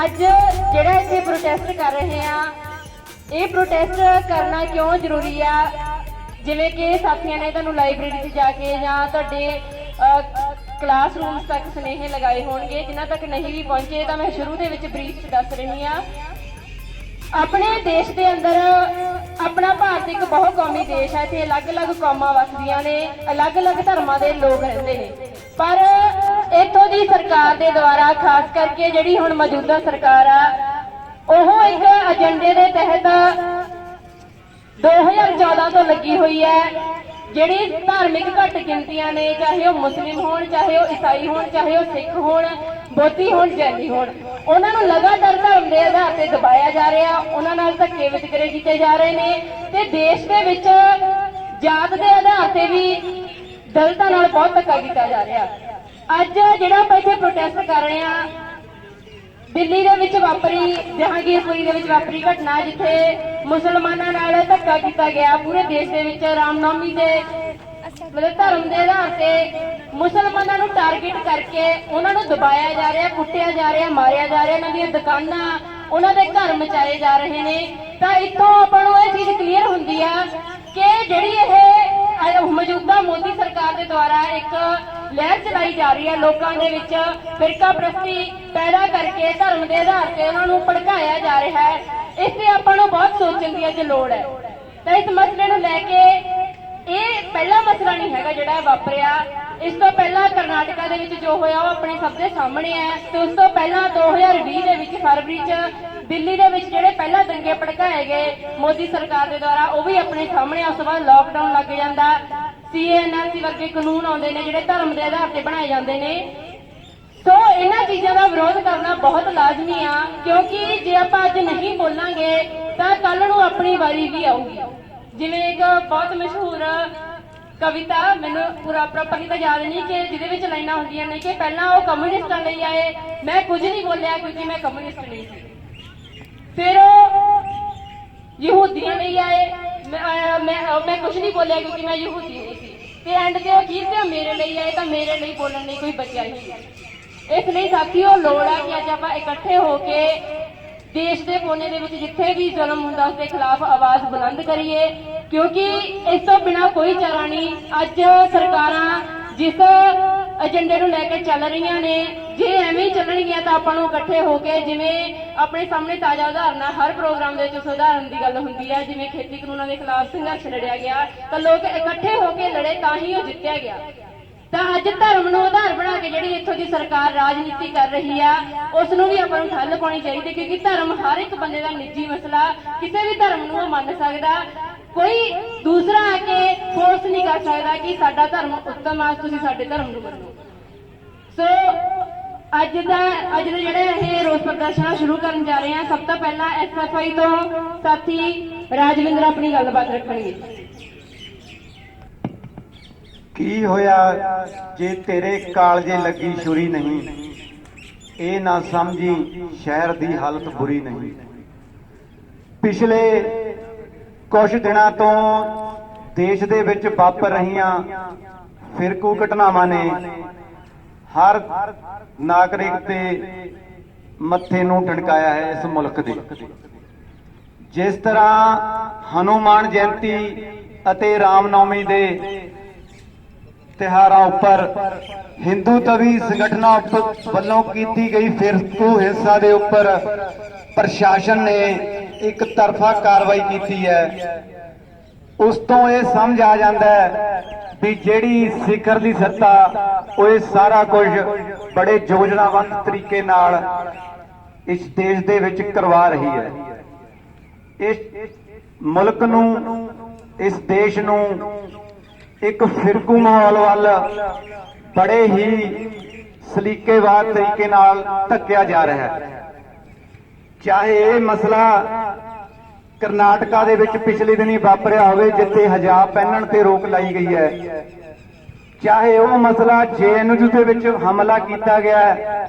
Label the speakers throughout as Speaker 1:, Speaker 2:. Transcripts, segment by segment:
Speaker 1: ਅੱਜ ਜਿਹੜਾ ਇੱਥੇ ਪ੍ਰੋਟੈਸਟ ਕਰ ਰਹੇ ਆ, ਇਹ ਪ੍ਰੋਟੈਸਟ ਕਰਨਾ ਕਿਉਂ ਜ਼ਰੂਰੀ ਆ? ਜਿਵੇਂ ਕਿ ਸਾਥੀਆਂ ਨੇ ਤੁਹਾਨੂੰ ਲਾਇਬ੍ਰੇਰੀ 'ਚ ਜਾ ਕੇ ਜਾਂ ਤੁਹਾਡੇ ਕਲਾਸਰੂਮਸ ਤੱਕ ਸੁਨੇਹੇ ਲਗਾਏ ਹੋਣਗੇ, ਜਿਨ੍ਹਾਂ ਤੱਕ ਨਹੀਂ ਵੀ ਪਹੁੰਚੇ ਤਾਂ ਮੈਂ ਸ਼ੁਰੂ ਦੇ ਵਿੱਚ ਬਰੀਫ 'ਚ ਦੱਸ ਰਹੀ ਹਾਂ। ਆਪਣੇ ਦੇਸ਼ ਦੇ ਅੰਦਰ ਆਪਣਾ ਭਾਰਤ ਇੱਕ ਬਹੁ ਕੌਮੀ ਦੇਸ਼ ਹੈ। ਇੱਥੇ ਅਲੱਗ-ਅਲੱਗ ਕੌਮਾਂ ਵਸਦੀਆਂ ਨੇ, ਅਲੱਗ-ਅਲੱਗ ਧਰਮਾਂ ਦੇ ਲੋਕ ਰਹਿੰਦੇ ਨੇ, ਪਰ ਇੱਥੋਂ ਦੀ ਸਰਕਾਰ ਦੇ ਦੁਆਰਾ, ਖਾਸ ਕਰਕੇ ਜਿਹੜੀ ਹੁਣ ਮੌਜੂਦਾ ਸਰਕਾਰ ਆ, ਉਹ ਇੱਕ ਏਜੰਡੇ ਦੇ ਤਹਿਤ 2014 ਤੋਂ ਲੱਗੀ ਹੋਈ ਹੈ। ਜਿਹੜੀ ਧਾਰਮਿਕ ਘੱਟ ਗਿਣਤੀਆਂ ਨੇ, ਚਾਹੇ ਉਹ ਮੁਸਲਿਮ ਹੋਣ, ਚਾਹੇ ਉਹ ਈਸਾਈ ਹੋਣ, ਚਾਹੇ ਉਹ ਸਿੱਖ ਹੋਣ, ਬੋਧੀ ਹੋਣ, ਜੈਨੀ ਹੋਣ, ਉਹਨਾਂ ਨੂੰ ਲਗਾਤਾਰ ਧਰਮ ਦੇ ਆਧਾਰ ਤੇ ਦਬਾਇਆ ਜਾ ਰਿਹਾ, ਉਹਨਾਂ ਨਾਲ ਧੱਕੇ ਵਿਤਕਰੇ ਕੀਤੇ ਜਾ ਰਹੇ ਨੇ ਤੇ ਦੇਸ਼ ਦੇ ਵਿੱਚ ਜਾਤ ਦੇ ਆਧਾਰ ਤੇ ਵੀ ਦਲਿਤਾਂ ਨਾਲ ਬਹੁਤ ਧੱਕਾ ਕੀਤਾ ਜਾ ਰਿਹਾ। ਅੱਜ ਜਿਹੜਾ ਆਪਾਂ ਇੱਥੇ ਪ੍ਰੋਟੈਸਟ ਕਰ ਰਹੇ ਹਾਂ, ਦਿੱਲੀ ਦੇ ਵਿੱਚ ਵਾਪਰੀ, ਜਹਾਂਗੀਰਪੁਰੀ ਦੇ ਵਿੱਚ ਵਾਪਰੀ ਘਟਨਾ, ਜਿੱਥੇ ਮੁਸਲਮਾਨਾਂ ਨਾਲ ਧੱਕਾ ਕੀਤਾ ਗਿਆ। ਪੂਰੇ ਦੇਸ਼ ਦੇ ਵਿੱਚ ਰਾਮਨੌਮੀ ਦੇ ਮਤਲਬ ਧਰਮ ਦੇ ਆਧਾਰ ਤੇ ਮੁਸਲਮਾਨਾਂ ਨੂੰ ਟਾਰਗੇਟ ਕਰਕੇ ਉਹਨਾਂ ਨੂੰ ਦਬਾਇਆ ਜਾ ਰਿਹਾ, ਕੁੱਟਿਆ ਜਾ ਰਿਹਾ, ਮਾਰਿਆ ਜਾ ਰਿਹਾ, ਉਹਨਾਂ ਦੀਆਂ ਦੁਕਾਨਾਂ, ਉਹਨਾਂ ਦੇ ਘਰ ਮਚਾਏ ਜਾ ਰਹੇ ਨੇ। ਤਾਂ ਇੱਥੋਂ ਆਪਾਂ ਨੂੰ ਇਹ ਚੀਜ਼ ਕਲੀਅਰ ਹੁੰਦੀ ਆ ਕਿ ਜਿਹੜੀ ਇਹ ਮੌਜੂਦਾ ਮੋਦੀ ਸਰਕਾਰ ਦੇ ਦੁਆਰਾ ਇੱਕ ਲਹਿਰ ਚਲਾਈ ਜਾ ਰਹੀ ਹੈ, ਲੋਕਾਂ ਦੇ ਵਿੱਚ ਫਿਰਕਾ ਪ੍ਰਸਤੀ ਪੈਦਾ ਕਰਕੇ ਧਰਮ ਦੇ ਆਧਾਰ ਤੇ ਉਹਨਾਂ ਨੂੰ ਭੜਕਾਇਆ ਜਾ ਰਿਹਾ ਹੈ। ਇਸ ਤੇ ਆਪਾਂ ਨੂੰ ਬਹੁਤ ਸੋਚਣ ਦੀ ਅੱਜ ਲੋੜ ਹੈ। ਤਾਂ ਇਸ ਮਸਲੇ ਨੂੰ ਲੈ ਕੇ, ਇਹ ਪਹਿਲਾ ਮਸਲਾ ਨਹੀਂ ਹੈਗਾ ਜਿਹੜਾ ਵਾਪਰਿਆ। ਇਸ ਤੋਂ ਪਹਿਲਾਂ ਕਰਨਾਟਕਾ ਦੇ ਵਿੱਚ ਜੋ ਹੋਇਆ ਉਹ ਆਪਣੇ ਸਭ ਦੇ ਸਾਹਮਣੇ ਹੈ, ਤੇ ਉਸ ਤੋਂ ਪਹਿਲਾਂ 2020 ਦੇ ਵਿੱਚ ਫਰਵਰੀ 'ਚ ਦਿੱਲੀ ਦੇ ਵਿੱਚ ਜਿਹੜੇ ਪਹਿਲਾਂ ਦੰਗੇ ਭੜਕਾਏ ਗਏ ਮੋਦੀ ਸਰਕਾਰ ਦੇ ਦੁਆਰਾ, ਉਹ ਵੀ ਆਪਣੇ ਸਾਹਮਣੇ। ਉਸ ਤੋਂ ਬਾਅਦ ਲਾਕਡਾਊਨ ਲੱਗ ਜਾਂਦਾ, CANRC ਵਰਗੇ ਕਾਨੂੰਨ ਆਉਂਦੇ ਨੇ ਜਿਹੜੇ ਧਰਮ ਦੇ ਆਧਾਰ ਤੇ ਬਣਾਏ ਜਾਂਦੇ ਨੇ। ਸੋ ਇਹਨਾਂ ਚੀਜ਼ਾਂ ਦਾ ਵਿਰੋਧ ਕਰਨਾ ਬਹੁਤ ਲਾਜ਼ਮੀ ਆ, ਕਿਉਂਕਿ ਜੇ ਆਪਾਂ ਅੱਜ ਨਹੀਂ ਬੋਲਾਂਗੇ ਤਾਂ ਕੱਲ ਨੂੰ ਆਪਣੀ ਵਾਰੀ ਵੀ ਆਊਗੀ। ਜਿਵੇਂ ਇੱਕ ਬਹੁਤ ਮਸ਼ਹੂਰ ਕਵਿਤਾ, ਮੈਨੂੰ ਪੂਰਾ ਪ੍ਰੋਪਰਲੀ ਤਾਂ ਯਾਦ ਨਹੀਂ, ਕਿ ਜਿਹਦੇ ਵਿੱਚ ਲਾਈਨਾਂ ਹੁੰਦੀਆਂ ਨੇ ਕਿ ਪਹਿਲਾਂ ਉਹ ਕਮਿਊਨਿਸਟਾਂ ਲਈ ਆਏ, ਮੈਂ ਕੁਝ ਨਹੀਂ ਬੋਲਿਆ ਕਿਉਂਕਿ ਮੈਂ ਕਮਿਊਨਿਸਟ ਨਹੀਂ ਸੀ। ਫਿਰ ਉਹ ਯਹੂਦੀਆਂ ਲਈ ਆਏ, ਮੈਂ ਕੁਝ ਨਹੀਂ ਬੋਲਿਆ ਕਿਉਂਕਿ ਮੈਂ ਯਹੂਦੀ ਨਹੀਂ ਸੀ। ਤੇ ਐਂਡ ਤੇ ਉਹ ਕੀ ਤੇ ਮੇਰੇ ਲਈ ਆਏ ਤਾਂ ਮੇਰੇ ਲਈ ਬੋਲਣ ਲਈ ਕੋਈ ਬਚਿਆ ਹੀ ਨਹੀਂ। ਇਸ ਲਈ ਸਾਥੀਓ, ਲੋੜ ਆ ਕਿ ਅੱਜ ਆਪਾਂ ਇਕੱਠੇ ਹੋ ਕੇ ਦੇਸ਼ ਦੇ ਕੋਨੇ ਦੇ ਵਿੱਚ ਜਿੱਥੇ ਵੀ ਜ਼ੁਲਮ ਹੁੰਦਾ ਉਸ ਦੇ ਖਿਲਾਫ ਆਵਾਜ਼ ਬੁਲੰਦ ਕਰੀਏ, ਕਿਉਂਕਿ ਇਸ ਤੋਂ ਬਿਨਾਂ ਕੋਈ ਚਾਰਾ ਨਹੀਂ। ਅੱਜ ਸਰਕਾਰਾਂ ਜਿਸ ਏਜੰਡੇ ਨੂੰ ਲੈ ਕੇ ਚੱਲ ਰਹੀਆਂ ਨੇ, ਜੇ ਐਵੇਂ ਹੀ ਚੱਲਣਗੀਆਂ ਤਾਂ ਆਪਾਂ ਨੂੰ ਇਕੱਠੇ ਹੋ ਕੇ, ਜਿਵੇਂ ਆਪਣੇ ਸਾਹਮਣੇ ਤਾਜ਼ਾ ਉਦਾਹਰਨ ਆ, ਹਰ ਪ੍ਰੋਗਰਾਮ ਦੇ ਵਿੱਚ ਉਸ ਉਦਾਹਰਨ ਦੀ ਗੱਲ ਹੁੰਦੀ ਹੈ। ਜਿਵੇਂ ਖੇਤੀ ਕਾਨੂੰਨਾਂ ਦੇ ਖਿਲਾਫ ਸੰਘਰਸ਼ ਲੜਿਆ ਗਿਆ ਤਾਂ ਲੋਕ ਇਕੱਠੇ ਹੋ ਕੇ ਲੜੇ, ਤਾਂ ਹੀ ਉਹ ਜਿੱਤਿਆ ਗਿਆ। ਤਾਂ ਅੱਜ ਧਰਮ ਨੂੰ ਆਧਾਰ ਬਣਾ ਕੇ ਜਿਹੜੀ ਇੱਥੋਂ ਦੀ ਸਰਕਾਰ ਰਾਜਨੀਤੀ ਕਰ ਰਹੀ ਆ, ਉਸ ਨੂੰ ਵੀ ਆਪਾਂ ਨੂੰ ਠੱਲ ਪਾਉਣੀ ਚਾਹੀਦੀ, ਕਿਉਂਕਿ ਧਰਮ ਹਰ ਇੱਕ ਬੰਦੇ ਦਾ ਨਿੱਜੀ ਮਸਲਾ, ਕਿਸੇ ਵੀ ਧਰਮ ਨੂੰ ਉਹ ਮੰਨ ਸਕਦਾ। ਕੋਈ ਦੂਸਰਾ ਆ ਕੇ ਫੋਰਸ ਨਹੀਂ ਕਰ ਸਕਦਾ ਕਿ ਸਾਡਾ ਧਰਮ ਉੱਤਮ ਆ, ਤੁਸੀਂ ਸਾਡੇ ਧਰਮ ਨੂੰ ਮੰਨੋ। ਸੋ ਅੱਜ ਦੇ ਜਿਹੜੇ ਇਹ ਰੋਸ ਪ੍ਰਦਰਸ਼ਨ ਸ਼ੁਰੂ ਕਰਨ ਜਾ ਰਹੇ ਹਾਂ, ਸਭ ਤੋਂ ਪਹਿਲਾਂ SFI ਤੋਂ ਸਾਥੀ ਰਾਜਵਿੰਦਰ ਆਪਣੀ ਗੱਲਬਾਤ ਰੱਖਣਗੇ।
Speaker 2: ਕੀ ਹੋਇਆ ਜੇ ਤੇਰੇ ਕਾਲਜੇ ਲੱਗੀ ਛੁਰੀ ਨਹੀਂ, ਇਹ ਨਾ ਸਮਝੀ ਸ਼ਹਿਰ ਦੀ ਹਾਲਤ ਬੁਰੀ ਨਹੀਂ। ਪਿਛਲੇ ਕੁਝ ਦਿਨਾਂ ਤੋਂ ਦੇਸ਼ ਦੇ ਵਿੱਚ ਵਾਪਰ ਰਹੀਆਂ ਫਿਰਕੂ ਘਟਨਾਵਾਂ ਨੇ ਹਰ ਨਾਗਰਿਕ ਦੇ ਮੱਥੇ ਨੂੰ ਟਿਕਾਇਆ ਹੈ ਇਸ ਮੁਲਕ ਦੇ। ਜਿਸ ਤਰ੍ਹਾਂ ਹਨੂਮਾਨ ਜਯੰਤੀ ਅਤੇ ਰਾਮਨੌਮੀ ਦੇ ਤਿਉਹਾਰਾਂ ਉੱਪਰ ਹਿੰਦੂ ਤਵੀ ਸੰਗਠਨਾਂ ਵੱਲੋਂ ਕੀਤੀ ਗਈ ਫਿਰਕੂ ਹਿੰਸਾ ਦੇ ਉੱਪਰ ਪ੍ਰਸ਼ਾਸਨ ਨੇ ਇੱਕ ਤਰਫਾ ਕਾਰਵਾਈ ਕੀਤੀ ਹੈ, ਉਸ ਤੋਂ ਇਹ ਸਮਝ ਆ ਜਾਂਦਾ ਹੈ ਵੀ ਜਿਹੜੀ ਸਿਖਰ ਦੀ ਸੱਤਾ ਉਹ ਇਹ ਸਾਰਾ ਕੁਝ ਬੜੇ ਯੋਜਨਾਬੱਧ ਤਰੀਕੇ ਨਾਲ ਇਸ ਦੇਸ਼ ਦੇ ਵਿੱਚ ਕਰਵਾ ਰਹੀ ਹੈ। ਇਸ ਮੁਲਕ ਨੂੰ, ਇਸ ਦੇਸ਼ ਨੂੰ ਇੱਕ ਫਿਰਕੂ ਮਾਹੌਲ ਵੱਲ ਬੜੇ ਹੀ ਸਲੀਕੇਵਾਰ ਤਰੀਕੇ ਨਾਲ ਧੱਕਿਆ ਜਾ ਰਿਹਾ ਹੈ। ਚਾਹੇ ਇਹ ਮਸਲਾ ਕਰਨਾਟਕਾ ਦੇ ਵਿੱਚ ਪਿਛਲੇ ਦਿਨੀ ਵਾਪਰਿਆ ਹੋਵੇ, ਜਿੱਥੇ ਹਿਜਾਬ ਪਹਿਨਣ ਤੇ ਰੋਕ ਲਾਈ ਗਈ ਹੈ, ਚਾਹੇ ਉਹ ਮਸਲਾ JNU ਦੇ ਵਿੱਚ ਹਮਲਾ ਕੀਤਾ ਗਿਆ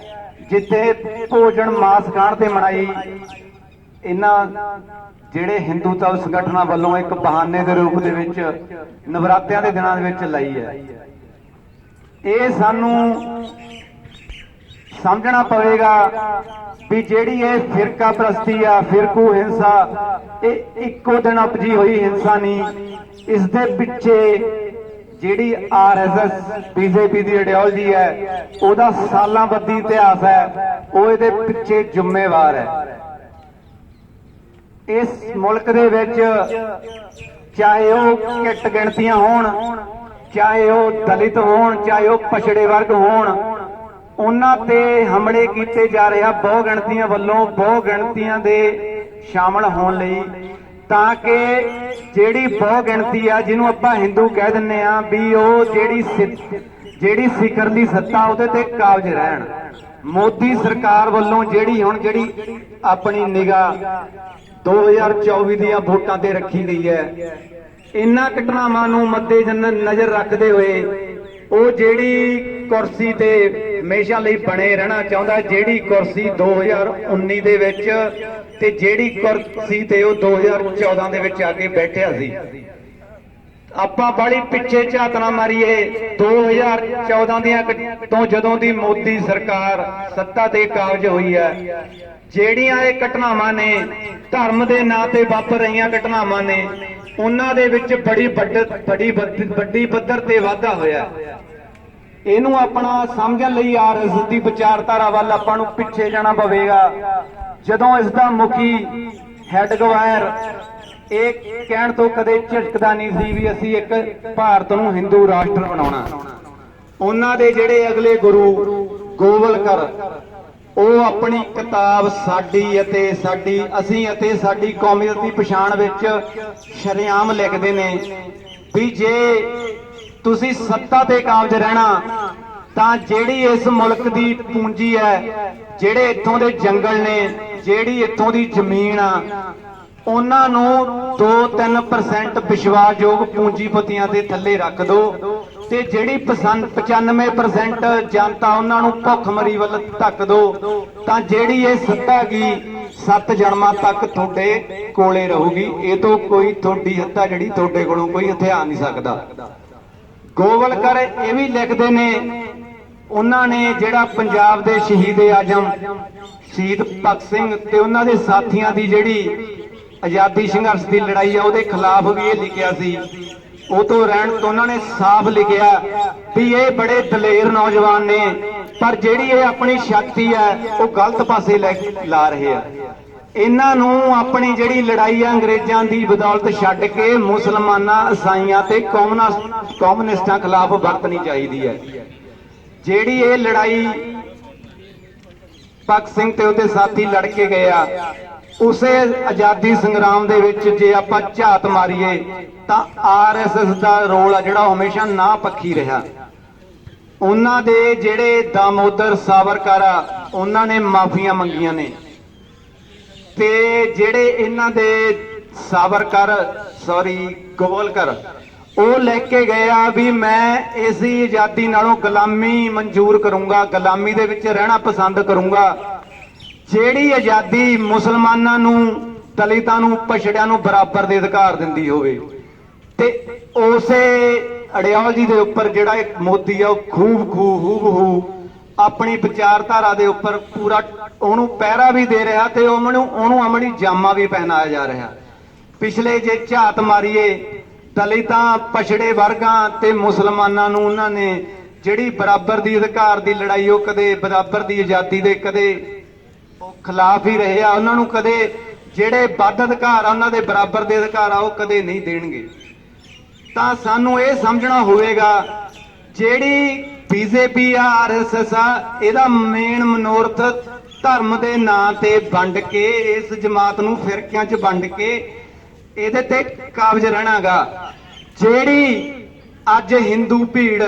Speaker 2: ਜਿੱਥੇ ਭੋਜਨ ਮਾਸ ਖਾਣ ਤੇ ਮਨਾਈ ਇਹਨਾਂ ਜਿਹੜੇ ਹਿੰਦੂਤਵ ਸੰਗਠਨਾਂ ਵੱਲੋਂ ਇੱਕ ਬਹਾਨੇ ਦੇ ਰੂਪ ਦੇ ਵਿੱਚ ਨਵਰਾਤਿਆਂ ਦੇ ਦਿਨਾਂ ਦੇ ਵਿੱਚ ਲਈ ਹੈ। ਇਹ ਸਾਨੂੰ ਸਮਝਣਾ ਪਵੇਗਾ ਵੀ ਜਿਹੜੀ ਇਹ ਫਿਰਕਾ ਪ੍ਰਸਤੀ ਆ, ਫਿਰਕੂ ਹਿੰਸਾ, ਇਹ ਇੱਕੋ ਦਿਨ ਉਪਜੀ ਹੋਈ ਹਿੰਸਾ ਨਹੀਂ। ਇਸ ਦੇ ਪਿੱਛੇ ਜਿਹੜੀ ਆਰਐਸਐਸ ਬੀਜੇਪੀ ਦੀ ਆਈਡੀਓਲੋਜੀ ਹੈ, ਉਹਦਾ ਸਾਲਾਂ ਬੱਧੀ ਇਤਿਹਾਸ ਹੈ, ਉਹ ਇਹਦੇ ਪਿੱਛੇ ਜ਼ਿੰਮੇਵਾਰ ਹੈ। ਇਸ ਮੁਲਕ ਦੇ ਵਿੱਚ ਚਾਹੇ ਉਹ ਘੱਟ ਗਿਣਤੀਆਂ ਹੋਣ, ਚਾਹੇ ਉਹ ਦਲਿਤ ਹੋਣ, ਚਾਹੇ ਉਹ ਪਛੜੇ ਵਰਗ ਹੋਣ, ਉਹਨਾਂ ਤੇ ਹਮਲੇ ਕੀਤੇ ਜਾ ਰਿਹਾ ਬਹੁ ਗਿਣਤੀਆਂ ਵੱਲੋਂ, ਬਹੁ ਗਿਣਤੀਆਂ ਦੇ ਸ਼ਾਮਲ ਹੋਣ ਲਈ, ਤਾਂ ਕਿ ਜਿਹੜੀ ਬਹੁ ਗਿਣਤੀ ਆ, ਜਿਹਨੂੰ ਆਪਾਂ ਹਿੰਦੂ ਕਹਿ ਦਿੰਨੇ ਆ, ਵੀ ਉਹ ਜਿਹੜੀ ਸਿਖਰਲੀ ਸੱਤਾ ਉਹਦੇ ਤੇ ਕਾਬਜ ਰਹਿਣ। ਮੋਦੀ ਸਰਕਾਰ ਵੱਲੋਂ ਜਿਹੜੀ ਆਪਣੀ ਨਿਗਾਹ 2024 ਦੀਆਂ ਵੋਟਾਂ ਤੇ ਰੱਖੀ ਗਈ ਹੈ, ਇਹਨਾਂ ਘਟਨਾਵਾਂ ਨੂੰ ਮੱਦੇ ਨਜ਼ਰ ਰੱਖਦੇ ਹੋਏ ਉਹ ਜਿਹੜੀ ਕੁਰਸੀ ਤੇ ਹਮੇਸ਼ਾ ਲਈ ਬਣੇ ਰਹਿਣਾ ਚਾਹੁੰਦਾ, ਜਿਹੜੀ ਕੁਰਸੀ 2019 ਦੇ ਵਿੱਚ ਤੇ ਜਿਹੜੀ ਕੁਰਸੀ ਤੇ ਉਹ 2014 ਦੇ ਵਿੱਚ ਆ ਕੇ ਬੈਠਿਆ ਸੀ। ਆਪਾਂ ਬੜੀ ਪਿੱਛੇ ਝਾਤ ਨਾ ਮਾਰੀਏ। 2014 ਦੀਆਂ ਤੋਂ ਜਦੋਂ ਦੀ ਮੋਦੀ ਸਰਕਾਰ ਸੱਤਾ ਤੇ ਕਾਬਜ ਹੋਈ ਹੈ, ਜਿਹੜੀਆਂ ਇਹ ਘਟਨਾਵਾਂ ਨੇ, ਧਰਮ ਦੇ ਨਾਂ ਤੇ ਵਾਪਰ ਰਹੀਆਂ ਘਟਨਾਵਾਂ ਨੇ, ਉਹਨਾਂ ਦੇ ਵਿੱਚ ਬੜੀ ਵੱਡੀ ਪੱਧਰ ਤੇ ਵਾਧਾ ਹੋਇਆ। ਇਹਨੂੰ ਆਪਣਾ ਸਮਝਣ ਲਈ ਆਰਐਸਐਸ ਦੀ ਵਿਚਾਰਧਾਰਾ ਵੱਲ ਆਪਾਂ ਨੂੰ ਪਿੱਛੇ ਜਾਣਾ ਪਵੇਗਾ। ਜਦੋਂ ਇਸ ਦਾ ਮੁਖੀ ਹੈਡ ਗਵਾਇਰ ਇਹ ਕਹਿਣ ਤੋਂ ਕਦੇ ਝਿਜਕਦਾ ਨਹੀਂ ਸੀ ਵੀ ਅਸੀਂ ਇੱਕ ਭਾਰਤ ਨੂੰ ਹਿੰਦੂ ਰਾਸ਼ਟਰ ਬਣਾਉਣਾ। ਉਹਨਾਂ ਦੇ ਜਿਹੜੇ ਅਗਲੇ ਗੁਰੂ ਗੋਵਲਕਰ, ਉਹ ਆਪਣੀ ਕਿਤਾਬ ਅਸੀਂ ਅਤੇ ਸਾਡੀ ਕੌਮੀਅਤ ਦੀ ਪਛਾਣ ਵਿੱਚ ਸ਼ਰੇਆਮ ਲਿਖਦੇ ਨੇ ਵੀ ਜੇ ਤੁਸੀਂ ਸੱਤਾ ਤੇ ਕਾਬਜ ਰਹਿਣਾ ਤਾਂ ਜਿਹੜੀ ਇਸ ਮੁਲਕ ਦੀ ਪੂੰਜੀ ਹੈ, ਜਿਹੜੇ ਇੱਥੋਂ ਦੇ ਜੰਗਲ ਨੇ, ਜਿਹੜੀ ਇੱਥੋਂ ਦੀ ਜ਼ਮੀਨ ਆ, ਉਹਨਾਂ ਨੂੰ 2-3% ਵਿਸ਼ਵਾਸਯੋਗ ਪੂੰਜੀਪਤੀਆਂ ਦੇ ਥੱਲੇ ਰੱਖ ਦਿਓ ਤੇ ਜਿਹੜੀ 95% ਜਨਤਾ ਉਹਨਾਂ ਨੂੰ ਭੁੱਖਮਰੀ ਵੱਲ ਧੱਕ ਦਿਓ, ਤਾਂ ਜਿਹੜੀ ਇਹ ਸੱਤਾ ਗੀ 7 ਜਨਮਾਂ ਤੱਕ ਤੁਹਾਡੇ ਕੋਲੇ ਰਹੂਗੀ। ਇਹ ਤੋਂ ਕੋਈ ਤੁਹਾਡੀ ਹੱਤਾ ਜਿਹੜੀ ਤੁਹਾਡੇ ਕੋਲੋਂ ਕੋਈ ਹਥਿਆ ਨਹੀਂ ਸਕਦਾ। ਗੋਵਲਕਰ ਇਹ ਵੀ ਲਿਖਦੇ ਨੇ, ਉਹਨਾਂ ਨੇ ਜਿਹੜਾ ਪੰਜਾਬ ਦੇ ਸ਼ਹੀਦ-ਏ-ਆਜ਼ਮ ਸ਼ਹੀਦ ਭਗਤ ਸਿੰਘ ਤੇ ਉਹਨਾਂ ਦੇ ਸਾਥੀਆਂ ਦੀ ਜਿਹੜੀ ਆਜ਼ਾਦੀ ਸੰਘਰਸ਼ ਦੀ ਲੜਾਈ ਆ, ਉਹਦੇ ਖਿਲਾਫ ਵੀ ਇਹ ਲਿਖਿਆ ਸੀ। ਉਹ ਤੋਂ ਰਹਿਣ ਤੋਂ ਉਹਨਾਂ ਨੇ ਸਾਫ਼ ਲਿਖਿਆ ਵੀ ਇਹ ਬੜੇ ਦਲੇਰ ਨੌਜਵਾਨ ਨੇ, ਪਰ ਜਿਹੜੀ ਇਹ ਆਪਣੀ ਸ਼ਕਤੀ ਹੈ ਉਹ ਗਲਤ ਪਾਸੇ ਲਾ ਰਹੇ ਆ। ਇਹਨਾਂ ਨੂੰ ਆਪਣੀ ਜਿਹੜੀ ਲੜਾਈ ਆ ਅੰਗਰੇਜ਼ਾਂ ਦੀ ਬਦੌਲਤ ਛੱਡ ਕੇ ਮੁਸਲਮਾਨਾਂ, ਈਸਾਈਆਂ ਤੇ ਕਮਿਊਨਿਸਟਾਂ ਖਿਲਾਫ ਵਰਤਣੀ ਚਾਹੀਦੀ ਹੈ। ਜਿਹੜੀ ਇਹ ਲੜਾਈ ਭਗਤ ਸਿੰਘ ਤੇ ਉਹਦੇ ਸਾਥੀ ਲੜ ਕੇ ਗਏ ਆ, ਉਸੇ ਆਜ਼ਾਦੀ ਸੰਗਰਾਮ ਦੇ ਵਿੱਚ ਜੇ ਆਪਾਂ ਝਾਤ ਮਾਰੀਏ ਤਾਂ ਆਰਐਸਐਸ ਦਾ ਰੋਲ ਆ ਜਿਹੜਾ ਹਮੇਸ਼ਾ ਨਾ ਪੱਖੀ ਰਿਹਾ। ਉਹਨਾਂ ਦੇ ਜਿਹੜੇ ਦਾਮੋਦਰ ਸਾਵਰਕਰ ਆ, ਉਹਨਾਂ ਨੇ ਮਾਫੀਆਂ ਮੰਗੀਆਂ ਨੇ, ਤੇ ਜਿਹੜੇ ਇਹਨਾਂ ਦੇ ਗੋਵਲਕਰ, ਉਹ ਲੈ ਕੇ ਗਏ ਆ ਵੀ ਮੈਂ ਇਸੀ ਆਜ਼ਾਦੀ ਨਾਲੋਂ ਗੁਲਾਮੀ ਮਨਜ਼ੂਰ ਕਰੂੰਗਾ, ਗੁਲਾਮੀ ਦੇ ਵਿੱਚ ਰਹਿਣਾ ਪਸੰਦ ਕਰੂੰਗਾ। ਜਿਹੜੀ ਆਜ਼ਾਦੀ ਮੁਸਲਮਾਨਾਂ ਨੂੰ, ਦਲਿਤਾਂ ਨੂੰ, ਪਛੜਿਆਂ ਨੂੰ ਬਰਾਬਰ ਦੇ ਅਧਿਕਾਰ ਦਿੰਦੀ ਹੋਵੇ, ਤੇ ਉਸੇ ਆਈਡੀਓਲੋਜੀ ਦੇ ਉੱਪਰ ਜਿਹੜਾ ਇੱਕ ਮੋਦੀ ਆ ਉਹ ਖੂਬ ਆਪਣੀ ਵਿਚਾਰਧਾਰਾ ਦੇ ਉੱਪਰ ਪੂਰਾ ਉਹਨੂੰ ਪਹਿਰਾ ਵੀ ਦੇ ਰਿਹਾ ਤੇ ਉਹਨੂੰ ਅਮਲੀ ਜਾਮਾ ਵੀ ਪਹਿਨਾਇਆ ਜਾ ਰਿਹਾ। ਪਿਛਲੇ ਜੇ ਝਾਤ ਮਾਰੀਏ ਦਲਿਤਾਂ, ਪਛੜੇ ਵਰਗਾਂ ਤੇ ਮੁਸਲਮਾਨਾਂ ਨੂੰ ਉਹਨਾਂ ਨੇ ਜਿਹੜੀ ਬਰਾਬਰ ਦੀ ਅਧਿਕਾਰ ਦੀ ਲੜਾਈ, ਉਹ ਕਦੇ ਬਰਾਬਰ ਦੀ ਆਜ਼ਾਦੀ ਦੇ ਕਦੇ ਉਹ ਖਿਲਾਫ ਹੀ ਰਹੇ ਆ। ਉਹਨਾਂ ਨੂੰ ਕਦੇ ਜਿਹੜੇ ਵੱਧ ਅਧਿਕਾਰ ਆ, ਉਹਨਾਂ ਦੇ ਬਰਾਬਰ ਦੇ ਅਧਿਕਾਰ ਆ, ਉਹ ਕਦੇ ਨਹੀਂ ਦੇਣਗੇ। ਤਾਂ ਸਾਨੂੰ ਇਹ ਸਮਝਣਾ ਹੋਵੇਗਾ ਜਿਹੜੀ ਬੀਜੇਪੀ ਆ, ਆਰਐਸਐਸ ਆ, ਇਹਦਾ ਮੇਨ ਮਨੋਰਥ ਧਰਮ ਦੇ ਨਾਂ ਤੇ ਵੰਡ ਕੇ, ਇਸ ਜਮਾਤ ਨੂੰ ਫਿਰਕਿਆਂ 'ਚ ਵੰਡ ਕੇ ਇਹਦੇ ਤੇ ਕਾਬਜ ਰਹਿਣਾਗਾ। ਜਿਹੜੀ ਅੱਜ ਹਿੰਦੂ ਭੀੜ,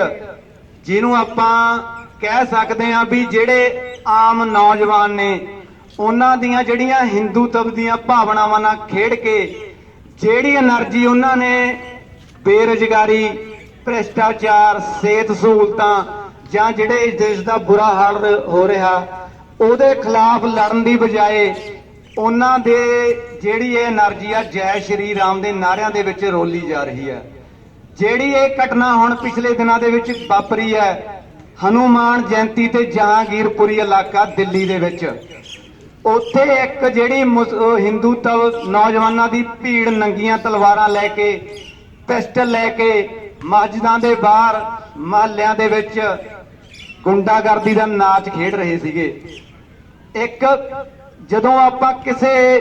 Speaker 2: ਜਿਹਨੂੰ ਆਪਾਂ ਕਹਿ ਸਕਦੇ ਆ ਵੀ ਜਿਹੜੇ ਆਮ ਨੌਜਵਾਨ ਨੇ, ਉਹਨਾਂ ਦੀਆਂ ਜਿਹੜੀਆਂ ਹਿੰਦੂਤਵ ਦੀਆਂ ਭਾਵਨਾਵਾਂ ਨਾਲ ਖੇਡ ਕੇ ਜਿਹੜੀ એનર્ਜੀ ਉਹਨਾਂ ਨੇ ਬੇਰੁਜ਼ਗਾਰੀ, ਭ੍ਰਿਸ਼ਟਾਚਾਰ, ਸਿਹਤ ਸਹੂਲਤਾਂ ਜਾਂ ਜਿਹੜੇ ਇਸ ਦੇਸ਼ ਦਾ ਬੁਰਾ ਹਾਲ ਹੋ ਰਿਹਾ, ਉਹਦੇ ਖਿਲਾਫ ਲੜਨ ਦੀ ਬਜਾਏ ਉਹਨਾਂ ਦੇ ਜਿਹੜੀ ਇਹ એનર્ਜੀ ਆ ਜੈ ਸ਼੍ਰੀ ਰਾਮ ਦੇ ਨਾਰਿਆਂ ਦੇ ਵਿੱਚ ਰੋਲੀ ਜਾ ਰਹੀ ਹੈ। ਜਿਹੜੀ ਇਹ ਘਟਨਾ ਹੁਣ ਪਿਛਲੇ ਦਿਨਾਂ ਦੇ ਵਿੱਚ ਵਾਪਰੀ ਹੈ, ਹਨੂਮਾਨ ਜਯੰਤੀ ਤੇ ਜਹਾਂਗੀਰਪੁਰੀ ਇਲਾਕਾ ਦਿੱਲੀ ਦੇ ਵਿੱਚ, ਉੱਥੇ ਇੱਕ ਜਿਹੜੀ ਹਿੰਦੂਤਵ ਨੌਜਵਾਨਾਂ ਦੀ ਭੀੜ ਨੰਗੀਆਂ ਤਲਵਾਰਾਂ ਲੈ ਕੇ, ਪਿਸਟਲ ਲੈ ਕੇ ਮਸਜਿਦਾਂ ਦੇ ਬਾਹਰ ਮਹੱਲਿਆਂ ਦੇ ਵਿੱਚ ਗੁੰਡਾਗਰਦੀ ਦਾ ਨਾਚ ਖੇਡ ਰਹੇ ਸੀਗੇ। ਇੱਕ ਜਦੋਂ ਆਪਾਂ ਕਿਸੇ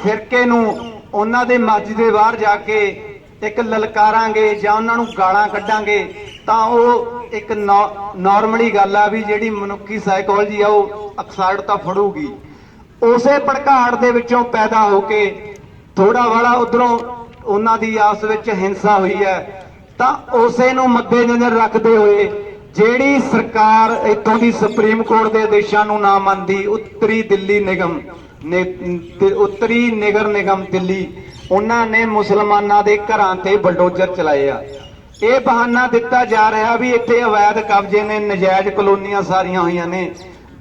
Speaker 2: ਫਿਰਕੇ ਨੂੰ ਉਹਨਾਂ ਦੇ ਮਸਜਿਦ ਦੇ ਬਾਹਰ ਜਾ ਕੇ ਇੱਕ ਲਲਕਾਰਾਂਗੇ ਜਾਂ ਉਹਨਾਂ ਨੂੰ ਗਾਲਾਂ ਕੱਢਾਂਗੇ ਤਾਂ ਉਹ ਇੱਕ ਨਾਰਮਲੀ ਗੱਲ ਆ ਵੀ ਜਿਹੜੀ ਮਨੁੱਖੀ ਸਾਈਕੋਲੋਜੀ ਆ ਉਹ ਅਕਸਰ ਤਾਂ ਫੜੂਗੀ। ਉਸੇ ਭੜਕਾੜ ਦੇ ਵਿੱਚੋਂ ਪੈਦਾ ਹੋ ਕੇ ਥੋੜਾ ਵਾਲਾ ਉਧਰੋਂ ਉਹਨਾਂ ਦੀ ਆਪਸ ਵਿੱਚ ਹਿੰਸਾ ਹੋਈ ਹੈ, ਤਾਂ ਉਸੇ ਨੂੰ ਮੱਦੇਨਜ਼ਰ ਰੱਖਦੇ ਹੋਏ ਜਿਹੜੀ ਸਰਕਾਰ ਇੱਥੋਂ ਦੀ ਸੁਪਰੀਮ ਕੋਰਟ ਦੇ ਆਦੇਸ਼ਾਂ ਨੂੰ ਨਾ ਮੰਨਦੀ, ਉੱਤਰੀ ਨਗਰ ਨਿਗਮ ਦਿੱਲੀ, ਉਹਨਾਂ ਨੇ ਮੁਸਲਮਾਨਾਂ ਦੇ ਘਰਾਂ ਤੇ ਬਲਡੋਜ਼ਰ ਚਲਾਏ ਆ। ਇਹ ਬਹਾਨਾ ਦਿੱਤਾ ਜਾ ਰਿਹਾ ਵੀ ਇੱਥੇ ਅਵੈਧ ਕਬਜ਼ੇ ਨੇ, ਨਜਾਇਜ਼ ਕਲੋਨੀਆਂ ਸਾਰੀਆਂ ਹੋਈਆਂ ਨੇ।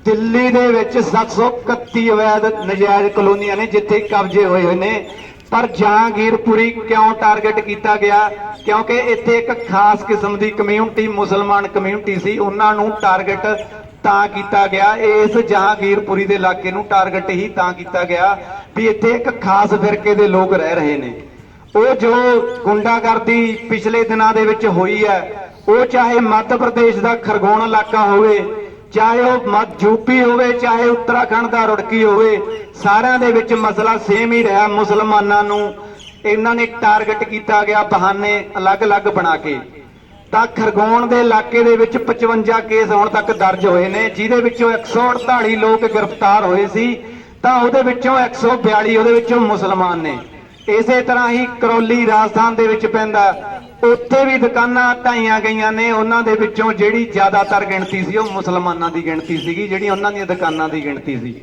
Speaker 2: ਦਿੱਲੀ ਦੇ ਵਿੱਚ 731 ਅਵੈਧ ਨਜਾਇਜ਼ ਕਲੋਨੀਆਂ ਨੇ ਜਿੱਥੇ ਕਬਜ਼ੇ ਹੋਏ ਨੇ। ਪਰ ਜਹਾਂਗੀਰਪੁਰੀ ਕਿਉਂ ਟਾਰਗੇਟ ਕੀਤਾ ਗਿਆ? ਕਿਉਂਕਿ ਇੱਥੇ ਇੱਕ ਖਾਸ ਕਿਸਮ ਦੀ ਕਮਿਊਨਿਟੀ, ਮੁਸਲਮਾਨ ਕਮਿਊਨਿਟੀ ਸੀ, ਉਹਨਾਂ ਨੂੰ ਟਾਰਗੇਟ ਤਾਂ ਕੀਤਾ ਗਿਆ। ਇਸ ਜਹਾਂਗੀਰਪੁਰੀ ਦੇ ਇਲਾਕੇ ਨੂੰ ਟਾਰਗੇਟ ਹੀ ਤਾਂ ਕੀਤਾ ਗਿਆ ਵੀ ਇੱਥੇ ਇੱਕ ਖਾਸ ਫਿਰਕੇ ਦੇ ਲੋਕ ਰਹਿ ਰਹੇ ਨੇ। ਉਹ ਜੋ ਗੁੰਡਾਗਰਦੀ ਪਿਛਲੇ ਦਿਨਾਂ ਦੇ ਵਿੱਚ ਹੋਈ ਹੈ, ਉਹ ਚਾਹੇ ਮੱਧ ਪ੍ਰਦੇਸ਼ ਦਾ ਖਰਗੋਨ ਇਲਾਕਾ ਹੋਵੇ, ਚਾਹੇ ਉਹ ਯੂਪੀ ਹੋਵੇ, ਚਾਹੇ ਉੱਤਰਾਖੰਡ ਦਾ ਰੁੜਕੀ ਹੋਵੇ, ਸਾਰਿਆਂ ਦੇ ਵਿੱਚ ਮਸਲਾ ਸੇਮ ਹੀ ਰਿਹਾ। ਮੁਸਲਮਾਨਾਂ ਨੂੰ ਇਹਨਾਂ ਨੇ ਟਾਰਗੇਟ ਕੀਤਾ ਗਿਆ ਬਹਾਨੇ ਅਲੱਗ-ਅਲੱਗ ਬਣਾ ਕੇ। ਤਾਂ ਖਰਗੋਨ ਦੇ ਇਲਾਕੇ ਦੇ ਵਿੱਚ 55 ਕੇਸ ਹੁਣ ਤੱਕ ਦਰਜ ਹੋਏ ਨੇ, ਜਿਹਦੇ ਵਿੱਚੋਂ 148 ਲੋਕ ਗ੍ਰਿਫਤਾਰ ਹੋਏ ਸੀ, ਤਾਂ ਉਹਦੇ ਵਿੱਚੋਂ 142 ਉਹਦੇ ਵਿੱਚੋਂ ਮੁਸਲਮਾਨ ਨੇ। ਇਸੇ ਤਰ੍ਹਾਂ ਹੀ ਕਰੌਲੀ ਰਾਜਸਥਾਨ ਦੇ ਵਿੱਚ ਪੈਂਦਾ, ਉੱਥੇ ਵੀ ਦੁਕਾਨਾਂ ਢਾਈਆਂ ਗਈਆਂ ਨੇ, ਉਹਨਾਂ ਦੇ ਵਿੱਚੋਂ ਜਿਹੜੀ ਜ਼ਿਆਦਾਤਰ ਗਿਣਤੀ ਸੀ ਉਹ ਮੁਸਲਮਾਨਾਂ ਦੀ ਗਿਣਤੀ ਸੀਗੀ, ਜਿਹੜੀਆਂ ਉਹਨਾਂ ਦੀਆਂ ਦੁਕਾਨਾਂ ਦੀ ਗਿਣਤੀ ਸੀ।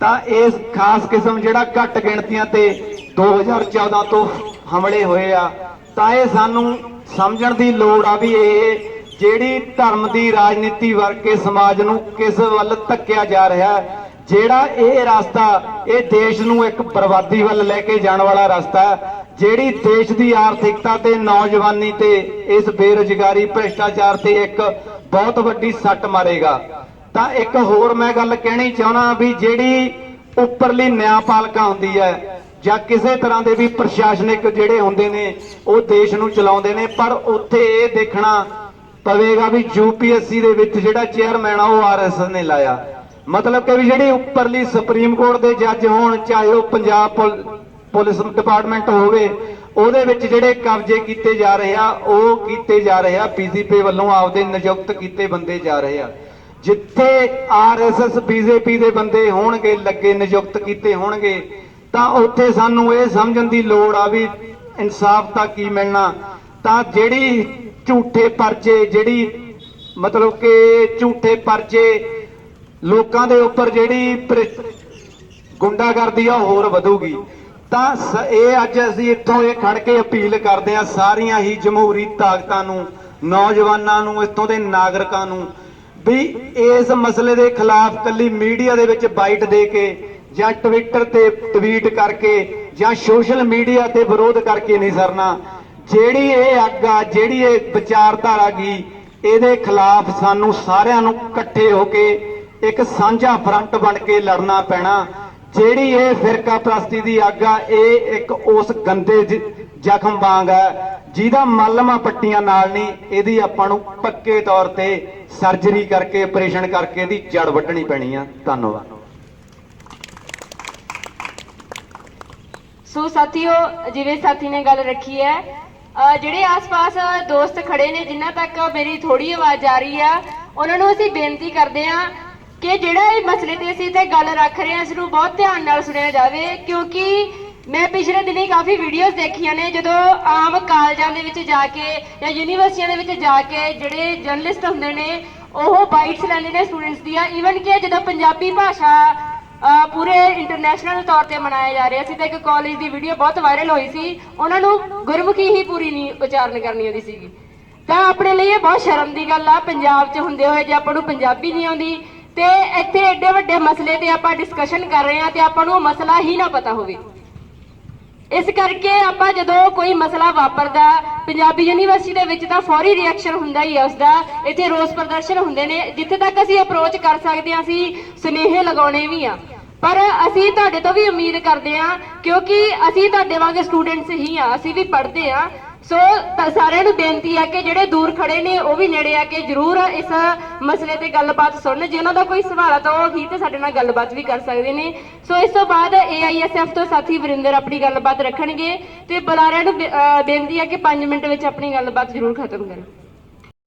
Speaker 2: ਤਾਂ ਇਸ ਖਾਸ ਕਿਸਮ ਜਿਹੜਾ ਘੱਟ ਗਿਣਤੀਆਂ ਤੇ 2014 ਤੋਂ ਹਮਲੇ ਹੋਏ ਆ, ਤਾਂ ਇਹ ਸਾਨੂੰ ਸਮਝਣ ਦੀ ਲੋੜ ਆ ਵੀ ਇਹ ਜਿਹੜੀ ਧਰਮ ਦੀ ਰਾਜਨੀਤੀ ਵਰਗੇ ਸਮਾਜ ਨੂੰ ਕਿਸ ਵੱਲ ਧੱਕਿਆ ਜਾ ਰਿਹਾ ਹੈ। ਜਿਹੜਾ ਇਹ ਰਸਤਾ, ਇਹ ਦੇਸ਼ ਨੂੰ ਇੱਕ ਬਰਬਾਦੀ ਵੱਲ ਲੈ ਕੇ ਜਾਣ ਵਾਲਾ ਰਸਤਾ ਹੈ, ਜਿਹੜੀ ਦੇਸ਼ ਦੀ ਆਰਥਿਕਤਾ ਤੇ ਨੌਜਵਾਨੀ ਤੇ ਇਸ ਬੇਰੁਜ਼ਗਾਰੀ, ਭ੍ਰਿਸ਼ਟਾਚਾਰ ਤੇ ਇੱਕ ਬਹੁਤ ਵੱਡੀ ਸੱਟ ਮਾਰੇਗਾ। ਤਾਂ ਇੱਕ ਹੋਰ ਮੈਂ ਗੱਲ ਕਹਿਣੀ ਚਾਹੁੰਦਾ ਵੀ ਜਿਹੜੀ ਉੱਪਰਲੀ ਨਿਆਂਪਾਲਿਕਾ ਹੁੰਦੀ ਹੈ ਜਾਂ ਕਿਸੇ ਤਰ੍ਹਾਂ ਦੇ ਵੀ ਪ੍ਰਸ਼ਾਸਨਿਕ ਜਿਹੜੇ ਹੁੰਦੇ ਨੇ, ਉਹ ਦੇਸ਼ ਨੂੰ ਚਲਾਉਂਦੇ ਨੇ, ਪਰ ਉੱਥੇ ਇਹ ਦੇਖਣਾ ਪਵੇਗਾ ਵੀ UPSC ਦੇ ਵਿੱਚ ਜਿਹੜਾ ਚੇਅਰਮੈਨ ਆ ਉਹ RSS ਨੇ ਲਾਇਆ। ਮਤਲਬ ਕਿ ਵੀ ਜਿਹੜੀ ਉੱਪਰਲੀ ਸੁਪਰੀਮ ਕੋਰਟ ਦੇ ਜੱਜ ਹੋਣ, ਚਾਹੇ ਉਹ ਪੰਜਾਬ ਪੁਲਿਸ ਡਿਪਾਰਟਮੈਂਟ ਹੋਵੇ, ਉਹਦੇ ਵਿੱਚ ਜਿਹੜੇ ਕਬਜ਼ੇ ਕੀਤੇ ਜਾ ਰਹੇ ਆ ਉਹ ਕੀਤੇ ਜਾ ਰਹੇ ਆ BJP ਵੱਲੋਂ, ਆਪਦੇ ਨਿਯੁਕਤ ਕੀਤੇ ਬੰਦੇ ਜਾ ਰਹੇ ਆ। ਜਿੱਥੇ RSS BJP ਦੇ ਬੰਦੇ ਹੋਣਗੇ, ਲੱਗੇ ਨਿਯੁਕਤ ਕੀਤੇ ਹੋਣਗੇ, ਤਾਂ ਉੱਥੇ ਸਾਨੂੰ ਇਹ ਸਮਝਣ ਦੀ ਲੋੜ ਆ ਵੀ ਇਨਸਾਫ ਤਾਂ ਕੀ ਮਿਲਣਾ। ਤਾਂ ਜਿਹੜੀ ਝੂਠੇ ਪਰਚੇ, ਜਿਹੜੀ ਮਤਲਬ ਕਿ ਝੂਠੇ ਪਰਚੇ ਲੋਕਾਂ ਦੇ ਉੱਪਰ ਜਿਹੜੀ ਗੁੰਡਾਗਰਦੀ ਆ ਹੋਰ ਵਧੂਗੀ। ਤਾਂ ਇਹ ਅੱਜ ਅਸੀਂ ਇੱਥੋਂ ਇਹ ਖੜ ਕੇ ਅਪੀਲ ਕਰਦੇ ਹਾਂ ਸਾਰੀਆਂ ਹੀ ਜਮਹੂਰੀ ਤਾਕਤਾਂ ਨੂੰ, ਨੌਜਵਾਨਾਂ ਨੂੰ, ਇੱਥੋਂ ਦੇ ਨਾਗਰਿਕਾਂ ਨੂੰ, ਵੀ ਇਸ ਮਸਲੇ ਦੇ ਖਿਲਾਫ ਕੱਲੀ ਮੀਡੀਆ ਦੇ ਵਿੱਚ ਬਾਈਟ ਦੇ ਕੇ ਜਾਂ ਟਵਿੱਟਰ ਤੇ ਟਵੀਟ ਕਰਕੇ ਜਾਂ ਸੋਸ਼ਲ ਮੀਡੀਆ ਤੇ ਵਿਰੋਧ ਕਰਕੇ ਨਹੀਂ ਸਰਨਾ। ਜਿਹੜੀ ਇਹ ਅੱਗ ਆ, ਜਿਹੜੀ ਇਹ ਵਿਚਾਰਧਾਰਾ ਗੀ, ਇਹਦੇ ਖਿਲਾਫ ਸਾਨੂੰ ਸਾਰਿਆਂ ਨੂੰ ਇਕੱਠੇ ਹੋ ਕੇ ਇੱਕ ਸਾਂਝਾ ਫਰੰਟ ਬਣ ਕੇ ਲੜਨਾ ਪੈਣਾ। ਜਿਹੜੀ ਇਹ ਫਿਰਕਾ ਪ੍ਰਸਤੀ ਦੀ ਅੱਗ ਆ, ਇਹ ਇੱਕ ਉਸ ਗੰਦੇ ਜ਼ਖਮ ਵਾਂਗ ਹੈ ਜਿਹਦਾ ਮਲਮਾ ਪੱਟੀਆਂ ਨਾਲ ਨਹੀਂ, ਇਹਦੀ ਆਪਾਂ ਨੂੰ ਪੱਕੇ ਤੌਰ ਤੇ ਸਰਜਰੀ ਕਰਕੇ, ਆਪਰੇਸ਼ਨ ਕਰਕੇ ਇਹਦੀ ਜੜ ਵੱਢਣੀ ਪੈਣੀ ਆ। ਧੰਨਵਾਦ।
Speaker 1: ਸੋ ਸਾਥੀਓ, ਜਿਵੇਂ ਸਾਥੀ ਨੇ ਗੱਲ ਰੱਖੀ ਹੈ, ਜਿਹੜੇ ਆਸ-ਪਾਸ ਦੋਸਤ ਖੜੇ ਨੇ ਜਿਨ੍ਹਾਂ ਤੱਕ ਮੇਰੀ ਥੋੜੀ ਆਵਾਜ਼ ਆ ਰਹੀ ਆ, ਉਹਨਾਂ ਨੂੰ ਅਸੀਂ ਬੇਨਤੀ ਕਰਦੇ ਹਾਂ ਕਿ ਜਿਹੜਾ ਇਹ ਮਸਲੇ ਤੇ ਅਸੀਂ ਇੱਥੇ ਗੱਲ ਰੱਖ ਰਹੇ ਹਾਂ, ਇਸ ਨੂੰ ਬਹੁਤ ਧਿਆਨ ਨਾਲ ਸੁਣਿਆ ਜਾਵੇ। ਕਿਉਂਕਿ ਮੈਂ ਪਿਛਲੇ ਦਿਨੀ ਕਾਫੀ ਵੀਡੀਓਜ਼ ਦੇਖੀਆਂ ਨੇ, ਜਦੋਂ ਆਮ ਕਾਲਜਾਂ ਦੇ ਵਿੱਚ ਜਾ ਕੇ ਜਾਂ ਯੂਨੀਵਰਸਿਟੀਆਂ ਦੇ ਵਿੱਚ ਜਾ ਕੇ ਜਿਹੜੇ ਜਰਨਲਿਸਟ ਹੁੰਦੇ ਨੇ ਉਹ ਬਾਈਟਸ ਲੈਂਦੇ ਨੇ ਸਟੂਡੈਂਟਸ ਦੀਆਂ। ਈਵਨ ਕਿ ਜਦੋਂ ਪੰਜਾਬੀ ਭਾਸ਼ਾ ਪੂਰੇ ਇੰਟਰਨੈਸ਼ਨਲ ਤੌਰ ਤੇ ਮਨਾਇਆ ਜਾ ਰਿਹਾ ਸੀ, ਤਾਂ ਇੱਕ ਕਾਲਜ ਦੀ ਵੀਡੀਓ ਬਹੁਤ ਵਾਇਰਲ ਹੋਈ ਸੀ, ਉਹਨਾਂ ਨੂੰ ਗੁਰਮੁਖੀ ਹੀ ਪੂਰੀ ਨਹੀਂ ਉਚਾਰਨ ਕਰਨੀ ਆਉਂਦੀ ਸੀਗੀ। ਤਾਂ ਆਪਣੇ ਲਈ ਇਹ ਬਹੁਤ ਸ਼ਰਮ ਦੀ ਗੱਲ ਆ ਪੰਜਾਬ 'ਚ ਹੁੰਦੇ ਹੋਏ ਜੇ ਆਪਾਂ ਨੂੰ ਪੰਜਾਬੀ ਨਹੀਂ ਆਉਂਦੀ, ਤੇ ਇੱਥੇ ਐਡੇ ਵੱਡੇ ਮਸਲੇ ਤੇ ਆਪਾਂ ਡਿਸਕਸ਼ਨ ਕਰ ਰਹੇ ਹਾਂ ਤੇ ਆਪਾਂ ਨੂੰ ਉਹ ਮਸਲਾ ਹੀ ਨਾ ਪਤਾ ਹੋਵੇ। ਇਸ ਕਰਕੇ ਆਪਾਂ ਜਦੋਂ ਕੋਈ ਮਸਲਾ ਵਾਪਰਦਾ ਪੰਜਾਬੀ ਯੂਨੀਵਰਸਿਟੀ ਦੇ ਵਿੱਚ ਤਾਂ ਫੌਰੀ ਰਿਐਕਸ਼ਨ ਹੁੰਦਾ ਹੀ ਹੈ ਉਸਦਾ। ਇੱਥੇ ਰੋਸ ਪ੍ਰਦਰਸ਼ਨ ਹੁੰਦੇ ਨੇ, ਜਿੱਥੇ ਤੱਕ ਅਸੀਂ ਅਪਰੋਚ ਕਰ ਸਕਦੇ ਹਾਂ ਅਸੀਂ ਸੁਨੇਹੇ ਲਗਾਉਣੇ ਵੀ ਆ, ਪਰ ਅਸੀਂ ਤੁਹਾਡੇ ਤੋਂ ਵੀ ਉਮੀਦ ਕਰਦੇ ਹਾਂ ਕਿਉਂਕਿ ਅਸੀਂ ਤੁਹਾਡੇ ਵਾਂਗੇ ਸਟੂਡੈਂਟਸ ਹੀ ਆ, ਅਸੀਂ ਵੀ ਪੜ੍ਹਦੇ ਆ। ਸੋ ਸਾਰਿਆਂ ਨੂੰ ਬੇਨਤੀ ਹੈ ਕਿ ਜਿਹੜੇ ਦੂਰ ਖੜੇ ਨੇ ਉਹ ਵੀ ਨੇੜੇ ਆ ਕੇ ਜ਼ਰੂਰ ਇਸ ਮਸਲੇ ਤੇ ਗੱਲਬਾਤ ਸੁਣਨ। ਜੇ ਉਹਨਾਂ ਦਾ ਕੋਈ ਸਵਾਲ ਆ ਤਾਂ ਉਹ ਹੀ ਤੇ ਸਾਡੇ ਨਾਲ ਗੱਲਬਾਤ ਵੀ ਕਰ ਸਕਦੇ ਨੇ। ਸੋ ਇਸ ਤੋਂ ਬਾਅਦ AISF ਤੋਂ ਸਾਥੀ ਵਰਿੰਦਰ ਆਪਣੀ ਗੱਲਬਾਤ ਰੱਖਣਗੇ ਤੇ ਬੁਲਾਰਿਆਂ ਨੂੰ ਬੇਨਤੀ ਹੈ ਕਿ 5 ਮਿੰਟ ਵਿੱਚ ਆਪਣੀ ਗੱਲਬਾਤ ਜ਼ਰੂਰ ਖਤਮ ਕਰਨ।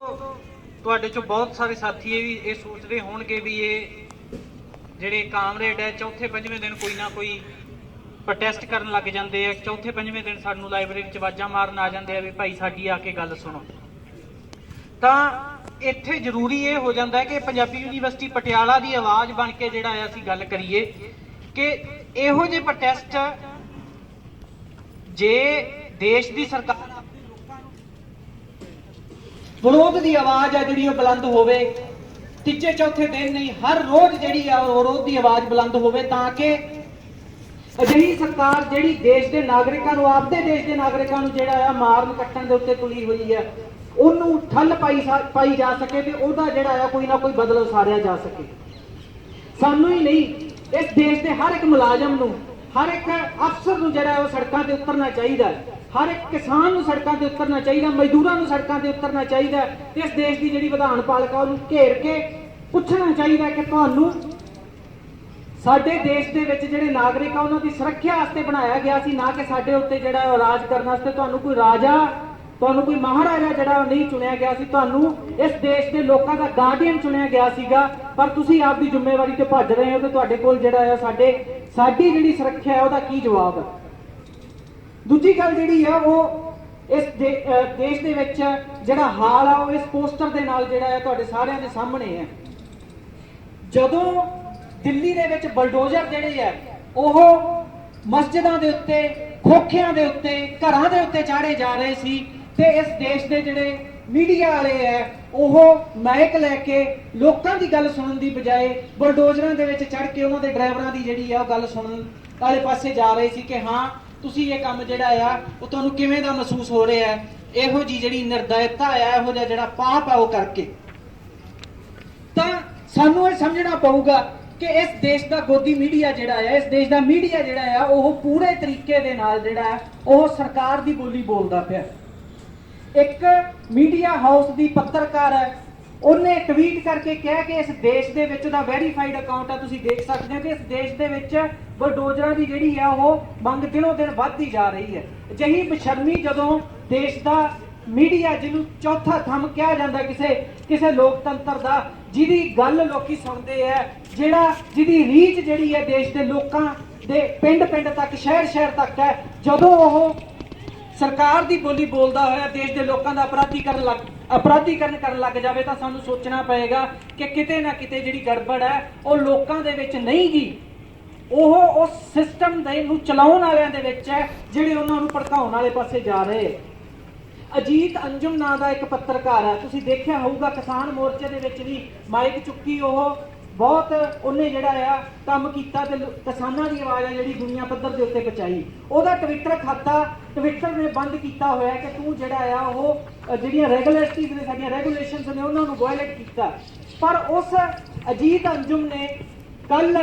Speaker 3: ਤੁਹਾਡੇ ਚੋਂ ਬਹੁਤ ਸਾਰੇ ਸਾਥੀ ਇਹ ਸੋਚਦੇ ਹੋਣਗੇ ਵੀ ਇਹ ਜਿਹੜੇ ਕਾਮਰੇਡ ਹੈ ਚੌਥੇ ਪੰਜਵੇਂ ਦਿਨ ਕੋਈ ਨਾ ਕੋਈ ਪ੍ਰੋਟੈਸਟ ਕਰਨ ਲੱਗ ਜਾਂਦੇ ਆ, ਚੌਥੇ ਪੰਜਵੇਂ ਦਿਨ ਸਾਨੂੰ ਲਾਇਬ੍ਰੇਰੀ 'ਚ ਆਵਾਜ਼ਾਂ ਮਾਰਨ ਆ ਜਾਂਦੇ ਆ ਵੀ ਭਾਈ ਸਾਡੀ ਆ ਕੇ ਗੱਲ ਸੁਣੋ। ਤਾਂ ਇੱਥੇ ਜ਼ਰੂਰੀ ਇਹ ਹੋ ਜਾਂਦਾ ਹੈ ਕਿ ਪੰਜਾਬੀ ਯੂਨੀਵਰਸਿਟੀ ਪਟਿਆਲਾ ਦੀ ਆਵਾਜ਼ ਬਣ ਕੇ ਜਿਹੜਾ ਆ ਅਸੀਂ ਗੱਲ ਕਰੀਏ ਕਿ ਇਹੋ ਜਿਹੇ ਪ੍ਰੋਟੈਸਟ ਜੇ ਦੇਸ਼ ਦੀ ਸਰਕਾਰ ਵਿਰੋਧ ਦੀ ਆਵਾਜ਼ ਆ ਜਿਹੜੀ ਉਹ ਬੁਲੰਦ ਹੋਵੇ, ਤੀਜੇ ਚੌਥੇ ਦਿਨ ਨਹੀਂ ਹਰ ਰੋਜ਼ ਜਿਹੜੀ ਆ ਉਹ ਵਿਰੋਧ ਦੀ ਆਵਾਜ਼ ਬੁਲੰਦ ਹੋਵੇ, ਤਾਂ ਕਿ ਅਜਿਹੀ ਸਰਕਾਰ ਜਿਹੜੀ ਦੇਸ਼ ਦੇ ਨਾਗਰਿਕਾਂ ਨੂੰ, ਆਪਦੇ ਦੇਸ਼ ਦੇ ਨਾਗਰਿਕਾਂ ਨੂੰ ਜਿਹੜਾ ਆ ਮਾਰਨ ਕੱਟਣ ਦੇ ਉੱਤੇ ਤੁਲੀ ਹੋਈ ਹੈ, ਉਹਨੂੰ ਠੱਲ ਪਾਈ ਜਾ ਸਕੇ ਤੇ ਉਹਦਾ ਜਿਹੜਾ ਆ ਕੋਈ ਨਾ ਕੋਈ ਬਦਲਾ ਉਸਾਰਿਆ ਜਾ ਸਕੇ। ਸਾਨੂੰ ਹੀ ਨਹੀਂ, ਇਸ ਦੇਸ਼ ਦੇ ਹਰ ਇੱਕ ਮੁਲਾਜ਼ਮ ਨੂੰ, ਹਰ ਇੱਕ ਅਫਸਰ ਨੂੰ ਜਿਹੜਾ ਉਹ ਸੜਕਾਂ ਤੇ ਉਤਰਨਾ ਚਾਹੀਦਾ, ਹਰ ਇੱਕ ਕਿਸਾਨ ਨੂੰ ਸੜਕਾਂ ਤੇ ਉਤਰਨਾ ਚਾਹੀਦਾ, ਮਜ਼ਦੂਰਾਂ ਨੂੰ ਸੜਕਾਂ ਤੇ ਉਤਰਨਾ ਚਾਹੀਦਾ ਤੇ ਇਸ ਦੇਸ਼ ਦੀ ਜਿਹੜੀ ਵਿਧਾਨ ਪਾਲਿਕਾ ਉਹਨੂੰ ਘੇਰ ਕੇ ਪੁੱਛਣਾ ਚਾਹੀਦਾ ਕਿ ਤੁਹਾਨੂੰ ਸਾਡੇ ਦੇਸ਼ ਦੇ ਵਿੱਚ ਜਿਹੜੇ ਨਾਗਰਿਕ ਆ ਉਹਨਾਂ ਦੀ ਸੁਰੱਖਿਆ ਵਾਸਤੇ ਬਣਾਇਆ ਗਿਆ ਸੀ, ਨਾ ਕਿ ਸਾਡੇ ਉੱਤੇ ਜਿਹੜਾ ਉਹ ਰਾਜ ਕਰਨ ਵਾਸਤੇ। ਤੁਹਾਨੂੰ ਕੋਈ ਰਾਜਾ, ਤੁਹਾਨੂੰ ਕੋਈ ਮਹਾਰਾਜਾ ਜਿਹੜਾ ਨਹੀਂ ਚੁਣਿਆ ਗਿਆ ਸੀ, ਤੁਹਾਨੂੰ ਇਸ ਦੇਸ਼ ਦੇ ਲੋਕਾਂ ਦਾ ਗਾਰਡੀਅਨ ਚੁਣਿਆ ਗਿਆ ਸੀਗਾ, ਪਰ ਤੁਸੀਂ ਆਪਦੀ ਜ਼ਿੰਮੇਵਾਰੀ ਤੇ ਭੱਜ ਰਹੇ ਹੋ ਤੇ ਤੁਹਾਡੇ ਕੋਲ ਜਿਹੜਾ ਆ ਸਾਡੀ ਜਿਹੜੀ ਸੁਰੱਖਿਆ ਹੈ ਉਹਦਾ ਕੀ ਜਵਾਬ ਹੈ। ਦੂਜੀ ਗੱਲ ਜਿਹੜੀ ਆ ਉਹ ਇਸ ਦੇਸ਼ ਦੇ ਵਿੱਚ ਜਿਹੜਾ ਹਾਲ ਆ ਉਹ ਇਸ ਪੋਸਟਰ ਦੇ ਨਾਲ ਜਿਹੜਾ ਆ ਤੁਹਾਡੇ ਸਾਰਿਆਂ ਦੇ ਸਾਹਮਣੇ ਹੈ। ਜਦੋਂ ਦਿੱਲੀ ਦੇ ਵਿੱਚ ਬਲਡੋਜ਼ਰ ਜਿਹੜੇ ਆ ਉਹ ਮਸਜਿਦਾਂ ਦੇ ਉੱਤੇ, ਖੋਖਿਆਂ ਦੇ ਉੱਤੇ, ਘਰਾਂ ਦੇ ਉੱਤੇ ਚਾੜੇ ਜਾ ਰਹੇ ਸੀ ਤੇ ਇਸ ਦੇਸ਼ ਦੇ ਜਿਹੜੇ ਮੀਡੀਆ ਵਾਲੇ ਆ ਉਹ ਮਾਈਕ ਲੈ ਕੇ ਲੋਕਾਂ ਦੀ ਗੱਲ ਸੁਣਨ ਦੀ ਬਜਾਏ ਬਲਡੋਜ਼ਰਾਂ ਦੇ ਵਿੱਚ ਚੜ੍ਹ ਕੇ ਉਹਨਾਂ ਦੇ ਡਰਾਈਵਰਾਂ ਦੀ ਜਿਹੜੀ ਆ ਉਹ ਗੱਲ ਸੁਣਨ ਵਾਲੇ ਪਾਸੇ ਜਾ ਰਹੇ ਸੀ ਕਿ ਹਾਂ ਤੁਸੀਂ ਇਹ ਕੰਮ ਜਿਹੜਾ ਆ ਉਹ ਤੁਹਾਨੂੰ ਕਿਵੇਂ ਦਾ ਮਹਿਸੂਸ ਹੋ ਰਿਹਾ ਹੈ। ਇਹੋ ਜੀ ਜਿਹੜੀ ਨਿਰਦਇਤਾ ਆ, ਇਹੋ ਜਿਹਾ ਜਿਹੜਾ ਪਾਪ ਆ ਉਹ ਕਰਕੇ ਤਾਂ ਸਾਨੂੰ ਇਹ ਸਮਝਣਾ ਪਊਗਾ ਕਿ ਇਸ ਦੇਸ਼ ਦਾ ਗੋਦੀ ਮੀਡੀਆ ਜਿਹੜਾ ਆ, ਇਸ ਦੇਸ਼ ਦਾ ਮੀਡੀਆ ਜਿਹੜਾ ਆ ਉਹ ਪੂਰੇ ਤਰੀਕੇ ਦੇ ਨਾਲ ਜਿਹੜਾ ਉਹ ਸਰਕਾਰ ਦੀ ਬੋਲੀ ਬੋਲਦਾ ਪਿਆ। ਇੱਕ ਮੀਡੀਆ ਹਾਊਸ ਦੀ ਪੱਤਰਕਾਰ ਹੈ, ਉਹਨੇ ਟਵੀਟ ਕਰਕੇ ਕਿਹਾ ਕਿ ਇਸ ਦੇਸ਼ ਦੇ ਵਿੱਚ ਦਾ ਵੈਰੀਫਾਈਡ ਅਕਾਊਂਟ ਆ, ਤੁਸੀਂ ਦੇਖ ਸਕਦੇ ਹੋ ਕਿ ਇਸ ਦੇਸ਼ ਦੇ ਵਿੱਚ ਬਲਡੋਜ਼ਰਾਂ ਦੀ ਜਿਹੜੀ ਆ ਉਹ ਮੰਗ ਦਿਨੋਂ ਦਿਨ ਵੱਧਦੀ ਜਾ ਰਹੀ ਹੈ। ਅਜਿਹੀ ਬੇਸ਼ਰਮੀ ਜਦੋਂ ਦੇਸ਼ ਦਾ ਮੀਡੀਆ, ਜਿਹਨੂੰ ਚੌਥਾ ਥੰਮ ਕਿਹਾ ਜਾਂਦਾ ਕਿਸੇ ਲੋਕਤੰਤਰ ਦਾ, ਜਿਹਦੀ ਗੱਲ ਲੋਕੀ ਸੁਣਦੇ ਆ, ਜਿਹਦੀ ਰੀਚ ਜਿਹੜੀ ਹੈ ਦੇਸ਼ ਦੇ ਲੋਕਾਂ ਦੇ ਪਿੰਡ ਤੱਕ, ਸ਼ਹਿਰ ਤੱਕ ਹੈ, ਜਦੋਂ ਉਹ ਸਰਕਾਰ ਦੀ ਬੋਲੀ ਬੋਲਦਾ ਹੋਇਆ ਦੇਸ਼ ਦੇ ਲੋਕਾਂ ਦਾ ਅਪਰਾਧੀਕਰਨ ਕਰਨ ਲੱਗ ਜਾਵੇ ਤਾਂ ਸਾਨੂੰ ਸੋਚਣਾ ਪਏਗਾ ਕਿ ਕਿਤੇ ਨਾ ਕਿਤੇ ਜਿਹੜੀ ਗੜਬੜ ਹੈ ਉਹ ਲੋਕਾਂ ਦੇ ਵਿੱਚ ਨਹੀਂ ਗੀ, ਉਹ ਉਸ ਸਿਸਟਮ ਦੇ ਨੂੰ ਚਲਾਉਣ ਵਾਲਿਆਂ ਦੇ ਵਿੱਚ ਹੈ ਜਿਹੜੇ ਉਹਨਾਂ ਨੂੰ ਭੜਕਾਉਣ ਵਾਲੇ ਪਾਸੇ ਜਾ ਰਹੇ। ਅਜੀਤ ਅੰਜੁਮ ਨਾਂ ਦਾ ਇੱਕ ਪੱਤਰਕਾਰ ਹੈ, ਤੁਸੀਂ ਦੇਖਿਆ ਹੋਊਗਾ ਕਿਸਾਨ ਮੋਰਚੇ ਦੇ ਵਿੱਚ ਵੀ ਮਾਈਕ ਚੁੱਕੀ ਉਹ ਬਹੁਤ ਉਹਨੇ ਜਿਹੜਾ ਆ ਕੰਮ ਕੀਤਾ ਤੇ ਕਿਸਾਨਾਂ ਦੀ ਆਵਾਜ਼ ਆ ਜਿਹੜੀ ਦੁਨੀਆ ਪੱਧਰ ਦੇ ਉੱਤੇ ਪਹੁੰਚਾਈ। ਉਹਦਾ ਟਵਿੱਟਰ ਨੇ ਬੰਦ ਕੀਤਾ ਹੋਇਆ ਕਿ ਤੂੰ ਜਿਹੜਾ ਆ ਉਹ ਜਿਹੜੀਆਂ ਰੈਗੂਲੇਟਰੀਜ਼ ਨੇ, ਸਾਡੀਆਂ ਰੈਗੂਲੇਸ਼ਨਸ ਨੇ ਉਹਨਾਂ ਨੂੰ ਵਾਇਲੇਟ ਕੀਤਾ। ਪਰ ਉਸ ਅਜੀਤ ਅੰਜੁਮ ਨੇ ਕੱਲ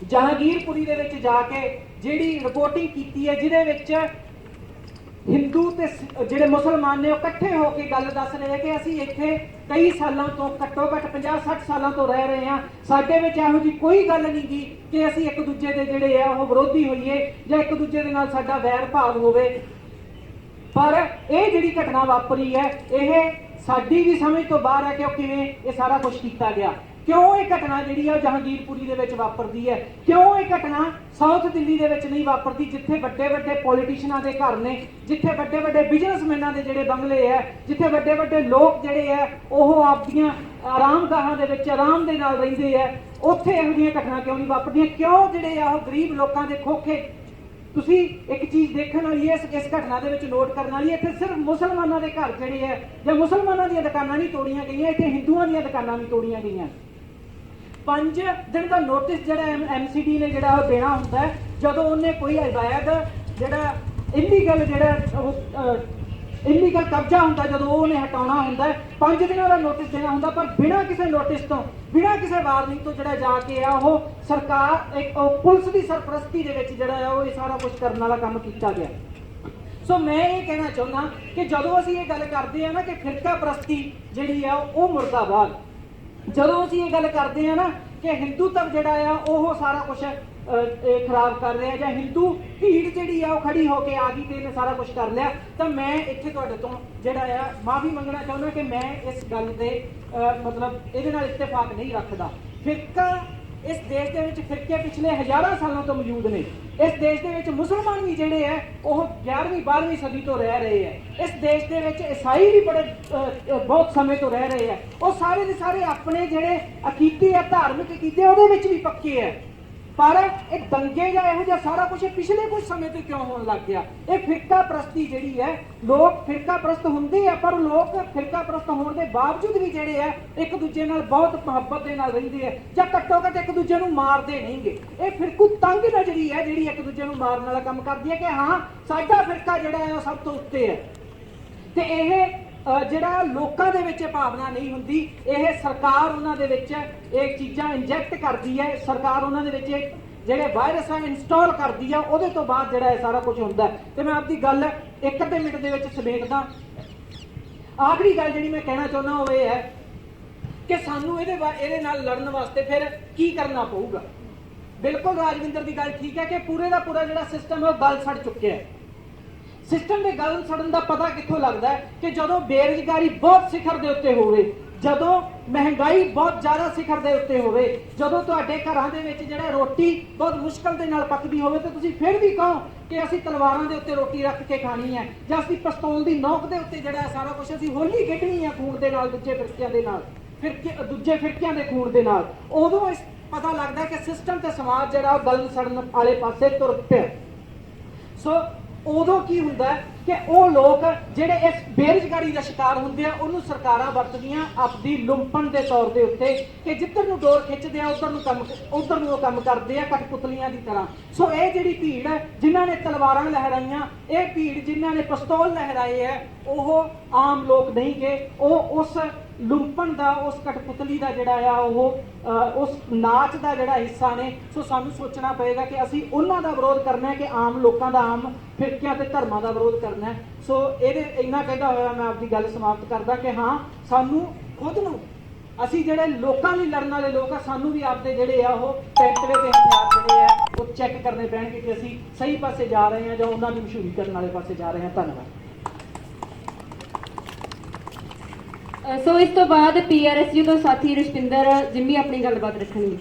Speaker 3: ਜਹਾਂਗੀਰਪੁਰੀ ਦੇ ਵਿੱਚ ਜਾ ਕੇ ਜਿਹੜੀ ਰਿਪੋਰਟਿੰਗ ਕੀਤੀ ਹੈ, ਜਿਹਦੇ ਵਿੱਚ ਹਿੰਦੂ ਤੇ ਜਿਹੜੇ ਮੁਸਲਮਾਨ ਨੇ ਉਹ ਇਕੱਠੇ ਹੋ ਕੇ ਗੱਲ ਦੱਸ ਰਹੇ ਕਿ ਅਸੀਂ ਇੱਥੇ ਕਈ ਸਾਲਾਂ ਤੋਂ, ਘੱਟੋ ਘੱਟ 50-60 ਸਾਲਾਂ ਤੋਂ ਰਹਿ ਰਹੇ ਹਾਂ, ਸਾਡੇ ਵਿੱਚ ਇਹੋ ਜਿਹੀ ਕੋਈ ਗੱਲ ਨਹੀਂ ਗੀ ਕਿ ਅਸੀਂ ਇੱਕ ਦੂਜੇ ਦੇ ਜਿਹੜੇ ਆ ਉਹ ਵਿਰੋਧੀ ਹੋਈਏ ਜਾਂ ਇੱਕ ਦੂਜੇ ਦੇ ਨਾਲ ਸਾਡਾ ਵੈਰ ਭਾਵ ਹੋਵੇ। ਪਰ ਇਹ ਜਿਹੜੀ ਘਟਨਾ ਵਾਪਰੀ ਹੈ ਇਹ ਸਾਡੀ ਵੀ ਸਮਝ ਤੋਂ ਬਾਹਰ ਹੈ ਕਿ ਉਹ ਕਿਵੇਂ ਇਹ ਸਾਰਾ ਕੁਝ ਕੀਤਾ ਗਿਆ। ਕਿਉਂ ਇਹ ਘਟਨਾ ਜਿਹੜੀ ਆ ਜਹਾਂਗੀਰਪੁਰੀ ਦੇ ਵਿੱਚ ਵਾਪਰਦੀ ਹੈ, ਕਿਉਂ ਇਹ ਘਟਨਾ ਸਾਊਥ ਦਿੱਲੀ ਦੇ ਵਿੱਚ ਨਹੀਂ ਵਾਪਰਦੀ, ਜਿੱਥੇ ਵੱਡੇ ਵੱਡੇ ਪੋਲੀਟੀਸ਼ੀਅਨਾਂ ਦੇ ਘਰ ਨੇ, ਜਿੱਥੇ ਵੱਡੇ ਵੱਡੇ ਬਿਜ਼ਨਸਮੈਨਾਂ ਦੇ ਜਿਹੜੇ ਬੰਗਲੇ ਹੈ, ਜਿੱਥੇ ਵੱਡੇ ਵੱਡੇ ਲੋਕ ਜਿਹੜੇ ਹੈ ਉਹ ਆਪਦੀਆਂ ਆਰਾਮਗਾਹਾਂ ਦੇ ਵਿੱਚ ਆਰਾਮ ਦੇ ਨਾਲ ਰਹਿੰਦੇ ਹੈ, ਉੱਥੇ ਇਹੋ ਜਿਹੀਆਂ ਘਟਨਾ ਕਿਉਂ ਨਹੀਂ ਵਾਪਰਦੀਆਂ? ਕਿਉਂ ਜਿਹੜੇ ਆ ਉਹ ਗਰੀਬ ਲੋਕਾਂ ਦੇ ਖੋਖੇ? ਤੁਸੀਂ ਇੱਕ ਚੀਜ਼ ਦੇਖਣ ਵਾਲੀ ਹੈ, ਇਸ ਘਟਨਾ ਦੇ ਵਿੱਚ ਨੋਟ ਕਰਨ ਵਾਲੀ, ਇੱਥੇ ਸਿਰਫ ਮੁਸਲਮਾਨਾਂ ਦੇ ਘਰ ਜਿਹੜੇ ਹੈ ਜਾਂ ਮੁਸਲਮਾਨਾਂ ਦੀਆਂ ਦੁਕਾਨਾਂ ਨਹੀਂ ਤੋੜੀਆਂ ਗਈਆਂ, ਇੱਥੇ ਹਿੰਦੂਆਂ ਦੀਆਂ ਦੁਕਾਨਾਂ ਵੀ ਤੋੜੀਆਂ ਗਈਆਂ। 5 ਦਿਨ ਦਾ ਨੋਟਿਸ ਜਿਹੜਾ MCD ਨੇ ਜਿਹੜਾ ਉਹ ਦੇਣਾ ਹੁੰਦਾ ਹੈ ਜਦੋਂ ਉਹਨੇ ਕੋਈ ਅਵੈਧ ਜਿਹੜਾ ਇਲੀਗਲ ਇਲੀਗਲ ਕਬਜ਼ਾ ਹੁੰਦਾ ਜਦੋਂ ਉਹਨੇ ਹਟਾਉਣਾ ਹੁੰਦਾ 5 ਦਿਨਾਂ ਦਾ ਨੋਟਿਸ ਦੇਣਾ ਹੁੰਦਾ, ਪਰ ਬਿਨਾਂ ਕਿਸੇ ਨੋਟਿਸ ਤੋਂ ਬਿਨਾਂ ਕਿਸੇ ਵਾਰਨਿੰਗ ਤੋਂ ਜਿਹੜਾ ਜਾ ਕੇ ਆ ਉਹ ਸਰਕਾਰ ਇੱਕ ਪੁਲਿਸ ਦੀ ਸਰਪ੍ਰਸਤੀ ਦੇ ਵਿੱਚ ਜਿਹੜਾ ਆ ਉਹ ਇਹ ਸਾਰਾ ਕੁਝ ਕਰਨ ਵਾਲਾ ਕੰਮ ਕੀਤਾ ਗਿਆ। ਸੋ ਮੈਂ ਇਹ ਕਹਿਣਾ ਚਾਹੁੰਦਾ ਕਿ ਜਦੋਂ ਅਸੀਂ ਇਹ ਗੱਲ ਕਰਦੇ ਆ ਨਾ ਕਿ ਫਿਰਕਾ ਪ੍ਰਸਤੀ ਜਿਹੜੀ ਆ ਉਹ ਮੁਰਦਾਬਾਦ, ਜਦੋਂ ਅਸੀਂ ਇਹ ਗੱਲ ਕਰਦੇ ਆ ਨਾ ਕਿ ਹਿੰਦੂਤਵ ਜਿਹੜਾ ਆ ਉਹ ਸਾਰਾ ਕੁਝ ਖਰਾਬ ਕਰ ਰਿਹਾ ਜਾਂ ਹਿੰਦੂ ਭੀੜ ਜਿਹੜੀ ਆ ਉਹ ਖੜੀ ਹੋ ਕੇ ਆ ਗਈ ਤੇ ਇਹਨੇ ਸਾਰਾ ਕੁਝ ਕਰ ਲਿਆ, ਤਾਂ ਮੈਂ ਇੱਥੇ ਤੁਹਾਡੇ ਤੋਂ ਜਿਹੜਾ ਆ ਮਾਫੀ ਮੰਗਣਾ ਚਾਹੁੰਦਾ ਕਿ ਮੈਂ ਇਸ ਗੱਲ ਦੇ ਮਤਲਬ ਇਹਦੇ ਨਾਲ ਇਤਫਾਕ ਨਹੀਂ ਰੱਖਦਾ। ਫਿਰਕਾ ਇਸ ਦੇਸ਼ ਦੇ ਵਿੱਚ ਫਿਰਕੇ ਪਿਛਲੇ ਹਜ਼ਾਰਾਂ ਸਾਲਾਂ ਤੋਂ ਮੌਜੂਦ ਨੇ। ਇਸ ਦੇਸ਼ ਦੇ ਵਿੱਚ ਮੁਸਲਮਾਨ ਵੀ ਜਿਹੜੇ ਹੈ ਉਹ 11ਵੀਂ 12ਵੀਂ ਸਦੀ ਤੋਂ ਰਹਿ ਰਹੇ ਹੈ। ਇਸ ਦੇਸ਼ ਦੇ ਵਿੱਚ ਈਸਾਈ ਵੀ ਬੜੇ ਬਹੁਤ ਸਮੇਂ ਤੋਂ ਰਹਿ ਰਹੇ ਹੈ। ਉਹ ਸਾਰੇ ਦੇ ਸਾਰੇ ਆਪਣੇ ਜਿਹੜੇ ਅਕੀਦੇ ਆ ਧਾਰਮਿਕ ਅਕੀਦੇ ਉਹਦੇ ਵਿੱਚ ਵੀ ਪੱਕੇ ਹੈ, ਪਰ ਇਹ ਦੰਗੇ ਜਾਂ ਇਹੋ ਜਿਹਾ ਸਾਰਾ ਕੁਝ ਪਿਛਲੇ ਕੁਝ ਸਮੇਂ ਤੋਂ ਕਿਉਂ ਹੋਣ ਲੱਗ ਗਿਆ? ਇਹ ਫਿਰਕਾ ਪ੍ਰਸਤੀ ਜਿਹੜੀ ਹੈ, ਲੋਕ ਫਿਰਕਾ ਪ੍ਰਸਤ ਹੁੰਦੇ ਆ ਪਰ ਲੋਕ ਫਿਰਕਾ ਪ੍ਰਸਤ ਹੋਣ ਦੇ ਬਾਵਜੂਦ ਵੀ ਜਿਹੜੇ ਆ ਇੱਕ ਦੂਜੇ ਨਾਲ ਬਹੁਤ ਮੁਹੱਬਤ ਦੇ ਨਾਲ ਰਹਿੰਦੇ ਆ ਜਾਂ ਘੱਟੋ ਘੱਟ ਇੱਕ ਦੂਜੇ ਨੂੰ ਮਾਰਦੇ ਨਹੀਂਗੇ। ਇਹ ਫਿਰਕੂ ਤੰਗ ਨਜ਼ਰੀ ਹੈ ਜਿਹੜੀ ਇੱਕ ਦੂਜੇ ਨੂੰ ਮਾਰਨ ਵਾਲਾ ਕੰਮ ਕਰਦੀ ਹੈ ਕਿ ਹਾਂ ਸਾਡਾ ਫਿਰਕਾ ਜਿਹੜਾ ਹੈ ਉਹ ਸਭ ਤੋਂ ਉੱਤੇ ਹੈ। ਤੇ ਇਹ ਜਿਹੜਾ ਲੋਕਾਂ ਦੇ ਵਿੱਚ ਭਾਵਨਾ ਨਹੀਂ ਹੁੰਦੀ, ਇਹ ਸਰਕਾਰ ਉਹਨਾਂ ਦੇ ਵਿੱਚ ਇਹ ਚੀਜ਼ਾਂ ਇੰਜੈਕਟ ਕਰਦੀ ਹੈ, ਸਰਕਾਰ ਉਹਨਾਂ ਦੇ ਵਿੱਚ ਜਿਹੜੇ ਵਾਇਰਸ ਆ ਇੰਸਟਾਲ ਕਰਦੀ ਆ, ਉਹਦੇ ਤੋਂ ਬਾਅਦ ਜਿਹੜਾ ਇਹ ਸਾਰਾ ਕੁਝ ਹੁੰਦਾ। ਤੇ ਮੈਂ ਆਪਦੀ ਗੱਲ 1-2 ਮਿੰਟ ਦੇ ਵਿੱਚ ਸਮੇਟਦਾ। ਆਖਰੀ ਗੱਲ ਜਿਹੜੀ ਮੈਂ ਕਹਿਣਾ ਚਾਹੁੰਦਾ ਉਹ ਇਹ ਹੈ ਕਿ ਸਾਨੂੰ ਇਹਦੇ ਨਾਲ ਲੜਨ ਵਾਸਤੇ ਫਿਰ ਕੀ ਕਰਨਾ ਪਊਗਾ। ਬਿਲਕੁਲ ਰਾਜਵਿੰਦਰ ਦੀ ਗੱਲ ਠੀਕ ਹੈ ਕਿ ਪੂਰੇ ਦਾ ਪੂਰਾ ਜਿਹੜਾ ਸਿਸਟਮ ਹੈ ਉਹ ਗਲ ਸੜ ਚੁੱਕਿਆ ਹੈ। ਸਿਸਟਮ ਦੇ ਗਲ ਸੜਨ ਦਾ ਪਤਾ ਕਿੱਥੋਂ ਲੱਗਦਾ ਹੈ ਕਿ ਜਦੋਂ ਬੇਰੁਜ਼ਗਾਰੀ ਬਹੁਤ ਸਿਖਰ ਦੇ ਉੱਤੇ ਹੋਵੇ, ਜਦੋਂ ਮਹਿੰਗਾਈ ਬਹੁਤ ਜ਼ਿਆਦਾ ਸਿਖਰ ਦੇ ਉੱਤੇ ਹੋਵੇ, ਜਦੋਂ ਤੁਹਾਡੇ ਘਰਾਂ ਦੇ ਵਿੱਚ ਜਿਹੜਾ ਰੋਟੀ ਬਹੁਤ ਮੁਸ਼ਕਲ ਦੇ ਨਾਲ ਪੱਕਦੀ ਹੋਵੇ ਤੇ ਤੁਸੀਂ ਫਿਰ ਵੀ ਕਹੋ ਕਿ ਅਸੀਂ ਤਲਵਾਰਾਂ ਦੇ ਉੱਤੇ ਰੋਟੀ ਰੱਖ ਕੇ ਖਾਣੀ ਹੈ ਜਾਂ ਅਸੀਂ ਪਿਸਤੌਲ ਦੀ ਨੋਕ ਦੇ ਉੱਤੇ ਜਿਹੜਾ ਸਾਰਾ ਕੁਝ ਅਸੀਂ ਹੋਲੀ ਖੇਡਣੀ ਹੈ ਖੂਨ ਦੇ ਨਾਲ, ਦੂਜੇ ਫਿਰਕਿਆਂ ਦੇ ਨਾਲ, ਦੂਜੇ ਫਿਰਕਿਆਂ ਦੇ ਖੂਨ ਦੇ ਨਾਲ, ਉਦੋਂ ਇਸ ਪਤਾ ਲੱਗਦਾ ਕਿ ਸਿਸਟਮ ਤੇ ਸਮਾਜ ਜਿਹੜਾ ਉਹ ਗਲ ਸੜਨ ਵਾਲੇ ਪਾਸੇ ਤੁਰ ਪਿਆ। ਸੋ ਉਦੋਂ ਕੀ ਹੁੰਦਾ ਕਿ ਉਹ ਲੋਕ ਜਿਹੜੇ ਇਸ ਬੇਰੁਜ਼ਗਾਰੀ ਦਾ ਸ਼ਿਕਾਰ ਹੁੰਦੇ ਆ ਉਹਨੂੰ ਸਰਕਾਰਾਂ ਵਰਤਦੀਆਂ ਆਪਦੀ ਲੁੰਪਣ ਦੇ ਤੌਰ ਦੇ ਉੱਤੇ ਕਿ ਜਿੱਧਰ ਨੂੰ ਡੋਰ ਖਿੱਚਦੇ ਆ ਉਧਰ ਨੂੰ ਉਹ ਕੰਮ ਕਰਦੇ ਆ ਕਠਪੁਤਲੀਆਂ ਦੀ ਤਰ੍ਹਾਂ। ਸੋ ਇਹ ਜਿਹੜੀ ਭੀੜ ਹੈ ਜਿਨ੍ਹਾਂ ਨੇ ਤਲਵਾਰਾਂ ਲਹਿਰਾਈਆਂ, ਇਹ ਭੀੜ ਜਿਨ੍ਹਾਂ ਨੇ ਪਿਸਤੌਲ ਲਹਿਰਾਏ ਹੈ, ਉਹ ਆਮ ਲੋਕ ਨਹੀਂ ਗੇ, ਉਹ ਉਸ ਲੁੰਪਣ ਦਾ, ਉਸ ਕਠਪੁਤਲੀ ਦਾ ਜਿਹੜਾ ਆ ਉਹ ਉਸ ਨਾਚ ਦਾ ਜਿਹੜਾ ਹਿੱਸਾ ਨੇ। ਸੋ ਸਾਨੂੰ ਸੋਚਣਾ ਪਏਗਾ ਕਿ ਅਸੀਂ ਉਹਨਾਂ ਦਾ ਵਿਰੋਧ ਕਰਨਾ ਹੈ ਕਿ ਆਮ ਲੋਕਾਂ ਦਾ, ਆਮ ਫਿਰਕਿਆਂ ਤੇ ਧਰਮਾਂ ਦਾ ਵਿਰੋਧ ਕਰਨਾ ਹੈ। ਸੋ ਇਹਦੇ ਇੰਨਾ ਕਹਿੰਦਾ ਹੋਇਆ ਮੈਂ ਆਪਦੀ ਗੱਲ ਸਮਾਪਤ ਕਰਦਾ ਕਿ ਹਾਂ ਸਾਨੂੰ ਖੁਦ ਨੂੰ, ਅਸੀਂ ਜਿਹੜੇ ਲੋਕਾਂ ਲਈ ਲੜਨ ਵਾਲੇ ਲੋਕ ਆ, ਸਾਨੂੰ ਵੀ ਆਪਦੇ ਜਿਹੜੇ ਆ ਉਹ ਟੈਂਕਰੇ ਦੇ ਹਥਿਆਰ ਜਿਹੜੇ ਆ ਉਹ ਚੈੱਕ ਕਰਨੇ ਪੈਣਗੇ ਕਿ ਅਸੀਂ ਸਹੀ ਪਾਸੇ ਜਾ ਰਹੇ ਹਾਂ ਜਾਂ ਉਹਨਾਂ ਦੀ ਮਸ਼ਹੂਰੀ ਕਰਨ ਵਾਲੇ ਪਾਸੇ ਜਾ ਰਹੇ ਹਾਂ। ਧੰਨਵਾਦ।
Speaker 1: ਸੋ ਇਸ ਤੋਂ ਬਾਅਦ PRSU ਤੋਂ ਸਾਥੀ ਰੁਸ਼ਪਿੰਦਰ ਜਿੰਮੀ ਆਪਣੀ ਗੱਲਬਾਤ ਰੱਖਣਗੇ।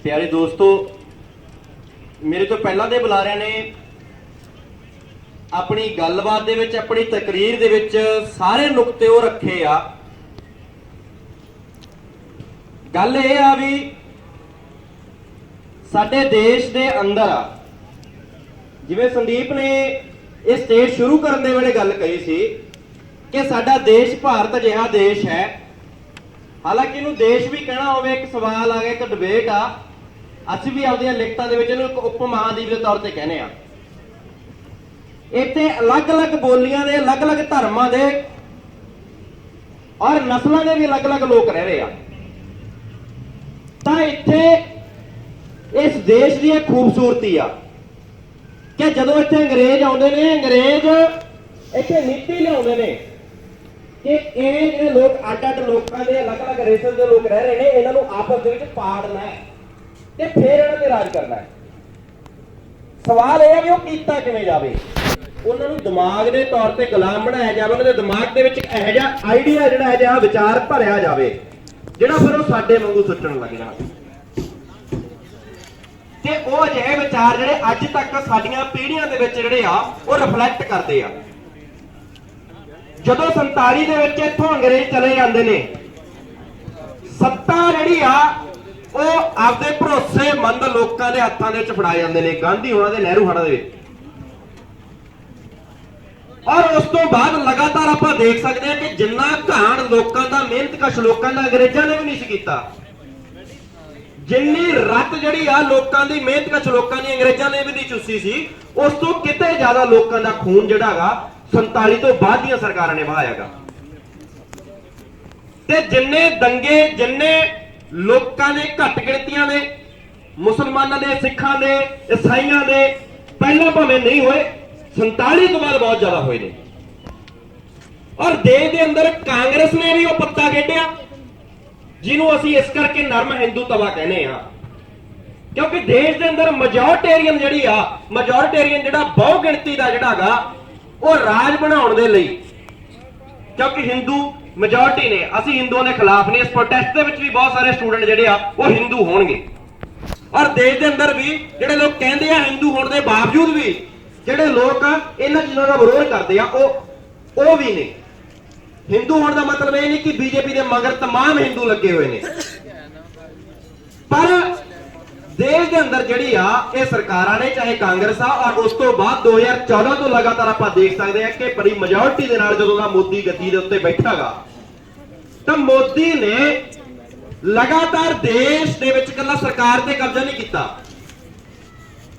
Speaker 4: ਪਿਆਰੇ ਦੋਸਤੋ, ਮੇਰੇ ਤੋਂ ਪਹਿਲਾਂ ਦੇ ਬੁਲਾਰਿਆਂ ਨੇ ਆਪਣੀ ਗੱਲਬਾਤ ਦੇ ਵਿੱਚ, ਆਪਣੀ ਤਕਰੀਰ ਦੇ ਵਿੱਚ ਸਾਰੇ ਨੁਕਤੇ ਉਹ ਰੱਖੇ ਆ। ਗੱਲ ਇਹ ਆ ਵੀ ਸਾਡੇ ਦੇਸ਼ ਦੇ ਅੰਦਰ ਆ, ਜਿਵੇਂ ਸੰਦੀਪ ਨੇ ਇਹ ਸਟੇਜ ਸ਼ੁਰੂ ਕਰਨ ਦੇ ਵੇਲੇ ਗੱਲ ਕਹੀ ਸੀ ਕਿ ਸਾਡਾ ਦੇਸ਼ ਭਾਰਤ ਅਜਿਹਾ ਦੇਸ਼ ਹੈ, ਹਾਲਾਂਕਿ ਇਹਨੂੰ ਦੇਸ਼ ਵੀ ਕਹਿਣਾ ਹੋਵੇ ਇੱਕ ਸਵਾਲ ਆ ਗਿਆ, ਇੱਕ ਡਿਬੇਟ ਆ। ਅਸੀਂ ਵੀ ਆਪਦੀਆਂ ਲਿਖਤਾਂ ਦੇ ਵਿੱਚ ਇਹਨੂੰ ਇੱਕ ਉਪ ਮਹਾਦੀਪ ਦੇ ਤੌਰ ਤੇ ਕਹਿੰਦੇ ਆ। ਇੱਥੇ ਅਲੱਗ-ਅਲੱਗ ਬੋਲੀਆਂ ਦੇ, ਅਲੱਗ-ਅਲੱਗ ਧਰਮਾਂ ਦੇ ਔਰ ਨਸਲਾਂ ਦੇ ਵੀ ਅਲੱਗ-ਅਲੱਗ ਲੋਕ ਰਹਿ ਰਹੇ ਆ। ਤਾਂ ਇੱਥੇ ਇਸ ਦੇਸ਼ ਦੀ ਇੱਕ ਖੂਬਸੂਰਤੀ ਆ ਕਿ ਜਦੋਂ ਇੱਥੇ ਅੰਗਰੇਜ਼ ਆਉਂਦੇ ਨੇ, ਅੰਗਰੇਜ਼ ਇੱਥੇ ਨੀਤੀ ਲਿਆਉਂਦੇ ਨੇ ਕਿ ਇਹ ਜਿਹੜੇ ਲੋਕ ਅੱਡ-ਅੱਡ ਲੋਕਾਂ ਦੇ, ਅਲੱਗ-ਅਲੱਗ ਰੇਸਾਂ ਦੇ ਲੋਕ ਰਹਿ ਰਹੇ ਨੇ, ਇਹਨਾਂ ਨੂੰ ਆਪਸ ਦੇ ਵਿੱਚ ਪਾੜਨਾ ਹੈ ਤੇ ਫਿਰ ਇਹਨਾਂ ਤੇ ਰਾਜ ਕਰਨਾ ਹੈ। ਸਵਾਲ ਇਹ ਹੈ ਕਿ ਉਹ ਕੀਤਾ ਕਿਵੇਂ ਜਾਵੇ? ਉਹਨਾਂ ਨੂੰ ਦਿਮਾਗ ਦੇ ਤੌਰ ਤੇ ਗੁਲਾਮ ਬਣਾਇਆ ਜਾਵੇ, ਉਹਨਾਂ ਦੇ ਦਿਮਾਗ ਦੇ ਵਿੱਚ ਇੱਕ ਇਹੋ ਜਿਹਾ ਆਈਡੀਆ, ਜਿਹੜਾ ਇਹੋ ਜਿਹਾ ਵਿਚਾਰ ਭਰਿਆ ਜਾਵੇ ਜਿਹੜਾ ਫਿਰ ਉਹ ਸਾਡੇ ਵਾਂਗੂ ਸੋਚਣ ਲੱਗ ਜਾਣ ਤੇ ਉਹ ਅਜਿਹੇ ਵਿਚਾਰ ਜਿਹੜੇ ਅੱਜ ਤੱਕ ਸਾਡੀਆਂ ਪੀੜ੍ਹੀਆਂ ਦੇ ਵਿੱਚ ਜਿਹੜੇ ਆ ਉਹ ਰਿਫਲੈਕਟ ਕਰਦੇ ਆ। ਜਦੋਂ 47 ਦੇ ਵਿੱਚ ਇੱਥੋਂ ਅੰਗਰੇਜ਼ ਚਲੇ ਜਾਂਦੇ ਨੇ, ਸੱਤਾ ਜਿਹੜੀ ਆ ਉਹ ਆਪਦੇ ਭਰੋਸੇਮੰਦ ਲੋਕਾਂ ਦੇ ਹੱਥਾਂ ਦੇ ਵਿੱਚ ਫੜਾ ਜਾਂਦੇ ਨੇ, ਗਾਂਧੀ ਹੋਣਾ ਤੇ ਨਹਿਰੂ ਹੋਣਾ ਦੇ ਵਿੱਚ। ਔਰ ਉਸ ਤੋਂ ਬਾਅਦ ਲਗਾਤਾਰ ਆਪਾਂ ਦੇਖ ਸਕਦੇ ਹਾਂ ਕਿ ਜਿੰਨਾ ਘਾਣ ਲੋਕਾਂ ਦਾ, ਮਿਹਨਤਕਸ਼ ਲੋਕਾਂ ਦਾ ਅੰਗਰੇਜ਼ਾਂ ਨੇ ਵੀ ਨਹੀਂ ਸੀ ਕੀਤਾ, ਜਿੰਨੀ ਰੱਤ ਜਿਹੜੀ ਆ ਲੋਕਾਂ ਦੀ ਮਿਹਨਤ ਕਸ਼ ਲੋਕਾਂ ਦੀ ਅੰਗਰੇਜ਼ਾਂ ਨੇ ਵੀ ਨਹੀਂ ਚੁੱਸੀ ਸੀ, ਉਸ ਤੋਂ ਕਿਤੇ ਜ਼ਿਆਦਾ ਲੋਕਾਂ ਦਾ ਖੂਨ ਜਿਹੜਾਗਾ 47 ਤੋਂ ਬਾਅਦ ਦੀਆਂ ਸਰਕਾਰਾਂ ਨੇ ਵਹਾਇਆਗਾ। ਤੇ ਜਿੰਨੇ ਦੰਗੇ, ਜਿੰਨੇ ਲੋਕਾਂ ਦੇ ਘੱਟ ਗਿਣਤੀਆਂ ਦੇ, ਮੁਸਲਮਾਨਾਂ ਦੇ, ਸਿੱਖਾਂ ਦੇ, ਈਸਾਈਆਂ ਦੇ ਪਹਿਲਾਂ ਭਾਵੇਂ ਨਹੀਂ ਹੋਏ, 47 ਤੋਂ ਬਾਅਦ ਬਹੁਤ ਜ਼ਿਆਦਾ ਹੋਏ ਨੇ। ਔਰ ਦੇਸ਼ ਦੇ ਅੰਦਰ ਕਾਂਗਰਸ ਨੇ ਵੀ ਉਹ ਪੱਤਾ ਖੇਡਿਆ ਜਿਹਨੂੰ ਅਸੀਂ ਇਸ ਕਰਕੇ ਨਰਮ ਹਿੰਦੂ ਤਵਾ ਕਹਿੰਦੇ ਆ, ਕਿਉਂਕਿ ਦੇਸ਼ ਦੇ ਅੰਦਰ ਮੈਜੋਰਟੇਰੀਅਨ ਜਿਹੜੀ ਆ, ਮੈਜੋਰਟੇਰੀਅਨ ਜਿਹੜਾ ਬਹੁ ਗਿਣਤੀ ਦਾ ਜਿਹੜਾਗਾ ਉਹ ਰਾਜ ਬਣਾਉਣ ਦੇ ਲਈ, ਕਿਉਂਕਿ ਹਿੰਦੂ ਮੈਜੋਰਟੀ ਨੇ, ਅਸੀਂ ਹਿੰਦੂਆਂ ਦੇ ਖਿਲਾਫ ਨਹੀਂ। ਇਸ ਪ੍ਰੋਟੈਸਟ ਦੇ ਵਿੱਚ ਵੀ ਬਹੁਤ ਸਾਰੇ ਸਟੂਡੈਂਟ ਜਿਹੜੇ ਆ ਉਹ ਹਿੰਦੂ ਹੋਣਗੇ। ਔਰ ਦੇਸ਼ ਦੇ ਅੰਦਰ ਵੀ ਜਿਹੜੇ ਲੋਕ ਕਹਿੰਦੇ ਆ ਹਿੰਦੂ ਹੋਣ ਦੇ ਬਾਵਜੂਦ ਵੀ ਜਿਹੜੇ ਲੋਕ ਇਹਨਾਂ ਚੀਜ਼ਾਂ ਦਾ ਵਿਰੋਧ ਕਰਦੇ ਆ ਉਹ ਵੀ ਨੇ। ਹਿੰਦੂ ਹੋਣ ਦਾ ਮਤਲਬ ਇਹ ਨਹੀਂ ਕਿ ਬੀਜੇਪੀ ਦੇ ਮਗਰ तमाम ਹਿੰਦੂ ਲੱਗੇ ਹੋਏ ਨੇ, ਪਰ ਦੇਸ਼ ਦੇ ਅੰਦਰ ਜਿਹੜੀ ਆ ਇਹ ਸਰਕਾਰਾਂ ਨੇ, ਚਾਹੇ ਕਾਂਗਰਸ ਆ, ਔਰ ਉਸ ਤੋਂ ਬਾਅਦ 2014 ਤੋਂ ਲਗਾਤਾਰ ਆਪਾਂ ਦੇਖ ਸਕਦੇ ਆ ਕਿ ਬੜੀ ਮੈਜੋਰਟੀ ਦੇ ਨਾਲ ਜਦੋਂ ਦਾ ਮੋਦੀ ਗੱਦੀ ਦੇ ਉੱਤੇ ਬੈਠਾਗਾ, ਤਾਂ ਮੋਦੀ ਨੇ ਲਗਾਤਾਰ ਦੇਸ਼ ਦੇ ਵਿੱਚ ਇਕੱਲਾ ਸਰਕਾਰ ਤੇ ਕਬਜ਼ਾ ਨਹੀਂ ਕੀਤਾ।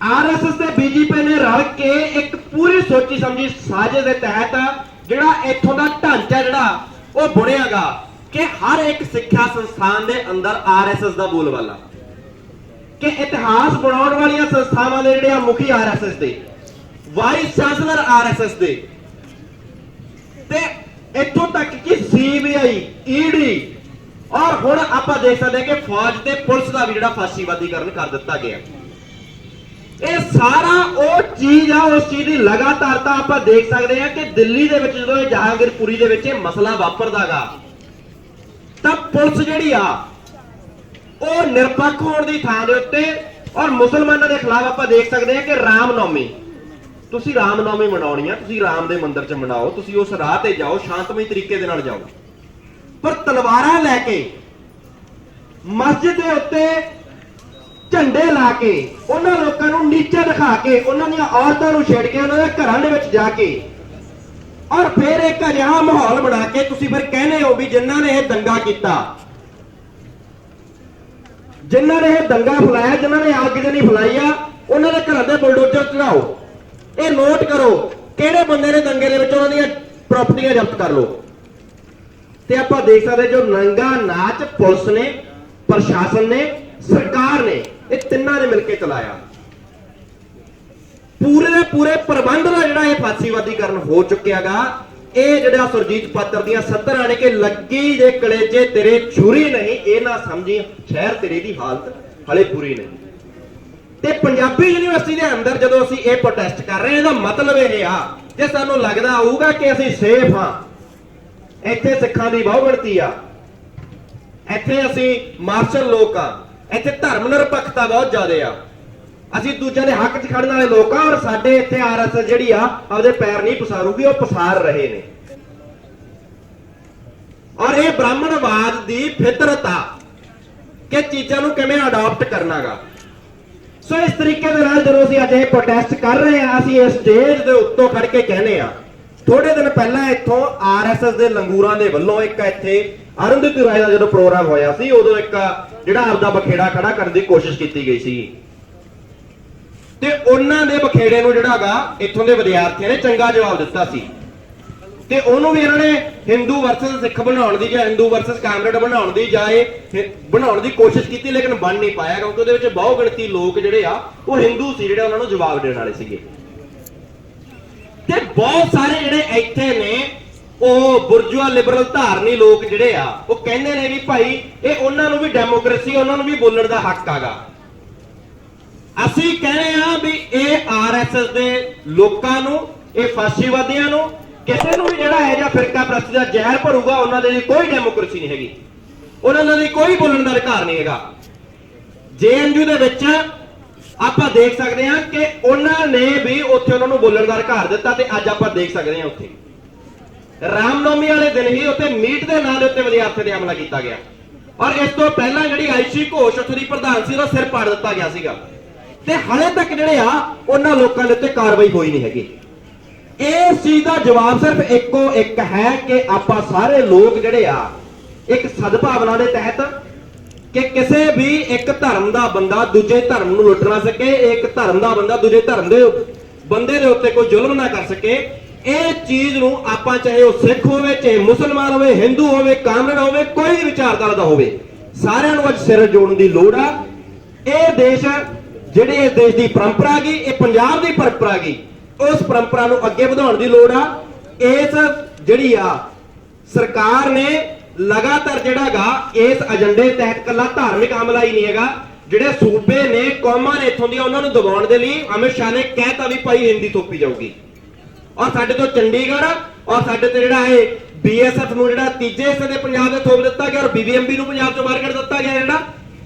Speaker 4: ਆਰਐਸਐਸ ਤੇ ਬੀਜੇਪੀ ਨੇ ਰਲ ਕੇ ਇੱਕ ਪੂਰੀ ਸੋਚੀ ਸਮਝੀ ਸਾਜ਼ਿਸ਼ ਦੇ ਤਹਿਤ ਜਿਹੜਾ ਇੱਥੋਂ ਦਾ ਢਾਂਚਾ ਜਿਹੜਾ ਉਹ ਬੁਣਿਆਗਾ ਕਿ ਹਰ ਇੱਕ ਸਿੱਖਿਆ ਸੰਸਥਾਨ ਦੇ ਅੰਦਰ ਆਰਐਸਐਸ ਦਾ ਬੋਲਬਾਲਾ, ਕਿ ਇਤਿਹਾਸ ਬਣਾਉਣ ਵਾਲੀਆਂ ਸੰਸਥਾਵਾਂ ਦੇ ਜਿਹੜੇ ਮੁਖੀ ਆਰਐਸਐਸ ਦੇ, ਵਾਈਸ ਚਾਂਸਲਰ ਆਰਐਸਐਸ ਦੇ, ਤੇ ਇੱਥੋਂ ਤੱਕ ਕਿ ਸੀਬੀਆਈ, ਈਡੀ, ਔਰ ਹੁਣ ਆਪਾਂ ਦੇਖ ਸਕਦੇ ਹਾਂ ਕਿ ਫੌਜ ਤੇ ਪੁਲਿਸ ਦਾ ਵੀ ਜਿਹੜਾ ਫਾਸ਼ੀਵਾਦੀਕਰਨ ਕਰ ਦਿੱਤਾ ਗਿਆ। ਇਹ ਸਾਰਾ ਉਹ ਚੀਜ਼ ਆ, ਉਸ ਚੀਜ਼ ਦੀ ਲਗਾਤਾਰਤਾ ਆਪਾਂ ਦੇਖ ਸਕਦੇ ਹਾਂ ਕਿ ਦਿੱਲੀ ਦੇ ਵਿੱਚ ਜਦੋਂ ਇਹ ਜਹਾਂਗੀਰਪੁਰੀ ਦੇ ਵਿੱਚ ਇਹ ਮਸਲਾ ਵਾਪਰਦਾਗਾ, ਤਾਂ ਪੁਲਿਸ ਜਿਹੜੀ ਆ ਉਹ ਨਿਰਪੱਖ ਹੋਣ ਦੀ ਥਾਂ ਦੇ ਉੱਤੇ, ਔਰ ਮੁਸਲਮਾਨਾਂ ਦੇ ਖਿਲਾਫ ਆਪਾਂ ਦੇਖ ਸਕਦੇ ਹਾਂ ਕਿ ਰਾਮਨੌਮੀ, ਤੁਸੀਂ ਰਾਮਨੌਮੀ ਮਨਾਉਣੀ ਆ, ਤੁਸੀਂ ਰਾਮ ਦੇ ਮੰਦਿਰ 'ਚ ਮਨਾਓ, ਤੁਸੀਂ ਉਸ ਰਾਹ ਤੇ ਜਾਓ, ਸ਼ਾਂਤਮਈ ਤਰੀਕੇ ਦੇ ਨਾਲ ਜਾਓ, ਪਰ ਤਲਵਾਰਾਂ ਲੈ ਕੇ ਮਸਜਿਦ ਦੇ ਉੱਤੇ ਝੰਡੇ ਲਾ ਕੇ ਉਹਨਾਂ ਲੋਕਾਂ ਨੂੰ ਨੀਚੇ ਦਿਖਾ ਕੇ, ਉਹਨਾਂ ਦੀਆਂ ਔਰਤਾਂ ਨੂੰ ਛੇੜ ਕੇ, ਉਹਨਾਂ ਦੇ ਘਰਾਂ ਦੇ ਵਿੱਚ ਜਾ ਕੇ, ਔਰ ਫਿਰ ਇੱਕ ਅਜਿਹਾ ਮਾਹੌਲ ਬਣਾ ਕੇ ਤੁਸੀਂ ਫਿਰ ਕਹਿੰਦੇ ਹੋ ਵੀ ਜਿਨ੍ਹਾਂ ਨੇ ਇਹ ਦੰਗਾ ਕੀਤਾ, ਜਿਨ੍ਹਾਂ ਨੇ ਇਹ ਦੰਗਾ ਫੈਲਾਇਆ, ਜਿਨ੍ਹਾਂ ਨੇ ਅੱਗ ਨਹੀਂ ਫੈਲਾਈ ਆ, ਉਹਨਾਂ ਦੇ ਘਰਾਂ ਦੇ ਬੁਲਡੋਜ਼ਰ ਚੜਾਓ। ਇਹ ਨੋਟ ਕਰੋ ਕਿਹੜੇ ਬੰਦੇ ਨੇ ਦੰਗੇ ਦੇ ਵਿੱਚ ਉਹਨਾਂ ਦੀਆਂ ਪ੍ਰਾਪਰਟੀਆਂ ਜ਼ਬਤ ਕਰ ਲਓ। ਤੇ ਆਪਾਂ ਦੇਖ ਸਕਦੇ ਜੋ ਨੰਗਾ ਨਾਚ ਪੁਲਿਸ ਨੇ, ਪ੍ਰਸ਼ਾਸਨ ਨੇ, ਸਰਕਾਰ ਨੇ, ਇਹ ਤਿੰਨਾਂ ਨੇ ਮਿਲ ਕੇ ਚਲਾਇਆ। ਪੂਰੇ ਦੇ ਪੂਰੇ ਪ੍ਰਬੰਧ ਦਾ ਜਿਹੜਾ ਇਹ ਫਾਸ਼ੀਵਾਦੀਕਰਨ ਹੋ ਚੁੱਕਿਆਗਾ। ਇਹ ਜਿਹੜਾ ਸੁਰਜੀਤ ਪਾਤਰ ਦੀਆਂ 70 ਨੇ ਕਿ ਲੱਗੀ ਜੇ ਕਲੇਜੇ ਤੇਰੇ ਛੁਰੀ ਨਹੀਂ, ਇਹ ਨਾ ਸਮਝੀ ਸ਼ਹਿਰ ਤੇਰੇ ਦੀ ਹਾਲਤ ਹਲੇ ਪੂਰੀ ਨਹੀਂ। ਤੇ ਪੰਜਾਬੀ ਯੂਨੀਵਰਸਿਟੀ ਦੇ ਅੰਦਰ ਜਦੋਂ ਅਸੀਂ ਇਹ ਪ੍ਰੋਟੈਸਟ ਕਰ ਰਹੇ ਹਾਂ, ਇਹਦਾ ਮਤਲਬ ਇਹ ਆ ਜੇ ਸਾਨੂੰ ਲੱਗਦਾ ਹੋਊਗਾ ਕਿ ਅਸੀਂ ਸੇਫ ਹਾਂ, ਇੱਥੇ ਸਿੱਖਾਂ ਦੀ ਬਹੁਗਿਣਤੀ ਆ, ਇੱਥੇ ਅਸੀਂ ਮਾਰਸ਼ਲ ਲੋਕ ਆ, ਇੱਥੇ ਧਰਮ ਨਿਰਪੱਖਤਾ ਬਹੁਤ ਜ਼ਿਆਦਾ ਆ, ਅਸੀਂ ਦੂਜਿਆਂ ਦੇ ਹੱਕ 'ਚ ਖੜਨ ਵਾਲੇ ਲੋਕ ਆ, ਔਰ ਸਾਡੇ ਇੱਥੇ ਆਰਐਸਐਸ ਜਿਹੜੀ ਆ ਆਪਦੇ ਪੈਰ ਨਹੀਂ ਪਸਾਰੂਗੀ, ਉਹ ਪਸਾਰ ਰਹੇ ਨੇ। ਔਰ ਇਹ ਬ੍ਰਾਹਮਣਵਾਦ ਦੀ ਫਿਤਰਤ ਆ ਕਿ ਚੀਜ਼ਾਂ ਨੂੰ ਕਿਵੇਂ ਅਡਾਪਟ ਕਰਨਾਗਾ। ਸੋ ਇਸ ਤਰੀਕੇ ਦੇ ਨਾਲ ਜਦੋਂ ਅਸੀਂ ਅੱਜ ਇਹ ਪ੍ਰੋਟੈਸਟ ਕਰ ਰਹੇ ਹਾਂ, ਅਸੀਂ ਇਸ ਸਟੇਜ ਦੇ ਉੱਤੋਂ ਖੜ ਕੇ ਕਹਿੰਦੇ ਆ, ਥੋੜੇ ਦਿਨ ਪਹਿਲਾਂ ਇੱਥੋਂ ਆਰਐਸਐਸ ਦੇ ਲੰਗੂਰਾਂ ਦੇ ਵੱਲੋਂ ਇੱਕ ਇੱਥੇ ਅਰੁੰਧਤੀ ਰਾਏ ਦਾ ਜਦੋਂ ਪ੍ਰੋਗਰਾਮ ਹੋਇਆ ਸੀ, ਉਦੋਂ ਇੱਕ ਜਿਹੜਾ ਆਪਦਾ ਬਖੇੜਾ ਖੜਾ ਕਰਨ ਦੀ ਕੋਸ਼ਿਸ਼ ਕੀਤੀ ਗਈ ਸੀ, ਤੇ ਉਹਨਾਂ ਦੇ ਬਖੇੜੇ ਨੂੰ ਜਿਹੜਾਗਾ ਇੱਥੋਂ ਦੇ ਵਿਦਿਆਰਥੀਆਂ ਨੇ ਚੰਗਾ ਜਵਾਬ ਦਿੱਤਾ ਸੀ, ਤੇ ਉਹਨੂੰ ਵੀ ਇਹਨਾਂ ਨੇ ਹਿੰਦੂ ਵਰਸਸ ਸਿੱਖ ਬਣਾਉਣ ਦੀ ਜਾਂ ਹਿੰਦੂ ਵਰਸਸ ਕਾਮਰੇਡ ਬਣਾਉਣ ਦੀ ਜਾਂ ਇਹ ਬਣਾਉਣ ਦੀ ਕੋਸ਼ਿਸ਼ ਕੀਤੀ, ਲੇਕਿਨ ਬਣ ਨਹੀਂ ਪਾਇਆ, ਕਿਉਂਕਿ ਉਹਦੇ ਵਿੱਚ ਬਹੁ ਗਿਣਤੀ ਲੋਕ ਜਿਹੜੇ ਆ ਉਹ ਹਿੰਦੂ ਸੀ, ਜਿਹੜੇ ਉਹਨਾਂ ਨੂੰ ਜਵਾਬ ਦੇਣ ਵਾਲੇ ਸੀਗੇ। ਤੇ ਬਹੁਤ ਸਾਰੇ ਜਿਹੜੇ ਇੱਥੇ ਨੇ ਉਹ ਬੁਰਜੂਆ ਲਿਬਰਲ ਧਾਰਨੀ ਲੋਕ ਜਿਹੜੇ ਆ ਉਹ ਕਹਿੰਦੇ ਨੇ ਵੀ ਭਾਈ ਇਹ ਉਹਨਾਂ ਨੂੰ ਵੀ ਡੈਮੋਕ੍ਰੇਸੀ, ਉਹਨਾਂ ਨੂੰ ਵੀ ਬੋਲਣ ਦਾ ਹੱਕ ਆਗਾ। ਅਸੀਂ ਕਹਿੰਦੇ ਆ ਵੀ ਇਹ ਆਰਐਸਐਸ ਦੇ ਲੋਕਾਂ ਨੂੰ, ਇਹ ਫਾਸ਼ੀਵਾਦੀਆਂ ਨੂੰ, ਕਿਸੇ ਨੂੰ ਵੀ ਜਿਹੜਾ ਹੈ ਜਾਂ ਫਿਰਕਾ ਪ੍ਰਸਤੀ ਦਾ ਜ਼ਹਿਰ ਭਰੂਗਾ, ਉਹਨਾਂ ਦੇ ਲਈ ਕੋਈ ਡੈਮੋਕ੍ਰੇਸੀ ਨਹੀਂ ਹੈਗੀ, ਉਹਨਾਂ ਲਈ ਕੋਈ ਬੋਲਣ ਦਾ ਅਧਿਕਾਰ ਨਹੀਂ ਹੈਗਾ। ਜੇਐਨਯੂ ਦੇ ਵਿੱਚ ਆਪਾਂ ਦੇਖ ਸਕਦੇ ਹਾਂ ਕਿ ਉਹਨਾਂ ਨੇ ਵੀ ਉੱਥੇ ਉਹਨਾਂ ਨੂੰ ਬੋਲਣ ਦਾ ਅਧਿਕਾਰ ਦਿੱਤਾ, ਤੇ ਅੱਜ ਆਪਾਂ ਦੇਖ ਸਕਦੇ ਹਾਂ ਉੱਥੇ ਰਾਮਨੌਮੀ ਵਾਲੇ ਦਿਨ ਹੀ ਉੱਥੇ ਮੀਟ ਦੇ ਨਾਂ ਦੇ ਉੱਤੇ ਵਿਦਿਆਰਥੀ ਤੇ ਹਮਲਾ ਕੀਤਾ ਗਿਆ, ਔਰ ਇਸ ਤੋਂ ਪਹਿਲਾਂ ਜਿਹੜੀ ਆਈਸੀ ਘੋਸ਼ ਉੱਥੇ ਦੀ ਪ੍ਰਧਾਨ ਸੀ, ਉਹਦਾ ਸਿਰ ਪਾੜ ਦਿੱਤਾ ਗਿਆ ਸੀਗਾ, ਤੇ ਹਾਲੇ ਤੱਕ ਜਿਹੜੇ ਆ ਉਹਨਾਂ ਲੋਕਾਂ ਦੇ ਉੱਤੇ ਕਾਰਵਾਈ ਹੋਈ ਨਹੀਂ ਹੈਗੀ। ਇਸ ਚੀਜ਼ ਦਾ ਜਵਾਬ ਸਿਰਫ ਇੱਕੋ ਇੱਕ ਹੈ ਕਿ ਆਪਾਂ ਸਾਰੇ ਲੋਕ ਜਿਹੜੇ ਆ ਇੱਕ ਸਦਭਾਵਨਾ ਦੇ ਤਹਿਤ ਕਿ ਕਿਸੇ ਵੀ ਇੱਕ ਧਰਮ ਦਾ ਬੰਦਾ ਦੂਜੇ ਧਰਮ ਨੂੰ ਲੁੱਟ ਨਾ ਸਕੇ, ਇੱਕ ਧਰਮ ਦਾ ਬੰਦਾ ਦੂਜੇ ਧਰਮ ਦੇ ਬੰਦੇ ਦੇ ਉੱਤੇ ਕੋਈ ਜ਼ੁਲਮ ਨਾ ਕਰ ਸਕੇ। ਇਹ ਚੀਜ਼ ਨੂੰ ਆਪਾਂ, ਚਾਹੇ ਉਹ ਸਿੱਖ ਹੋਵੇ, ਚਾਹੇ ਮੁਸਲਮਾਨ ਹੋਵੇ, ਹਿੰਦੂ ਹੋਵੇ, ਕਾਮਰੇਡ ਹੋਵੇ, ਕੋਈ ਵੀ ਵਿਚਾਰਧਾਰਾ ਦਾ ਹੋਵੇ, ਸਾਰਿਆਂ ਨੂੰ ਅੱਜ ਸਿਰ ਜੋੜਨ ਦੀ ਲੋੜ ਆ। ਇਹ ਦੇਸ਼, ਜਿਹੜੀ ਇਸ ਦੇਸ਼ ਦੀ ਪਰੰਪਰਾ ਗਈ, ਇਹ ਪੰਜਾਬ ਦੀ ਪਰੰਪਰਾ ਗਈ, ਉਸ ਪਰੰਪਰਾ ਨੂੰ ਅੱਗੇ ਵਧਾਉਣ ਦੀ ਲੋੜ ਆ। ਇਸ ਜਿਹੜੀ ਆ ਸਰਕਾਰ ਨੇ ਲਗਾਤਾਰ ਜਿਹੜਾਗਾ ਇਸ ਏਜੰਡੇ ਤਹਿਤ ਕੱਲਾ ਧਾਰਮਿਕ ਹਮਲਾ ਹੀ ਨਹੀਂ ਹੈਗਾ, ਜਿਹੜੇ ਸੂਬੇ ਨੇ, ਕੌਮਾਂ ਨੇ ਇੱਥੋਂ ਦੀਆਂ, ਉਹਨਾਂ ਨੂੰ ਦਬਾਉਣ ਦੇ ਲਈ ਅਮਿਤ ਸ਼ਾਹ ਨੇ ਕਹਿਤਾ ਵੀ ਭਾਈ ਹਿੰਦੀ ਥੋਪੀ ਜਾਊਗੀ। ਔਰ ਸਾਡੇ ਤੋਂ ਚੰਡੀਗੜ੍ਹ ਔਰ ਸਾਡੇ ਤੇ ਜਿਹੜਾ ਇਹ BSF ਨੂੰ ਜਿਹੜਾ ਤੀਜੇ ਹਿੱਸੇ ਦੇ ਪੰਜਾਬ ਦੇ ਥੋਪ ਦਿੱਤਾ ਗਿਆ, ਔਰ BBMP ਨੂੰ ਪੰਜਾਬ ਚੋਂ ਬਾਹਰ ਕੱਢ ਦਿੱਤਾ ਗਿਆ। ਜਿਹੜਾ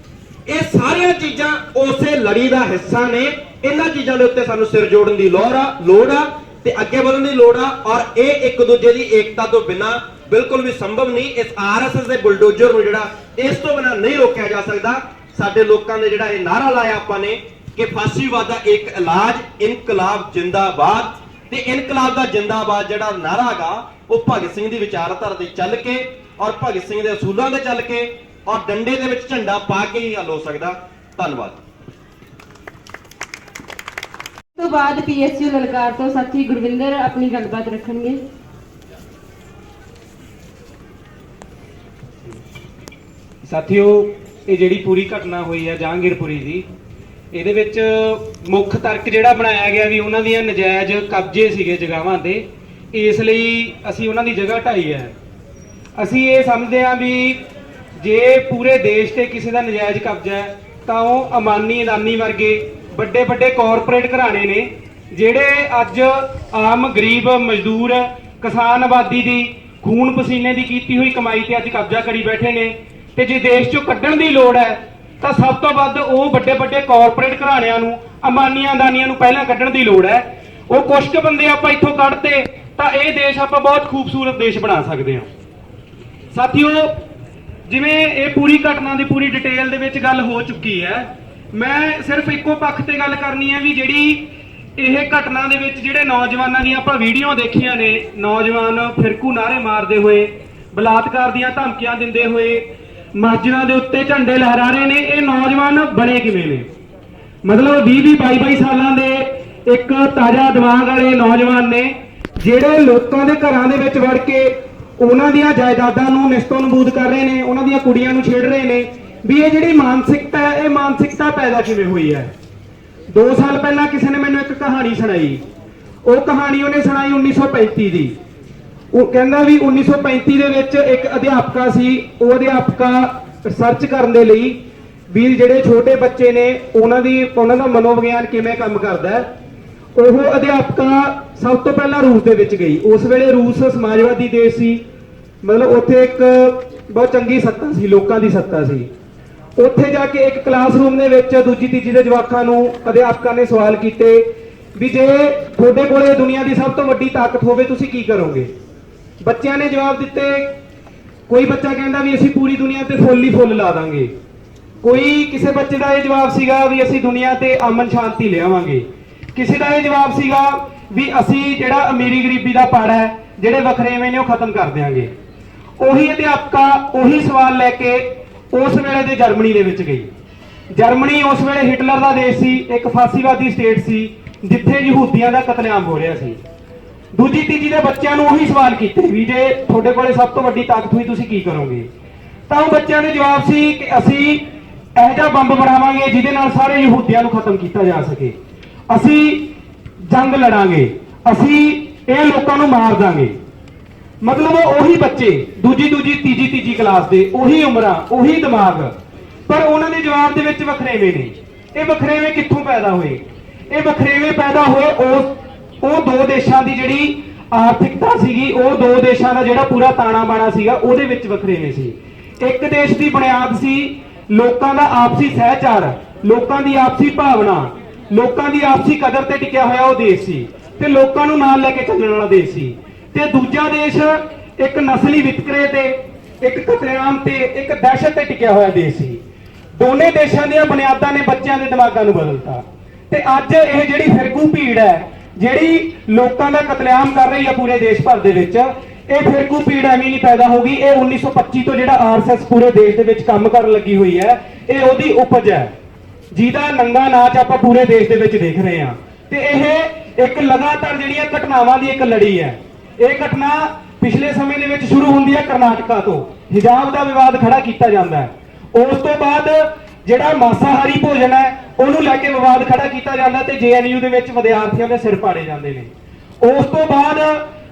Speaker 4: ਇਹ ਸਾਰੀਆਂ ਚੀਜ਼ਾਂ ਉਸੇ ਲੜੀ ਦਾ ਹਿੱਸਾ ਨੇ। ਇਹਨਾਂ ਚੀਜ਼ਾਂ ਦੇ ਉੱਤੇ ਸਾਨੂੰ ਸਿਰ ਜੋੜਨ ਦੀ ਲੋੜ ਆ ਤੇ ਅੱਗੇ ਵਧਣ ਦੀ ਲੋੜ ਆ। ਔਰ ਇਹ ਇੱਕ ਦੂਜੇ ਦੀ ਏਕਤਾ ਤੋਂ ਬਿਨਾਂ ਬਿਲਕੁਲ ਵੀ ਸੰਭਵ ਨਹੀਂ। ਇਸ RSS ਦੇ ਬੁਲਡੋਜ਼ਰ ਨੂੰ ਜਿਹੜਾ ਇਸ ਤੋਂ ਬਿਨਾਂ ਨਹੀਂ ਰੋਕਿਆ ਜਾ ਸਕਦਾ। ਸਾਡੇ ਲੋਕਾਂ ਨੇ ਜਿਹੜਾ ਇਹ ਨਾਰਾ ਲਾਇਆ ਆਪਾਂ ਨੇ ਕਿ ਫਾਸੀਵਾਦ ਦਾ ਇੱਕ ਇਲਾਜ, ਇਨਕਲਾਬ ਜਿੰਦਾਬਾਦ, ਤੇ ਇਨਕਲਾਬ ਦਾ ਜਿੰਦਾਬਾਦ ਜਿਹੜਾ ਨਾਰਾ ਹੈਗਾ ਉਹ ਭਗਤ ਸਿੰਘ ਦੀ ਵਿਚਾਰਧਾਰਾ ਤੇ ਚੱਲ ਕੇ ਔਰ ਭਗਤ ਸਿੰਘ ਦੇ ਅਸੂਲਾਂ ਤੇ ਚੱਲ ਕੇ ਔਰ ਡੰਡੇ ਦੇ ਵਿੱਚ ਝੰਡਾ ਪਾ ਕੇ ਹੀ ਹੱਲ ਹੋ ਸਕਦਾ। ਧੰਨਵਾਦ।
Speaker 1: ਤੋਂ ਬਾਅਦ PSU ਲਲਕਾਰ ਤੋਂ ਸਾਥੀ ਗੁਰਵਿੰਦਰ ਆਪਣੀ ਗੱਲਬਾਤ ਰੱਖਣਗੇ।
Speaker 5: ਸਾਥੀਓ, ਇਹ ਜਿਹੜੀ ਪੂਰੀ ਘਟਨਾ ਹੋਈ ਹੈ ਜਹਾਂਗੀਰਪੁਰੀ ਦੀ, ਇਹਦੇ ਵਿੱਚ ਮੁੱਖ ਤਰਕ ਜਿਹੜਾ ਬਣਾਇਆ ਗਿਆ ਵੀ ਉਹਨਾਂ ਦੀਆਂ ਨਜਾਇਜ਼ ਕਬਜ਼ੇ ਸੀਗੇ ਜਗ੍ਹਾਵਾਂ ਤੇ, ਇਸ ਲਈ ਅਸੀਂ ਉਹਨਾਂ ਦੀ ਜਗ੍ਹਾ ਢਾਈ ਹੈ। ਅਸੀਂ ਇਹ ਸਮਝਦੇ ਹਾਂ ਵੀ ਜੇ ਪੂਰੇ ਦੇਸ਼ ਤੇ ਕਿਸੇ ਦਾ ਨਜਾਇਜ਼ ਕਬਜ਼ਾ ਹੈ ਤਾਂ ਉਹ ਅਮਾਨੀ ਅਦਾਨੀ ਵਰਗੇ ਵੱਡੇ ਵੱਡੇ ਕਾਰਪੋਰੇਟ ਘਰਾਣੇ ਨੇ, ਜਿਹੜੇ ਅੱਜ ਆਮ ਗਰੀਬ ਮਜ਼ਦੂਰ ਕਿਸਾਨ ਆਬਾਦੀ ਦੀ ਖੂਨ ਪਸੀਨੇ ਦੀ ਕੀਤੀ ਹੋਈ ਕਮਾਈ ਤੇ ਅੱਜ ਕਬਜ਼ਾ ਕਰੀ ਬੈਠੇ ਨੇ। ਤੇ ਜੇ ਦੇਸ਼ ਚੋਂ ਕੱਢਣ ਦੀ ਲੋੜ ਹੈ ਤਾਂ ਸਭ ਤੋਂ ਵੱਧ ਉਹ ਵੱਡੇ ਵੱਡੇ ਕਾਰਪੋਰੇਟ ਘਰਾਣਿਆਂ ਨੂੰ, ਅਮਾਨੀਆਂ ਅਦਾਨੀਆਂ ਨੂੰ ਪਹਿਲਾਂ ਕੱਢਣ ਦੀ ਲੋੜ ਹੈ। ਉਹ ਕੁਝ ਕੁ ਬੰਦੇ ਆਪਾਂ ਇੱਥੋਂ ਕੱਢਤੇ ਤਾਂ ਇਹ ਦੇਸ਼ ਆਪਾਂ ਬਹੁਤ ਖੂਬਸੂਰਤ ਦੇਸ਼ ਬਣਾ ਸਕਦੇ ਹਾਂ। ਸਾਥੀਓ, ਜਿਵੇਂ ਇਹ ਪੂਰੀ ਘਟਨਾ ਦੀ ਪੂਰੀ ਡਿਟੇਲ ਦੇ ਵਿੱਚ ਗੱਲ ਹੋ ਚੁੱਕੀ ਹੈ, ਮੈਂ ਸਿਰਫ ਇੱਕੋ ਪੱਖ ਤੇ ਗੱਲ ਕਰਨੀ ਹੈ ਵੀ ਜਿਹੜੀ ਇਹ ਘਟਨਾ ਦੇ ਵਿੱਚ ਜਿਹੜੇ ਨੌਜਵਾਨਾਂ ਦੀਆਂ ਆਪਾਂ ਵੀਡੀਓ ਦੇਖੀਆਂ ਨੇ, ਨੌਜਵਾਨ ਫਿਰਕੂ ਨਾਅਰੇ ਮਾਰਦੇ ਹੋਏ, ਬਲਾਤਕਾਰ ਦੀਆਂ ਧਮਕੀਆਂ ਦਿੰਦੇ ਹੋਏ, ਮਸਜਿਦਾਂ ਦੇ ਉੱਤੇ ਝੰਡੇ ਲਹਿਰਾ ਰਹੇ ਨੇ, ਇਹ ਨੌਜਵਾਨ ਬਣੇ ਕਿਵੇਂ ਨੇ? ਮਤਲਬ 20-22 ਸਾਲਾਂ ਦੇ ਇੱਕ ਤਾਜ਼ਾ ਦਿਮਾਗ ਵਾਲੇ ਨੌਜਵਾਨ ਨੇ, ਜਿਹੜੇ ਲੋਕਾਂ ਦੇ ਘਰਾਂ ਦੇ ਵਿੱਚ ਵੜ ਕੇ ਉਹਨਾਂ ਦੀਆਂ ਜਾਇਦਾਦਾਂ ਨੂੰ ਨਿਸਤੋਂ ਨਬੂਦ ਕਰ ਰਹੇ ਨੇ, ਉਹਨਾਂ ਦੀਆਂ ਕੁੜੀਆਂ ਨੂੰ ਛੇੜ ਰਹੇ ਨੇ। ਵੀ ਇਹ ਜਿਹੜੀ ਮਾਨਸਿਕਤਾ ਹੈ, ਇਹ ਮਾਨਸਿਕਤਾ ਪੈਦਾ ਕਿਵੇਂ ਹੋਈ ਹੈ? 2 ਸਾਲ ਪਹਿਲਾਂ ਕਿਸੇ ਨੇ ਮੈਨੂੰ ਇੱਕ ਕਹਾਣੀ ਸੁਣਾਈ। ਉਹ ਕਹਾਣੀ ਉਹਨੇ ਸੁਣਾਈ 1935 ਦੀ। ਉਹ ਕਹਿੰਦਾ ਵੀ 1935 ਦੇ ਵਿੱਚ ਇੱਕ ਅਧਿਆਪਕਾ ਸੀ। ਉਹ ਅਧਿਆਪਕਾ ਰਿਸਰਚ ਕਰਨ ਦੇ ਲਈ ਵੀ ਜਿਹੜੇ ਛੋਟੇ ਬੱਚੇ ਨੇ ਉਹਨਾਂ ਦਾ ਮਨੋਵਿਗਿਆਨ ਕਿਵੇਂ ਕੰਮ ਕਰਦਾ ਹੈ, ਉਹ ਅਧਿਆਪਕਾ ਸਭ ਤੋਂ ਪਹਿਲਾਂ ਰੂਸ ਦੇ ਵਿੱਚ ਗਈ। ਉਸ ਵੇਲੇ ਰੂਸ ਸਮਾਜਵਾਦੀ ਦੇਸ਼ ਸੀ, ਮਤਲਬ ਉੱਥੇ ਇੱਕ ਬਹੁਤ ਚੰਗੀ ਸੱਤਾ ਸੀ, ਲੋਕਾਂ ਦੀ ਸੱਤਾ ਸੀ। ਉੱਥੇ ਜਾ ਕੇ ਇੱਕ ਕਲਾਸਰੂਮ ਦੇ ਵਿੱਚ ਦੂਜੀ ਤੀਜੀ ਦੇ ਜਵਾਕਾਂ ਨੂੰ ਅਧਿਆਪਕਾਂ ਨੇ ਸਵਾਲ ਕੀਤੇ ਵੀ ਜੇ ਤੁਹਾਡੇ ਕੋਲੇ ਦੁਨੀਆ ਦੀ ਸਭ ਤੋਂ ਵੱਡੀ ਤਾਕਤ ਹੋਵੇ ਤੁਸੀਂ ਕੀ ਕਰੋਗੇ? ਬੱਚਿਆਂ ਨੇ ਜਵਾਬ ਦਿੱਤੇ। ਕੋਈ ਬੱਚਾ ਕਹਿੰਦਾ ਵੀ ਅਸੀਂ ਪੂਰੀ ਦੁਨੀਆ ਤੇ ਫੁੱਲ ਹੀ ਫੁੱਲ ਲਾ ਦਾਂਗੇ। ਕੋਈ ਕਿਸੇ ਬੱਚੇ ਦਾ ਇਹ ਜਵਾਬ ਸੀਗਾ ਵੀ ਅਸੀਂ ਦੁਨੀਆ ਤੇ ਅਮਨ ਸ਼ਾਂਤੀ ਲਿਆਵਾਂਗੇ। ਕਿਸੇ ਦਾ ਇਹ ਜਵਾਬ ਸੀਗਾ ਵੀ ਅਸੀਂ ਜਿਹੜਾ ਅਮੀਰੀ ਗਰੀਬੀ ਦਾ ਪਾੜਾ ਹੈ, ਜਿਹੜੇ ਵਖਰੇਵੇਂ ਨੇ ਉਹ ਖਤਮ ਕਰ ਦਿਆਂਗੇ। ਉਹੀ ਅਧਿਆਪਕਾ ਉਹੀ ਸਵਾਲ ਲੈ ਕੇ ਉਸ ਵੇਲੇ ਦੇ ਜਰਮਨੀ ਦੇ ਵਿੱਚ ਗਈ। ਜਰਮਨੀ ਉਸ ਵੇਲੇ ਹਿਟਲਰ ਦਾ ਦੇਸ਼ ਸੀ, ਇੱਕ ਫਾਸੀਵਾਦੀ ਸਟੇਟ ਸੀ ਜਿੱਥੇ ਯਹੂਦੀਆਂ ਦਾ ਕਤਲੇਆਮ ਹੋ ਰਿਹਾ ਸੀ। ਦੂਜੀ ਤੀਜੀ ਦੇ ਬੱਚਿਆਂ ਨੂੰ ਉਹੀ ਸਵਾਲ ਕੀਤੇ ਵੀ ਜੇ ਤੁਹਾਡੇ ਕੋਲੇ ਸਭ ਤੋਂ ਵੱਡੀ ਤਾਕਤ ਹੋਈ ਤੁਸੀਂ ਕੀ ਕਰੋਗੇ? ਤਾਂ ਉਹ ਬੱਚਿਆਂ ਦੇ ਜਵਾਬ ਸੀ ਕਿ ਅਸੀਂ ਇਹੋ ਜਿਹਾ ਬੰਬ ਬਣਾਵਾਂਗੇ ਜਿਹਦੇ ਨਾਲ ਸਾਰੇ ਯਹੂਦੀਆਂ ਨੂੰ ਖਤਮ ਕੀਤਾ ਜਾ ਸਕੇ। ਅਸੀਂ ਜੰਗ ਲੜਾਂਗੇ, ਅਸੀਂ ਇਹ ਲੋਕਾਂ ਨੂੰ ਮਾਰ ਦਾਂਗੇ। ਮਤਲਬ ਉਹੀ ਬੱਚੇ ਦੂਜੀ ਤੀਜੀ ਕਲਾਸ ਦੇ, ਉਹੀ ਉਮਰਾਂ, ਉਹੀ ਦਿਮਾਗ, ਪਰ ਉਹਨਾਂ ਦੇ ਜਵਾਬ ਦੇ ਵਿੱਚ ਵਖਰੇਵੇਂ ਨੇ। ਇਹ ਵਖਰੇਵੇਂ ਕਿੱਥੋਂ ਪੈਦਾ ਹੋਏ? ਇਹ ਵਖਰੇਵੇਂ ਪੈਦਾ ਹੋਏ ਉਹ ਦੋ ਦੇਸ਼ਾਂ ਦੀ ਜਿਹੜੀ ਆਰਥਿਕਤਾ ਸੀਗੀ, ਉਹ ਦੋ ਦੇਸ਼ਾਂ ਦਾ ਜਿਹੜਾ ਪੂਰਾ ਤਾਣਾ ਬਾਣਾ ਸੀਗਾ, ਉਹਦੇ ਵਿੱਚ ਵਖਰੇਵੇਂ ਸੀ। ਇੱਕ ਦੇਸ਼ ਦੀ ਬੁਨਿਆਦ ਸੀ ਲੋਕਾਂ ਦਾ ਆਪਸੀ ਸਹਿਚਾਰ, ਲੋਕਾਂ ਦੀ ਆਪਸੀ ਭਾਵਨਾ, ਲੋਕਾਂ ਦੀ ਆਪਸੀ ਕਦਰ ਤੇ ਟਿਕਿਆ ਹੋਇਆ ਉਹ ਦੇਸ਼ ਸੀ ਤੇ ਲੋਕਾਂ ਨੂੰ ਨਾਲ ਲੈ ਕੇ ਚੱਲਣ ਵਾਲਾ ਦੇਸ਼ ਸੀ। ਤੇ ਦੂਜਾ ਦੇਸ਼ ਇੱਕ ਨਸਲੀ ਵਿਤਕਰੇ ਤੇ, ਇੱਕ ਕਤਲੇਆਮ ਤੇ, ਇੱਕ ਦਹਿਸ਼ਤ ਤੇ ਟਿਕਿਆ ਹੋਇਆ ਦੇਸ਼ ਸੀ। ਦੋਨੇ ਦੇਸ਼ਾਂ ਦੀਆਂ ਬੁਨਿਆਦਾਂ ਨੇ ਬੱਚਿਆਂ ਦੇ ਦਿਮਾਗਾਂ ਨੂੰ ਬਦਲਤਾ। ਤੇ ਅੱਜ ਇਹ ਜਿਹੜੀ ਫਿਰਕੂ ਭੀੜ ਹੈ, ਜਿਹੜੀ ਲੋਕਾਂ ਦਾ ਕਤਲੇਆਮ ਕਰ ਰਹੀ ਹੈ ਪੂਰੇ ਦੇਸ਼ ਭਰ ਦੇ ਵਿੱਚ, ਇਹ ਫਿਰਕੂ ਪੀੜ ਐਵੇਂ ਨਹੀਂ ਪੈਦਾ ਹੋਗੀ। ਇਹ 1925 ਤੋਂ ਜਿਹੜਾ ਆਰਐਸਐਸ ਪੂਰੇ ਦੇਸ਼ ਦੇ ਵਿੱਚ ਕੰਮ ਕਰਨ ਲੱਗੀ ਹੋਈ ਹੈ, ਇਹ ਉਹਦੀ ਉਪਜ ਹੈ ਜਿਹਦਾ ਨੰਗਾ ਨਾਚ ਆਪਾਂ ਪੂਰੇ ਦੇਸ਼ ਦੇ ਵਿੱਚ ਦੇਖ ਰਹੇ ਹਾਂ। ਤੇ ਇਹ ਇੱਕ ਲਗਾਤਾਰ ਜਿਹੜੀਆਂ ਘਟਨਾਵਾਂ ਦੀ ਇੱਕ ਲੜੀ ਹੈ। ਇਹ ਘਟਨਾ ਪਿਛਲੇ ਸਮੇਂ ਦੇ ਵਿੱਚ ਸ਼ੁਰੂ ਹੁੰਦੀ ਹੈ ਕਰਨਾਟਕਾ ਤੋਂ, ਹਿਜਾਬ ਦਾ ਵਿਵਾਦ ਖੜਾ ਕੀਤਾ ਜਾਂਦਾ ਹੈ। ਉਸ ਤੋਂ ਬਾਅਦ ਜਿਹੜਾ ਮਾਸਾਹਾਰੀ ਭੋਜਨ ਹੈ ਉਹਨੂੰ ਲੈ ਕੇ ਵਿਵਾਦ ਖੜਾ ਕੀਤਾ ਜਾਂਦਾ ਤੇ ਜੇਐਨਯੂ ਦੇ ਵਿੱਚ ਵਿਦਿਆਰਥੀਆਂ ਦੇ ਸਿਰ ਪਾੜੇ ਜਾਂਦੇ ਨੇ। ਉਸ ਤੋਂ ਬਾਅਦ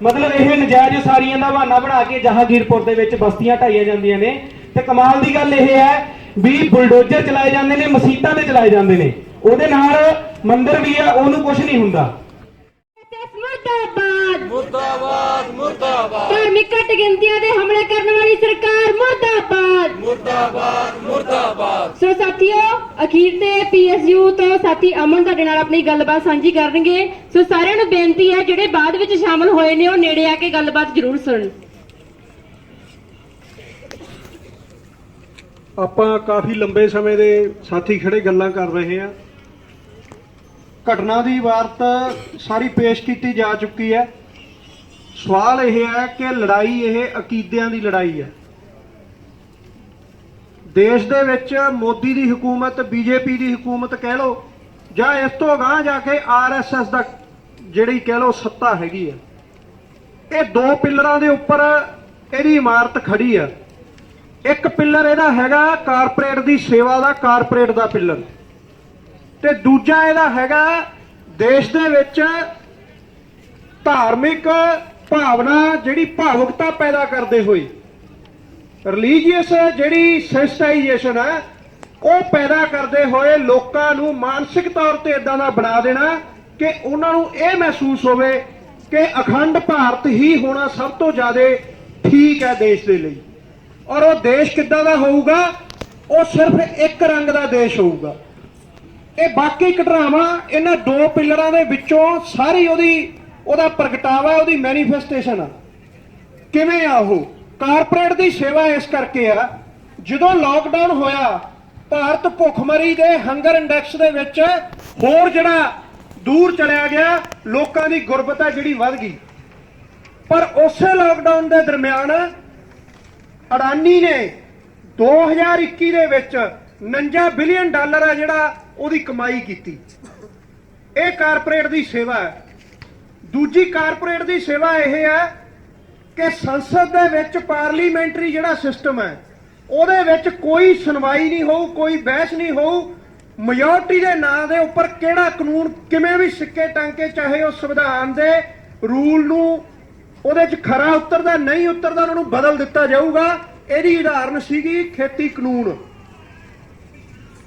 Speaker 5: ਮਤਲਬ ਇਹ ਨਜਾਇਜ਼ ਉਸਾਰੀਆਂ ਦਾ ਬਹਾਨਾ ਬਣਾ ਕੇ ਜਹਾਂਗੀਰਪੁਰ ਦੇ ਵਿੱਚ ਬਸਤੀਆਂ ਢਾਈਆਂ ਜਾਂਦੀਆਂ ਨੇ। ਤੇ ਕਮਾਲ ਦੀ ਗੱਲ ਇਹ ਹੈ ਵੀ ਬੁਲਡੋਜ਼ਰ ਚਲਾਏ ਜਾਂਦੇ ਨੇ, ਮਸੀਤਾਂ ਤੇ ਚਲਾਏ ਜਾਂਦੇ ਨੇ, ਉਹਦੇ ਨਾਲ ਮੰਦਿਰ ਵੀ ਆ ਉਹਨੂੰ ਕੁਝ ਨਹੀਂ ਹੁੰਦਾ।
Speaker 1: ਮੁਰਦਾਬਾਦ ਮੁਰਦਾਬਾਦ ਧਾਰਮਿਕ ਘੱਟ ਗਿਣਤੀਆਂ ਦੇ ਹਮਲੇ ਕਰਨ ਵਾਲੀ ਸਰਕਾਰ ਮੁਰਦਾਬਾਦ ਮੁਰਦਾਬਾਦ ਮੁਰਦਾਬਾਦ। ਸੋ ਸਾਥੀਓ, ਅਖੀਰ ਤੇ ਪੀਐਸਯੂ ਤੋਂ ਸਾਥੀ ਅਮਨ ਤੁਹਾਡੇ ਨਾਲ ਆਪਣੀ ਗੱਲਬਾਤ ਸਾਂਝੀ ਕਰਨਗੇ। ਸੋ ਸਾਰਿਆਂ ਨੂੰ ਬੇਨਤੀ ਹੈ ਜਿਹੜੇ ਬਾਅਦ ਵਿੱਚ ਸ਼ਾਮਲ ਹੋਏ ਨੇ ਉਹ ਨੇੜੇ ਆ ਕੇ ਗੱਲਬਾਤ ਜ਼ਰੂਰ ਸੁਣਨ।
Speaker 6: ਆਪਾਂ ਕਾਫੀ ਲੰਬੇ ਸਮੇਂ ਦੇ ਸਾਥੀ ਖੜੇ ਗੱਲਾਂ ਕਰ ਰਹੇ ਹਾਂ। ਘਟਨਾ ਦੀ ਵਾਰਤ ਸਾਰੀ ਪੇਸ਼ ਕੀਤੀ ਜਾ ਚੁੱਕੀ ਹੈ। ਸਵਾਲ ਇਹ ਹੈ ਕਿ ਲੜਾਈ ਇਹ ਅਕੀਦਿਆਂ ਦੀ ਲੜਾਈ ਹੈ। ਦੇਸ਼ ਦੇ ਵਿੱਚ ਮੋਦੀ ਦੀ ਹਕੂਮਤ, ਬੀਜੇਪੀ ਦੀ ਹਕੂਮਤ ਕਹਿ ਲਓ ਜਾਂ ਇਸ ਤੋਂ ਅਗਾਂਹ ਜਾ ਕੇ ਆਰਐਸਐਸ ਦਾ ਜਿਹੜੀ ਕਹਿ ਲਓ ਸੱਤਾ ਹੈਗੀ ਹੈ, ਇਹ ਦੋ ਪਿੱਲਰਾਂ ਦੇ ਉੱਪਰ ਇਹਦੀ ਇਮਾਰਤ ਖੜੀ ਹੈ। ਇੱਕ ਪਿੱਲਰ ਇਹਦਾ ਹੈਗਾ ਕਾਰਪੋਰੇਟ ਦੀ ਸੇਵਾ ਦਾ, ਕਾਰਪੋਰੇਟ ਦਾ ਪਿੱਲਰ, ਤੇ ਦੂਜਾ ਇਹਦਾ ਹੈਗਾ ਦੇਸ਼ ਦੇ ਵਿੱਚ ਧਾਰਮਿਕ ਭਾਵਨਾ ਜਿਹੜੀ ਭਾਵੁਕਤਾ ਪੈਦਾ ਕਰਦੇ ਹੋਏ ਰਿਲੀਜੀਅਸ ਜਿਹੜੀ ਸੈਂਸਿਟਾਈਜੇਸ਼ਨ ਹੈ ਉਹ ਪੈਦਾ ਕਰਦੇ ਹੋਏ ਲੋਕਾਂ ਨੂੰ ਮਾਨਸਿਕ ਤੌਰ ਤੇ ਇਦਾਂ ਦਾ ਬਣਾ ਦੇਣਾ ਕਿ ਉਹਨਾਂ ਨੂੰ ਇਹ ਮਹਿਸੂਸ ਹੋਵੇ ਕਿ ਅਖੰਡ ਭਾਰਤ ਹੀ ਹੋਣਾ ਸਭ ਤੋਂ ਜ਼ਿਆਦਾ ਠੀਕ ਹੈ ਦੇਸ਼ ਦੇ ਲਈ। ਔਰ ਉਹ ਦੇਸ਼ ਕਿੱਦਾਂ ਦਾ ਹੋਊਗਾ? ਉਹ ਸਿਰਫ ਇੱਕ ਰੰਗ ਦਾ ਦੇਸ਼ ਹੋਊਗਾ। ਇਹ ਬਾਕੀ ਘਟਨਾਵਾਂ ਇਹਨਾਂ ਦੋ ਪਿੱਲਰਾਂ ਦੇ ਵਿੱਚੋਂ ਸਾਰੀ ਉਹਦਾ ਪ੍ਰਗਟਾਵਾ, ਉਹਦੀ ਮੈਨੀਫੈਸਟੇਸ਼ਨ ਆ। ਕਿਵੇਂ ਆ ਉਹ? ਕਾਰਪੋਰੇਟ ਦੀ ਸੇਵਾ ਇਸ ਕਰਕੇ ਆ, ਜਦੋਂ ਲਾਕਡਾਊਨ ਹੋਇਆ ਭਾਰਤ ਭੁੱਖਮਰੀ ਦੇ ਹੰਗਰ ਇੰਡੈਕਸ ਦੇ ਵਿੱਚ ਹੋਰ ਜਿਹੜਾ ਦੂਰ ਚਲਿਆ ਗਿਆ, ਲੋਕਾਂ ਦੀ ਗੁਰਬਤ ਹੈ ਜਿਹੜੀ ਵੱਧ ਗਈ। ਪਰ ਉਸੇ ਲਾਕਡਾਊਨ ਦੇ ਦਰਮਿਆਨ ਅਡਾਨੀ ਨੇ 2021 ਦੇ ਵਿੱਚ 49 ਬਿਲੀਅਨ ਡਾਲਰ ਆ ਜਿਹੜਾ ਉਹਦੀ ਕਮਾਈ ਕੀਤੀ। ਇਹ ਕਾਰਪੋਰੇਟ ਦੀ ਸੇਵਾ ਹੈ। ਦੂਜੀ ਕਾਰਪੋਰੇਟ ਦੀ ਸੇਵਾ ਇਹ ਹੈ ਕਿ ਸੰਸਦ ਦੇ ਵਿੱਚ ਪਾਰਲੀਮੈਂਟਰੀ ਜਿਹੜਾ ਸਿਸਟਮ ਹੈ ਉਹਦੇ ਵਿੱਚ ਕੋਈ ਸੁਣਵਾਈ ਨਹੀਂ ਹੋਊ, ਕੋਈ ਬਹਿਸ ਨਹੀਂ ਹੋਊ। ਮੈਜੋਰਟੀ ਦੇ ਨਾਂ ਦੇ ਉੱਪਰ ਕਿਹੜਾ ਕਾਨੂੰਨ ਕਿਵੇਂ ਵੀ ਸਿੱਕੇ ਟਾਂਕੇ, ਚਾਹੇ ਉਹ ਸੰਵਿਧਾਨ ਦੇ ਰੂਲ ਨੂੰ ਉਹਦੇ 'ਚ ਖਰਾ ਉਤਰਦਾ ਨਹੀਂ ਉਤਰਦਾ, ਉਹਨਾਂ ਨੂੰ ਬਦਲ ਦਿੱਤਾ ਜਾਊਗਾ। ਇਹਦੀ ਉਦਾਹਰਨ ਸੀਗੀ ਖੇਤੀ ਕਾਨੂੰਨ।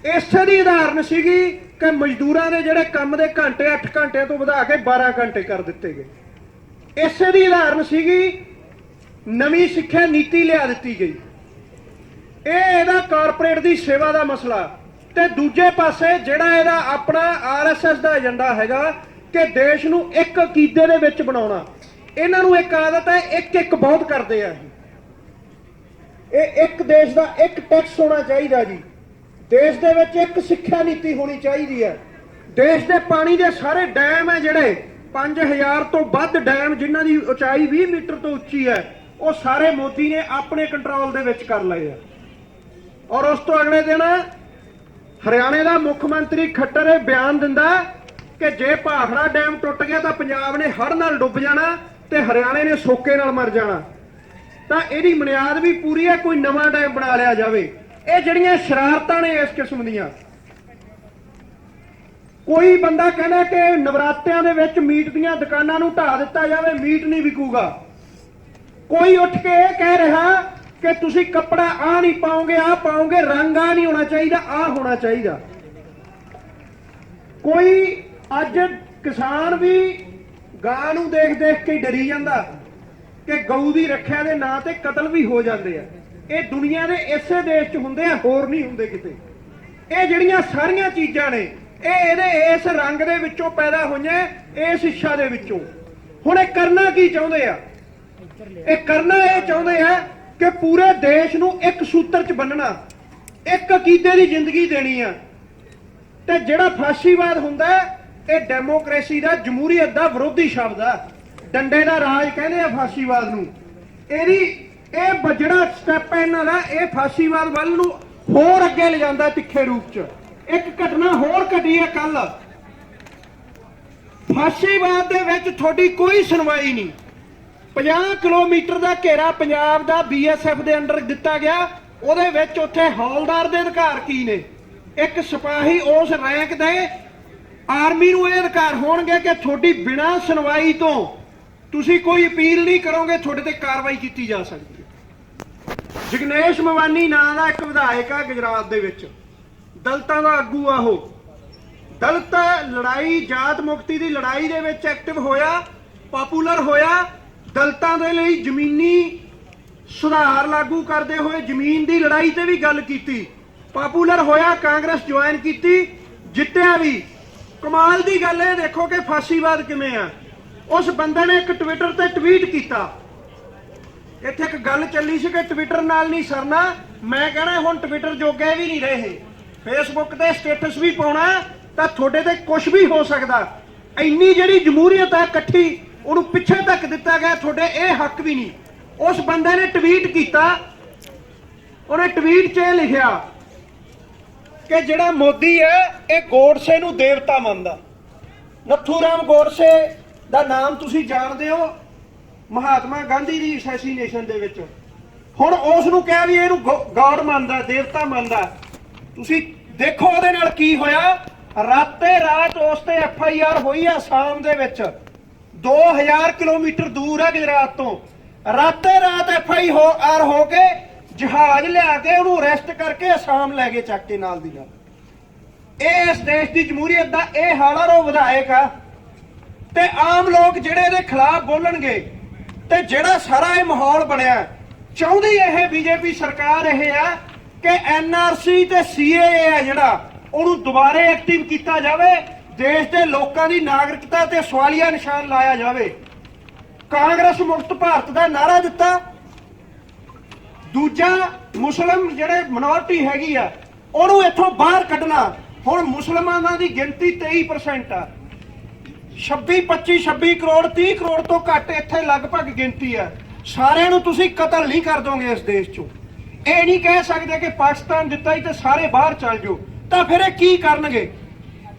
Speaker 6: ਇਸੇ ਦੀ ਉਦਾਹਰਨ ਸੀਗੀ ਕਿ ਮਜ਼ਦੂਰਾਂ ਦੇ ਜਿਹੜੇ ਕੰਮ ਦੇ ਘੰਟੇ 8 ਘੰਟਿਆਂ ਤੋਂ ਵਧਾ ਕੇ 12 ਘੰਟੇ ਕਰ ਦਿੱਤੇ ਗਏ। ਇਸੇ ਦੀ ਉਦਾਹਰਨ ਸੀਗੀ ਨਵੀਂ ਸਿੱਖਿਆ ਨੀਤੀ ਲਿਆ ਦਿੱਤੀ ਗਈ। ਇਹਦਾ ਕਾਰਪੋਰੇਟ ਦੀ ਸੇਵਾ ਦਾ ਮਸਲਾ। ਤੇ ਦੂਜੇ ਪਾਸੇ ਜਿਹੜਾ ਇਹਦਾ ਆਪਣਾ ਆਰਐਸਐਸ ਦਾ ਏਜੰਡਾ ਹੈਗਾ ਕਿ ਦੇਸ਼ ਨੂੰ ਇੱਕ ਅਕੀਦੇ ਦੇ ਵਿੱਚ ਬਣਾਉਣਾ। ਇਹਨਾਂ ਨੂੰ ਇੱਕ ਆਦਤ ਹੈ, ਇੱਕ ਬਹੁਤ ਕਰਦੇ ਆ। ਇਹ ਇੱਕ ਦੇਸ਼ ਦਾ ਇੱਕ ਟੈਕਸ ਹੋਣਾ ਚਾਹੀਦਾ ਜੀ। ਦੇਸ਼ ਦੇ ਵਿੱਚ ਇੱਕ ਸਿੱਖਿਆ ਨੀਤੀ ਹੋਣੀ ਚਾਹੀਦੀ ਹੈ। ਦੇਸ਼ ਦੇ ਪਾਣੀ ਦੇ ਸਾਰੇ ਡੈਮ ਹੈ ਜਿਹੜੇ 5000 ਤੋਂ ਵੱਧ ਡੈਮ ਜਿਨ੍ਹਾਂ ਦੀ ਉਚਾਈ 20 ਮੀਟਰ ਤੋਂ ਉੱਚੀ ਹੈ, ਉਹ ਸਾਰੇ ਮੋਦੀ ਨੇ ਆਪਣੇ ਕੰਟਰੋਲ ਦੇ ਵਿੱਚ ਕਰ ਲਏ ਆ। ਔਰ ਉਸ ਤੋਂ ਅਗਲੇ ਦਿਨ ਹਰਿਆਣੇ ਦਾ ਮੁੱਖ ਮੰਤਰੀ ਖੱਟਰ ਇਹ ਬਿਆਨ ਦਿੰਦਾ ਕਿ ਜੇ ਭਾਖੜਾ ਡੈਮ ਟੁੱਟ ਗਿਆ ਤਾਂ ਪੰਜਾਬ ਨੇ ਹੜ੍ਹ ਨਾਲ ਡੁੱਬ ਜਾਣਾ ਤੇ ਹਰਿਆਣੇ ਨੇ ਸੋਕੇ ਨਾਲ ਮਰ ਜਾਣਾ। ਤਾਂ ਇਹਦੀ ਬੁਨਿਆਦ ਵੀ ਪੂਰੀ ਹੈ, ਕੋਈ ਨਵਾਂ ਡੈਮ ਬਣਾ ਲਿਆ ਜਾਵੇ। ਇਹ ਜਿਹੜੀਆਂ ਸ਼ਰਾਰਤਾਂ ਨੇ ਇਸ ਕਿਸਮ ਦੀਆਂ। ਕੋਈ ਬੰਦਾ ਕਹਿੰਦਾ ਕਿ ਨਵਰਾਤਿਆਂ ਦੇ ਵਿੱਚ ਮੀਟ ਦੀਆਂ ਦੁਕਾਨਾਂ ਨੂੰ ਢਾਹ ਦਿੱਤਾ ਜਾਵੇ, ਮੀਟ ਨਹੀਂ ਵਿਕੂਗਾ। ਕੋਈ ਉੱਠ ਕੇ ਇਹ ਕਹਿ ਰਿਹਾ ਕਿ ਤੁਸੀਂ ਕੱਪੜਾ ਆ ਨਹੀਂ ਪਾਓਗੇ, ਆ ਪਾਓਗੇ, ਰੰਗ ਆ ਨਹੀਂ ਹੋਣਾ ਚਾਹੀਦਾ, ਆ ਹੋਣਾ ਚਾਹੀਦਾ। ਕੋਈ ਅੱਜ ਕਿਸਾਨ ਵੀ ਗਾਂ ਨੂੰ ਦੇਖ ਕੇ ਡਰੀ ਜਾਂਦਾ ਕਿ ਗਊ ਦੀ ਰੱਖਿਆ ਦੇ ਨਾਂ ਤੇ ਕਤਲ ਵੀ ਹੋ ਜਾਂਦੇ ਆ। ਇਹ ਦੁਨੀਆ ਦੇ ਇਸੇ ਦੇਸ਼ 'ਚ ਹੁੰਦੇ ਆ, ਹੋਰ ਨਹੀਂ ਹੁੰਦੇ ਕਿਤੇ। ਇਹ ਜਿਹੜੀਆਂ ਸਾਰੀਆਂ ਚੀਜ਼ਾਂ ਨੇ ਇਹ ਇਹਦੇ ਇਸ ਰੰਗ ਦੇ ਵਿੱਚੋਂ ਪੈਦਾ ਹੋਈਆਂ, ਇਸ ਇੱਛਾ ਦੇ ਵਿੱਚੋਂ। ਹੁਣ ਇਹ ਕਰਨਾ ਕੀ ਚਾਹੁੰਦੇ ਆ? ਇਹ ਕਰਨਾ ਇਹ ਚਾਹੁੰਦੇ ਆ ਕਿ ਪੂਰੇ ਦੇਸ਼ ਨੂੰ ਇੱਕ ਸੂਤਰ 'ਚ ਬੰਨਣਾ, ਇੱਕ ਅਕੀਦੇ ਦੀ ਜ਼ਿੰਦਗੀ ਦੇਣੀ ਆ। ਤੇ ਜਿਹੜਾ ਫਾਸ਼ੀਵਾਦ ਹੁੰਦਾ ਇਹ ਡੈਮੋਕ੍ਰੇਸੀ ਦਾ, ਜਮਹੂਰੀਅਤ ਦਾ ਵਿਰੋਧੀ ਸ਼ਬਦ ਆ। ਡੰਡੇ ਦਾ ਰਾਜ ਕਹਿੰਦੇ ਆ ਫਾਸ਼ੀਵਾਦ ਨੂੰ। ਜਿਹੜਾ ਸਟੈਪ ਹੈ ਇਹਨਾਂ ਦਾ, ਇਹ ਫਾਸੀਵਾਦ ਵੱਲ ਨੂੰ ਹੋਰ ਅੱਗੇ ਲਿਜਾਂਦਾ ਤਿੱਖੇ ਰੂਪ ਚ। ਇੱਕ ਘਟਨਾ ਹੋਰ ਘਟੀ ਹੈ ਕੱਲ, ਫਾਸੀਵਾਦ ਦੇ ਵਿੱਚ ਤੁਹਾਡੀ ਕੋਈ ਸੁਣਵਾਈ ਨਹੀਂ। 50 ਕਿਲੋਮੀਟਰ ਦਾ ਘੇਰਾ ਪੰਜਾਬ ਦਾ BSF ਦੇ ਅੰਡਰ ਦਿੱਤਾ ਗਿਆ, ਉਹਦੇ ਵਿੱਚ ਉੱਥੇ ਹੌਲਦਾਰ ਦੇ ਅਧਿਕਾਰ ਕੀ ਨੇ? ਇੱਕ ਸਿਪਾਹੀ ਉਸ ਰੈਂਕ ਦੇ ਆਰਮੀ ਨੂੰ ਇਹ ਅਧਿਕਾਰ ਹੋਣਗੇ ਕਿ ਤੁਹਾਡੀ ਬਿਨਾਂ ਸੁਣਵਾਈ ਤੋਂ ਤੁਸੀਂ ਕੋਈ ਅਪੀਲ ਨਹੀਂ ਕਰੋਗੇ, ਤੁਹਾਡੇ ਤੇ ਕਾਰਵਾਈ ਕੀਤੀ ਜਾ ਸਕਦੀ ਹੈ। ਜਗਨੇਸ਼ ਮਵਾਨੀ ਨਾਂ ਦਾ ਇੱਕ ਵਿਧਾਇਕ ਆ ਗੁਜਰਾਤ ਦੇ ਵਿੱਚ, ਦਲਿਤਾਂ ਦਾ ਆਗੂ ਆ ਉਹ। ਦਲਿਤ ਲੜਾਈ, ਜਾਤ ਮੁਕਤੀ ਦੀ ਲੜਾਈ ਦੇ ਵਿੱਚ ਐਕਟਿਵ ਹੋਇਆ, ਪਪੂਲਰ ਹੋਇਆ, ਦਲਿਤਾਂ ਦੇ ਲਈ ਜ਼ਮੀਨੀ ਸੁਧਾਰ ਲਾਗੂ ਕਰਦੇ ਹੋਏ ਜ਼ਮੀਨ ਦੀ ਲੜਾਈ ਤੇ ਵੀ ਗੱਲ ਕੀਤੀ, ਪਪੂਲਰ ਹੋਇਆ, ਕਾਂਗਰਸ ਜੁਆਇਨ ਕੀਤੀ, ਜਿੱਤਿਆ ਵੀ। ਕਮਾਲ ਦੀ ਗੱਲ ਇਹ ਦੇਖੋ ਕਿ ਫਾਸੀਵਾਦ ਕਿਵੇਂ ਆ। ਉਸ ਬੰਦੇ ਨੇ ਇੱਕ ਟਵਿੱਟਰ ਤੇ ਟਵੀਟ ਕੀਤਾ, ਇੱਥੇ ਇੱਕ ਗੱਲ ਚੱਲੀ ਸੀ ਕਿ ਟਵਿੱਟਰ ਨਾਲ ਨਹੀਂ ਸਰਨਾ, ਮੈਂ ਕਹਿਣਾ ਹੁਣ ਟਵਿੱਟਰ ਜੋਗੇ ਵੀ ਨਹੀਂ ਰਹੇ, ਫੇਸਬੁੱਕ ਤੇ ਸਟੇਟਸ ਵੀ ਪਾਉਣਾ ਤਾਂ ਤੁਹਾਡੇ ਤੇ ਕੁਝ ਵੀ ਹੋ ਸਕਦਾ। ਇੰਨੀ ਜਿਹੜੀ ਜਮਹੂਰੀਅਤ ਹੈ ਇਕੱਠੀ, ਉਹਨੂੰ ਪਿੱਛੇ ਧੱਕ ਦਿੱਤਾ ਗਿਆ, ਤੁਹਾਡੇ ਇਹ ਹੱਕ ਵੀ ਨਹੀਂ। ਉਸ ਬੰਦੇ ਨੇ ਟਵੀਟ ਕੀਤਾ, ਉਹਨੇ ਟਵੀਟ 'ਚ ਇਹ ਲਿਖਿਆ ਕਿ ਜਿਹੜਾ ਮੋਦੀ ਹੈ ਇਹ ਗੋਡਸੇ ਨੂੰ ਦੇਵਤਾ ਮੰਨਦਾ। ਨੱਥੂਰਾਮ ਗੋਡਸੇ ਦਾ ਨਾਮ ਤੁਸੀਂ ਜਾਣਦੇ ਹੋ, ਮਹਾਤਮਾ ਗਾਂਧੀ ਦੀ ਅਸੈਸੀਨੇਸ਼ਨ ਦੇ ਵਿੱਚ। ਹੁਣ ਉਸ ਨੂੰ ਕਿਹਾ ਵੀ ਇਹਨੂੰ ਗੋਡ ਮੰਨਦਾ, ਦੇਵਤਾ ਮੰਨਦਾ। ਤੁਸੀਂ ਦੇਖੋ ਉਹਦੇ ਨਾਲ ਕੀ ਹੋਇਆ। ਰਾਤੇ ਰਾਤ ਉਸ ਤੇ FIR ਹੋਈ ਆ ਅਸਾਮ ਦੇ ਵਿੱਚ, 2000 ਕਿਲੋਮੀਟਰ ਦੂਰ ਹੈ ਗੁਜਰਾਤ ਤੋਂ। ਰਾਤੇ ਰਾਤ FIR ਹੋ ਕੇ ਜਹਾਜ਼ ਲਿਆ ਕੇ ਉਹਨੂੰ ਅਰੈਸਟ ਕਰਕੇ ਅਸਾਮ ਲੈ ਗਏ ਚੱਕ ਕੇ ਨਾਲ ਦੀ ਨਾਲ। ਇਹ ਇਸ ਦੇਸ਼ ਦੀ ਜਮਹੂਰੀਅਤ ਦਾ ਇਹ ਹਾਲ ਆ। ਉਹ ਵਿਧਾਇਕ ਆ ਤੇ ਆਮ ਲੋਕ ਜਿਹੜੇ ਇਹਦੇ ਖਿਲਾਫ ਬੋਲਣਗੇ, ਤੇ ਜਿਹੜਾ ਸਾਰਾ ਇਹ ਮਾਹੌਲ ਬਣਿਆ, ਚਾਹੁੰਦੀ ਇਹ BJP ਸਰਕਾਰ ਇਹ ਆ ਕਿ NRC ਤੇ CAA ਹੈ ਜਿਹੜਾ, ਉਹਨੂੰ ਦੁਬਾਰੇ ਐਕਟਿਵ ਕੀਤਾ ਜਾਵੇ, ਦੇਸ਼ ਦੇ ਲੋਕਾਂ ਦੀ ਨਾਗਰਿਕਤਾ ਤੇ ਸਵਾਲੀਆ ਨਿਸ਼ਾਨ ਲਾਇਆ ਜਾਵੇ। ਕਾਂਗਰਸ ਮੁਕਤ ਭਾਰਤ ਦਾ ਨਾਰਾ ਦਿੱਤਾ। ਦੂਜਾ, ਮੁਸਲਿਮ ਜਿਹੜੇ ਮਿਨੋਰਟੀ ਹੈਗੀ ਆ ਉਹਨੂੰ ਇੱਥੋਂ ਬਾਹਰ ਕੱਢਣਾ। ਹੁਣ ਮੁਸਲਮਾਨਾਂ ਦੀ ਗਿਣਤੀ 23% ਆ, 26 ਕਰੋੜ 30 ਕਰੋੜ ਤੋਂ ਘੱਟ ਇੱਥੇ ਲਗਭਗ ਗਿਣਤੀ ਆ। ਸਾਰਿਆਂ ਨੂੰ ਤੁਸੀਂ ਕਤਲ ਨਹੀਂ ਕਰ ਦੋਗੇ ਇਸ ਦੇਸ਼ ਚੋਂ। ਇਹ ਨਹੀਂ ਕਹਿ ਸਕਦੇ ਕਿ ਪਾਕਿਸਤਾਨ ਦਿੱਤਾ ਹੀ ਤੇ ਸਾਰੇ ਬਾਹਰ ਚੱਲ ਜਾਓ, ਤਾਂ ਫਿਰ ਇਹ ਕੀ ਕਰਨਗੇ?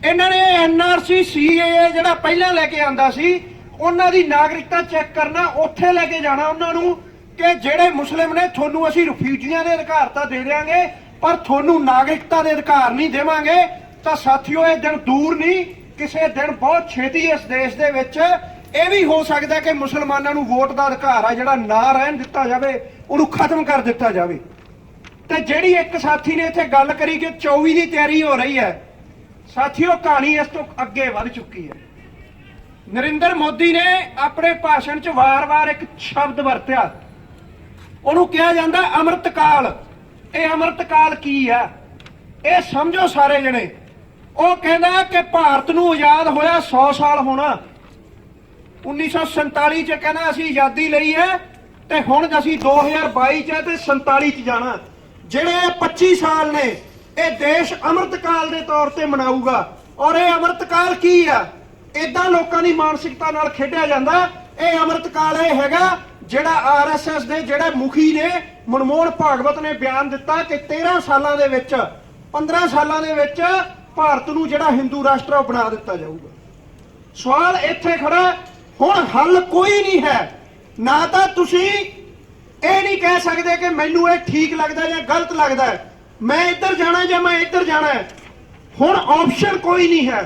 Speaker 6: ਇਹਨਾਂ ਨੇ NRC CAA ਜਿਹੜਾ ਪਹਿਲਾਂ ਲੈ ਕੇ ਆਂਦਾ ਸੀ, ਉਹਨਾਂ ਦੀ ਨਾਗਰਿਕਤਾ ਚੈੱਕ ਕਰਨਾ, ਉੱਥੇ ਲੈ ਕੇ ਜਾਣਾ ਉਹਨਾਂ ਨੂੰ ਕਿ ਜਿਹੜੇ ਮੁਸਲਿਮ ਨੇ ਤੁਹਾਨੂੰ ਅਸੀਂ ਰਿਫਿਊਜੀਆਂ ਦੇ ਅਧਿਕਾਰ ਤਾਂ ਦੇ ਦਿਆਂਗੇ, ਪਰ ਤੁਹਾਨੂੰ ਨਾਗਰਿਕਤਾ ਦੇ ਅਧਿਕਾਰ ਨਹੀਂ ਦੇਵਾਂਗੇ। ਤਾਂ ਸਾਥੀਓ, ਇਹ ਦਿਨ ਦੂਰ ਨਹੀਂ, ਕਿਸੇ ਦਿਨ ਬਹੁਤ ਛੇਤੀ ਇਸ ਦੇਸ਼ ਦੇ ਵਿੱਚ ਇਹ ਵੀ ਹੋ ਸਕਦਾ ਕਿ ਮੁਸਲਮਾਨਾਂ ਨੂੰ ਵੋਟ ਦਾ ਅਧਿਕਾਰ ਆ ਜਿਹੜਾ ਨਾ ਰਹਿਣ ਦਿੱਤਾ ਜਾਵੇ, ਉਹਨੂੰ ਖਤਮ ਕਰ ਦਿੱਤਾ ਜਾਵੇ। ਤੇ ਜਿਹੜੀ ਇੱਕ ਸਾਥੀ ਨੇ ਇੱਥੇ ਗੱਲ ਕਰੀ ਕਿ 24 ਦੀ ਤਿਆਰੀ ਹੋ ਰਹੀ ਹੈ, ਸਾਥੀਓ ਕਹਾਣੀ ਇਸ ਤੋਂ ਅੱਗੇ ਵੱਧ ਚੁੱਕੀ ਹੈ। ਨਰਿੰਦਰ ਮੋਦੀ ਨੇ ਆਪਣੇ ਭਾਸ਼ਣ 'ਚ ਵਾਰ-ਵਾਰ ਇੱਕ ਸ਼ਬਦ ਵਰਤਿਆ, ਉਹਨੂੰ ਕਿਹਾ ਜਾਂਦਾ ਅੰਮ੍ਰਿਤਕਾਲ। ਇਹ ਅੰਮ੍ਰਿਤਕਾਲ ਕੀ ਆ ਇਹ ਸਮਝੋ ਸਾਰੇ ਜਣੇ। ਉਹ ਕਹਿੰਦਾ ਕਿ ਭਾਰਤ ਨੂੰ ਆਜ਼ਾਦ ਹੋਇਆ 100 ਸਾਲ ਹੋਣਾ। 1947 ਚ ਕਹਿੰਦਾ ਅਸੀਂ ਆਜ਼ਾਦੀ ਲਈ ਹੈ ਤੇ ਹੁਣ ਅਸੀਂ 2022 ਚ ਤੇ 47 ਚ ਜਾਣਾ। ਜਿਹੜੇ 25 ਸਾਲ ਨੇ ਇਹ ਦੇਸ਼ ਅੰਮ੍ਰਿਤਕਾਲ ਦੇ ਤੌਰ ਤੇ ਮਨਾਊਗਾ। ਔਰ ਇਹ ਅੰਮ੍ਰਿਤਕਾਲ ਕੀ ਆ? ਇਦਾਂ ਲੋਕਾਂ ਦੀ ਮਾਨਸਿਕਤਾ ਨਾਲ ਖੇਡਿਆ ਜਾਂਦਾ। ਇਹ ਅੰਮ੍ਰਿਤਕਾਲ ਇਹ ਹੈਗਾ ਜਿਹੜਾ RSS ਦੇ ਜਿਹੜੇ ਮੁਖੀ ਨੇ ਮਨਮੋਹਨ ਭਾਗਵਤ ਨੇ ਬਿਆਨ ਦਿੱਤਾ ਕਿ 13 ਸਾਲਾਂ ਦੇ ਵਿੱਚ 15 ਸਾਲਾਂ ਦੇ ਵਿੱਚ ਭਾਰਤ ਨੂੰ ਜਿਹੜਾ ਹਿੰਦੂ ਰਾਸ਼ਟਰ ਬਣਾ ਦਿੱਤਾ ਜਾਊਗਾ। ਸਵਾਲ ਇੱਥੇ ਖੜਾ, ਹੁਣ ਹੱਲ ਕੋਈ ਨਹੀਂ ਹੈ। ਨਾ ਤਾਂ ਤੁਸੀਂ ਇਹ ਨਹੀਂ ਕਹਿ ਸਕਦੇ ਕਿ ਮੈਨੂੰ ਇਹ ਠੀਕ ਲੱਗਦਾ ਜਾਂ ਗਲਤ ਲੱਗਦਾ, ਮੈਂ ਇੱਧਰ ਜਾਣਾ ਜਾਂ ਮੈਂ ਇੱਧਰ ਜਾਣਾ। ਹੁਣ ਆਪਸ਼ਨ ਕੋਈ ਨਹੀਂ ਹੈ।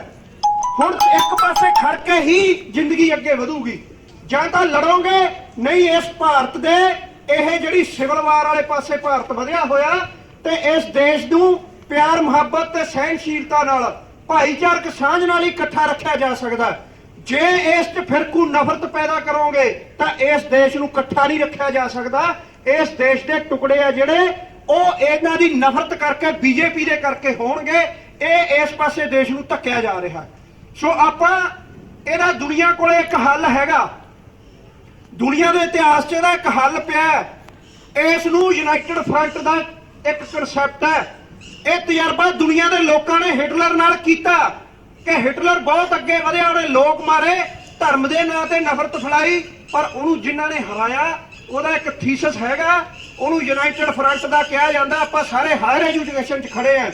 Speaker 6: ਹੁਣ ਇੱਕ ਪਾਸੇ ਖੜ ਕੇ ਹੀ ਜ਼ਿੰਦਗੀ ਅੱਗੇ ਵਧੂਗੀ। ਜਾਂ ਤਾਂ ਲੜੋਗੇ, ਨਹੀਂ ਇਸ ਭਾਰਤ ਦੇ ਇਹ ਜਿਹੜੀ ਸਿਵਲ ਵਾਰ ਵਾਲੇ ਪਾਸੇ ਭਾਰਤ ਵਧਿਆ ਹੋਇਆ ਤੇ ਇਸ ਦੇਸ਼ ਨੂੰ ਪਿਆਰ ਮੁਹੱਬਤ ਤੇ ਸਹਿਨਸ਼ੀਲਤਾ ਨਾਲ, ਭਾਈਚਾਰਕ ਸਾਂਝ ਨਾਲ ਹੀ ਇਕੱਠਾ ਰੱਖਿਆ ਜਾ ਸਕਦਾ। ਜੇ ਇਸ 'ਚ ਫਿਰਕੂ ਨਫ਼ਰਤ ਪੈਦਾ ਕਰੋਗੇ ਤਾਂ ਇਸ ਦੇਸ਼ ਨੂੰ ਇਕੱਠਾ ਨਹੀਂ ਰੱਖਿਆ ਜਾ ਸਕਦਾ। ਇਸ ਦੇਸ਼ ਦੇ ਟੁਕੜੇ ਆ ਜਿਹੜੇ, ਉਹ ਇਹਨਾਂ ਦੀ ਨਫ਼ਰਤ ਕਰਕੇ BJP ਦੇ ਕਰਕੇ ਹੋਣਗੇ। ਇਹ ਇਸ ਪਾਸੇ ਦੇਸ਼ ਨੂੰ ਧੱਕਿਆ ਜਾ ਰਿਹਾ। ਸੋ ਆਪਾਂ ਇਹਦਾ ਦੁਨੀਆ ਕੋਲੇ ਇੱਕ ਹੱਲ ਹੈਗਾ। ਦੁਨੀਆ ਦੇ ਇਤਿਹਾਸ 'ਚ ਇਹਦਾ ਇੱਕ ਹੱਲ ਪਿਆ। ਇਸ ਨੂੰ ਯੂਨਾਈਟਿਡ ਫਰੰਟ ਦਾ ਇੱਕ ਕਨਸੈਪਟ ਹੈ। ਇਹ ਤਜਰਬਾ ਦੁਨੀਆ ਦੇ ਲੋਕਾਂ ਨੇ ਹਿਟਲਰ ਨਾਲ ਕੀਤਾ ਕਿ ਹਿਟਲਰ ਬਹੁਤ ਅੱਗੇ ਵਧਿਆ, ਉਹਨੇ ਲੋਕ ਮਾਰੇ, ਧਰਮ ਦੇ ਨਾਂ ਤੇ ਨਫ਼ਰਤ ਫੈਲਾਈ, ਪਰ ਉਹਨੂੰ ਜਿਨ੍ਹਾਂ ਨੇ ਹਰਾਇਆ ਉਹਦਾ ਇੱਕ ਥੀਸਿਸ ਹੈਗਾ, ਉਹਨੂੰ ਯੂਨਾਈਟਿਡ ਫਰੰਟ ਦਾ ਕਿਹਾ ਜਾਂਦਾ। ਆਪਾਂ ਸਾਰੇ ਹਾਇਰ ਐਜੂਕੇਸ਼ਨ 'ਚ ਖੜੇ ਆ।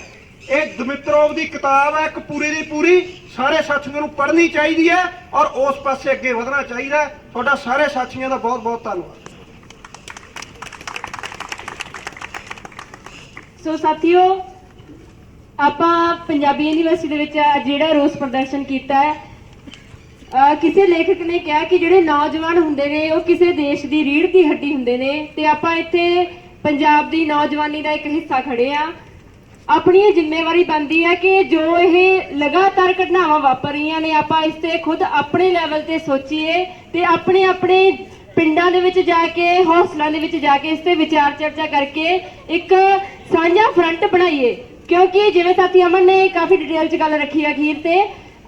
Speaker 6: ਇਹ ਦਮਿਤਰੋਵ ਦੀ ਕਿਤਾਬ ਹੈ, ਇੱਕ ਪੂਰੀ ਦੀ ਪੂਰੀ ਸਾਰੇ ਸਾਥੀਆਂ ਨੂੰ ਪੜ੍ਹਨੀ ਚਾਹੀਦੀ ਹੈ ਔਰ ਉਸ ਪਾਸੇ ਅੱਗੇ ਵਧਣਾ ਚਾਹੀਦਾ। ਤੁਹਾਡਾ ਸਾਰੇ ਸਾਥੀਆਂ ਦਾ ਬਹੁਤ ਬਹੁਤ ਧੰਨਵਾਦ।
Speaker 1: ਸੋ ਸਾਥੀਓ, ਆਪਾਂ ਪੰਜਾਬੀ ਯੂਨੀਵਰਸਿਟੀ ਦੇ ਵਿੱਚ ਜਿਹੜਾ ਰੋਸ ਪ੍ਰਦਰਸ਼ਨ ਕੀਤਾ ਹੈ, ਕਿਸੇ ਲੇਖਕ ਨੇ ਕਿਹਾ ਕਿ ਜਿਹੜੇ ਨੌਜਵਾਨ ਹੁੰਦੇ ਨੇ ਉਹ ਕਿਸੇ ਦੇਸ਼ ਦੀ ਰੀੜ੍ਹ ਦੀ ਹੱਡੀ ਹੁੰਦੇ ਨੇ, ਤੇ ਆਪਾਂ ਇੱਥੇ ਪੰਜਾਬ ਦੀ ਨੌਜਵਾਨੀ ਦਾ ਇੱਕ ਹਿੱਸਾ ਖੜੇ ਆ। ਆਪਣੀ ਇਹ ਜ਼ਿੰਮੇਵਾਰੀ ਬਣਦੀ ਹੈ ਕਿ ਜੋ ਇਹ ਲਗਾਤਾਰ ਘਟਨਾਵਾਂ ਵਾਪਰ ਰਹੀਆਂ ਨੇ, ਆਪਾਂ ਇਸ ਤੇ ਖੁਦ ਆਪਣੇ ਲੈਵਲ ਤੇ ਸੋਚੀਏ ਤੇ ਆਪਣੇ ਆਪਣੇ ਪਿੰਡਾਂ ਦੇ ਵਿੱਚ ਜਾ ਕੇ, ਹੌਸਲਿਆਂ ਦੇ ਵਿੱਚ ਜਾ ਕੇ ਇਸ ਤੇ ਵਿਚਾਰ ਚਰਚਾ ਕਰਕੇ ਇੱਕ ਸਾਂਝਾ ਫਰੰਟ ਬਣਾਈਏ। ਕਿਉਂਕਿ ਜਿਵੇਂ ਸਾਥੀ ਅਮਨ ਨੇ ਕਾਫੀ ਡਿਟੇਲ 'ਚ ਗੱਲ ਰੱਖੀ ਹੈ ਅਖੀਰ ਤੇ,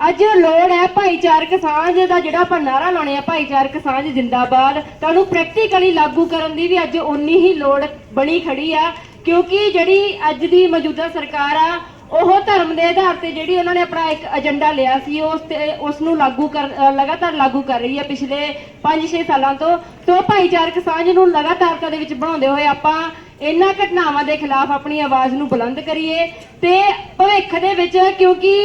Speaker 1: ਅੱਜ ਲੋੜ ਹੈ ਭਾਈਚਾਰਕ ਸਾਂਝ ਦਾ। ਜਿਹੜਾ ਆਪਾਂ ਨਾਰਾ ਲਾਉਣੇ ਆ ਭਾਈਚਾਰਕ ਸਾਂਝ ਜਿੰਦਾਬਾਦ, ਤਾਂ ਉਹਨੂੰ ਪ੍ਰੈਕਟੀਕਲੀ ਲਾਗੂ ਕਰਨ ਦੀ ਵੀ ਅੱਜ ਓਨੀ ਹੀ ਲੋੜ ਬਣੀ ਖੜੀ ਆ। ਕਿਉਂਕਿ ਜਿਹੜੀ ਅੱਜ ਦੀ ਮੌਜੂਦਾ ਸਰਕਾਰ ਆ, ਉਹ ਧਰਮ ਦੇ ਆਧਾਰ ਤੇ ਜਿਹੜੀ ਉਹਨਾਂ ਨੇ ਆਪਣਾ ਇੱਕ ਏਜੰਡਾ ਲਿਆ ਸੀ, ਉਸ ਨੂੰ ਲਗਾਤਾਰ ਲਾਗੂ ਕਰ ਰਹੀ ਹੈ ਪਿਛਲੇ 5-6 ਸਾਲਾਂ ਤੋਂ। ਸੋ ਭਾਈਚਾਰਕ ਸਾਂਝ ਨੂੰ ਲਗਾਤਾਰਤਾ ਦੇ ਵਿੱਚ ਬਣਾਉਂਦੇ ਹੋਏ ਆਪਾਂ ਇਹਨਾਂ ਘਟਨਾਵਾਂ ਦੇ ਖਿਲਾਫ ਆਪਣੀ ਆਵਾਜ਼ ਨੂੰ ਬੁਲੰਦ ਕਰੀਏ ਤੇ ਭਵਿੱਖ ਦੇ ਵਿੱਚ, ਕਿਉਂਕਿ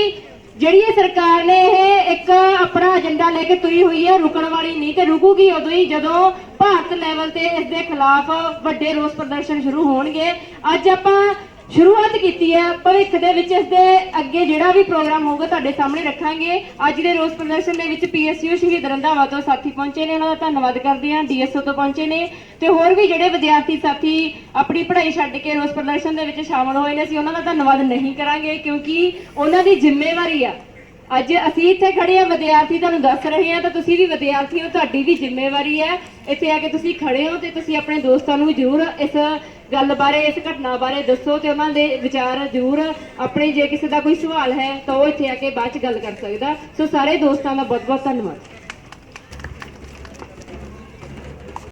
Speaker 1: ਜਿਹੜੀ ਇਹ ਸਰਕਾਰ ਨੇ ਇਹ ਇੱਕ ਆਪਣਾ ਏਜੰਡਾ ਲੈ ਕੇ ਤੁਰੀ ਹੋਈ ਹੈ, ਰੁਕਣ ਵਾਲੀ ਨਹੀਂ, ਤੇ ਰੁਕੂਗੀ ਉਦੋਂ ਹੀ ਜਦੋਂ ਭਾਰਤ ਲੈਵਲ ਤੇ ਇਸ ਦੇ ਖਿਲਾਫ ਵੱਡੇ ਰੋਸ ਪ੍ਰਦਰਸ਼ਨ ਸ਼ੁਰੂ ਹੋਣਗੇ। ਅੱਜ ਆਪਾਂ ਸ਼ੁਰੂਆਤ ਕੀਤੀ ਹੈ, ਭਵਿੱਖ ਦੇ ਵਿੱਚ ਇਸ ਦੇ ਅੱਗੇ ਜਿਹੜਾ ਵੀ ਪ੍ਰੋਗਰਾਮ ਹੋਊਗਾ ਤੁਹਾਡੇ ਸਾਹਮਣੇ ਰੱਖਾਂਗੇ। ਅੱਜ ਦੇ ਰੋਸ ਪ੍ਰਦਰਸ਼ਨ ਦੇ ਵਿੱਚ PSU ਸ਼ਹੀਦ ਰੰਧਾਵਾ ਤੋਂ ਸਾਥੀ ਪਹੁੰਚੇ ਨੇ, ਉਹਨਾਂ ਦਾ ਧੰਨਵਾਦ ਕਰਦੇ ਹਾਂ। DSO ਤੋਂ ਪਹੁੰਚੇ ਨੇ ਤੇ ਹੋਰ ਵੀ ਜਿਹੜੇ ਵਿਦਿਆਰਥੀ ਸਾਥੀ ਆਪਣੀ ਪੜ੍ਹਾਈ ਛੱਡ ਕੇ ਰੋਸ ਪ੍ਰਦਰਸ਼ਨ ਦੇ ਵਿੱਚ ਸ਼ਾਮਲ ਹੋਏ ਨੇ, ਅਸੀਂ ਉਹਨਾਂ ਦਾ ਧੰਨਵਾਦ ਨਹੀਂ ਕਰਾਂਗੇ ਕਿਉਂਕਿ ਉਹਨਾਂ ਦੀ ਜ਼ਿੰਮੇਵਾਰੀ ਆ। ਅੱਜ ਅਸੀਂ ਇੱਥੇ ਖੜੇ ਆ, ਵਿਦਿਆਰਥੀ ਤੁਹਾਨੂੰ ਦੱਸ ਰਹੇ ਆ, ਤਾਂ ਤੁਸੀਂ ਵੀ ਵਿਦਿਆਰਥੀ ਹੋ, ਤੁਹਾਡੀ ਵੀ ਜ਼ਿੰਮੇਵਾਰੀ ਹੈ ਇੱਥੇ ਆ ਕੇ ਤੁਸੀਂ ਖੜੇ ਹੋ, ਤੇ ਤੁਸੀਂ ਆਪਣੇ ਦੋਸਤਾਂ ਨੂੰ ਜ਼ਰੂਰ ਇਸ ਗੱਲ ਬਾਰੇ, ਇਸ ਘਟਨਾ ਬਾਰੇ ਦੱਸੋ ਤੇ ਉਹਨਾਂ ਦੇ ਵਿਚਾਰ ਜ਼ਰੂਰ ਆਪਣੇ, ਜੇ ਕਿਸੇ ਦਾ ਕੋਈ ਸਵਾਲ ਹੈ ਤਾਂ ਉਹ ਇੱਥੇ ਆ ਕੇ ਬਾਅਦ ਚ ਗੱਲ ਕਰ ਸਕਦਾ। ਸੋ ਸਾਰੇ ਦੋਸਤਾਂ ਦਾ ਬਹੁਤ ਬਹੁਤ ਧੰਨਵਾਦ।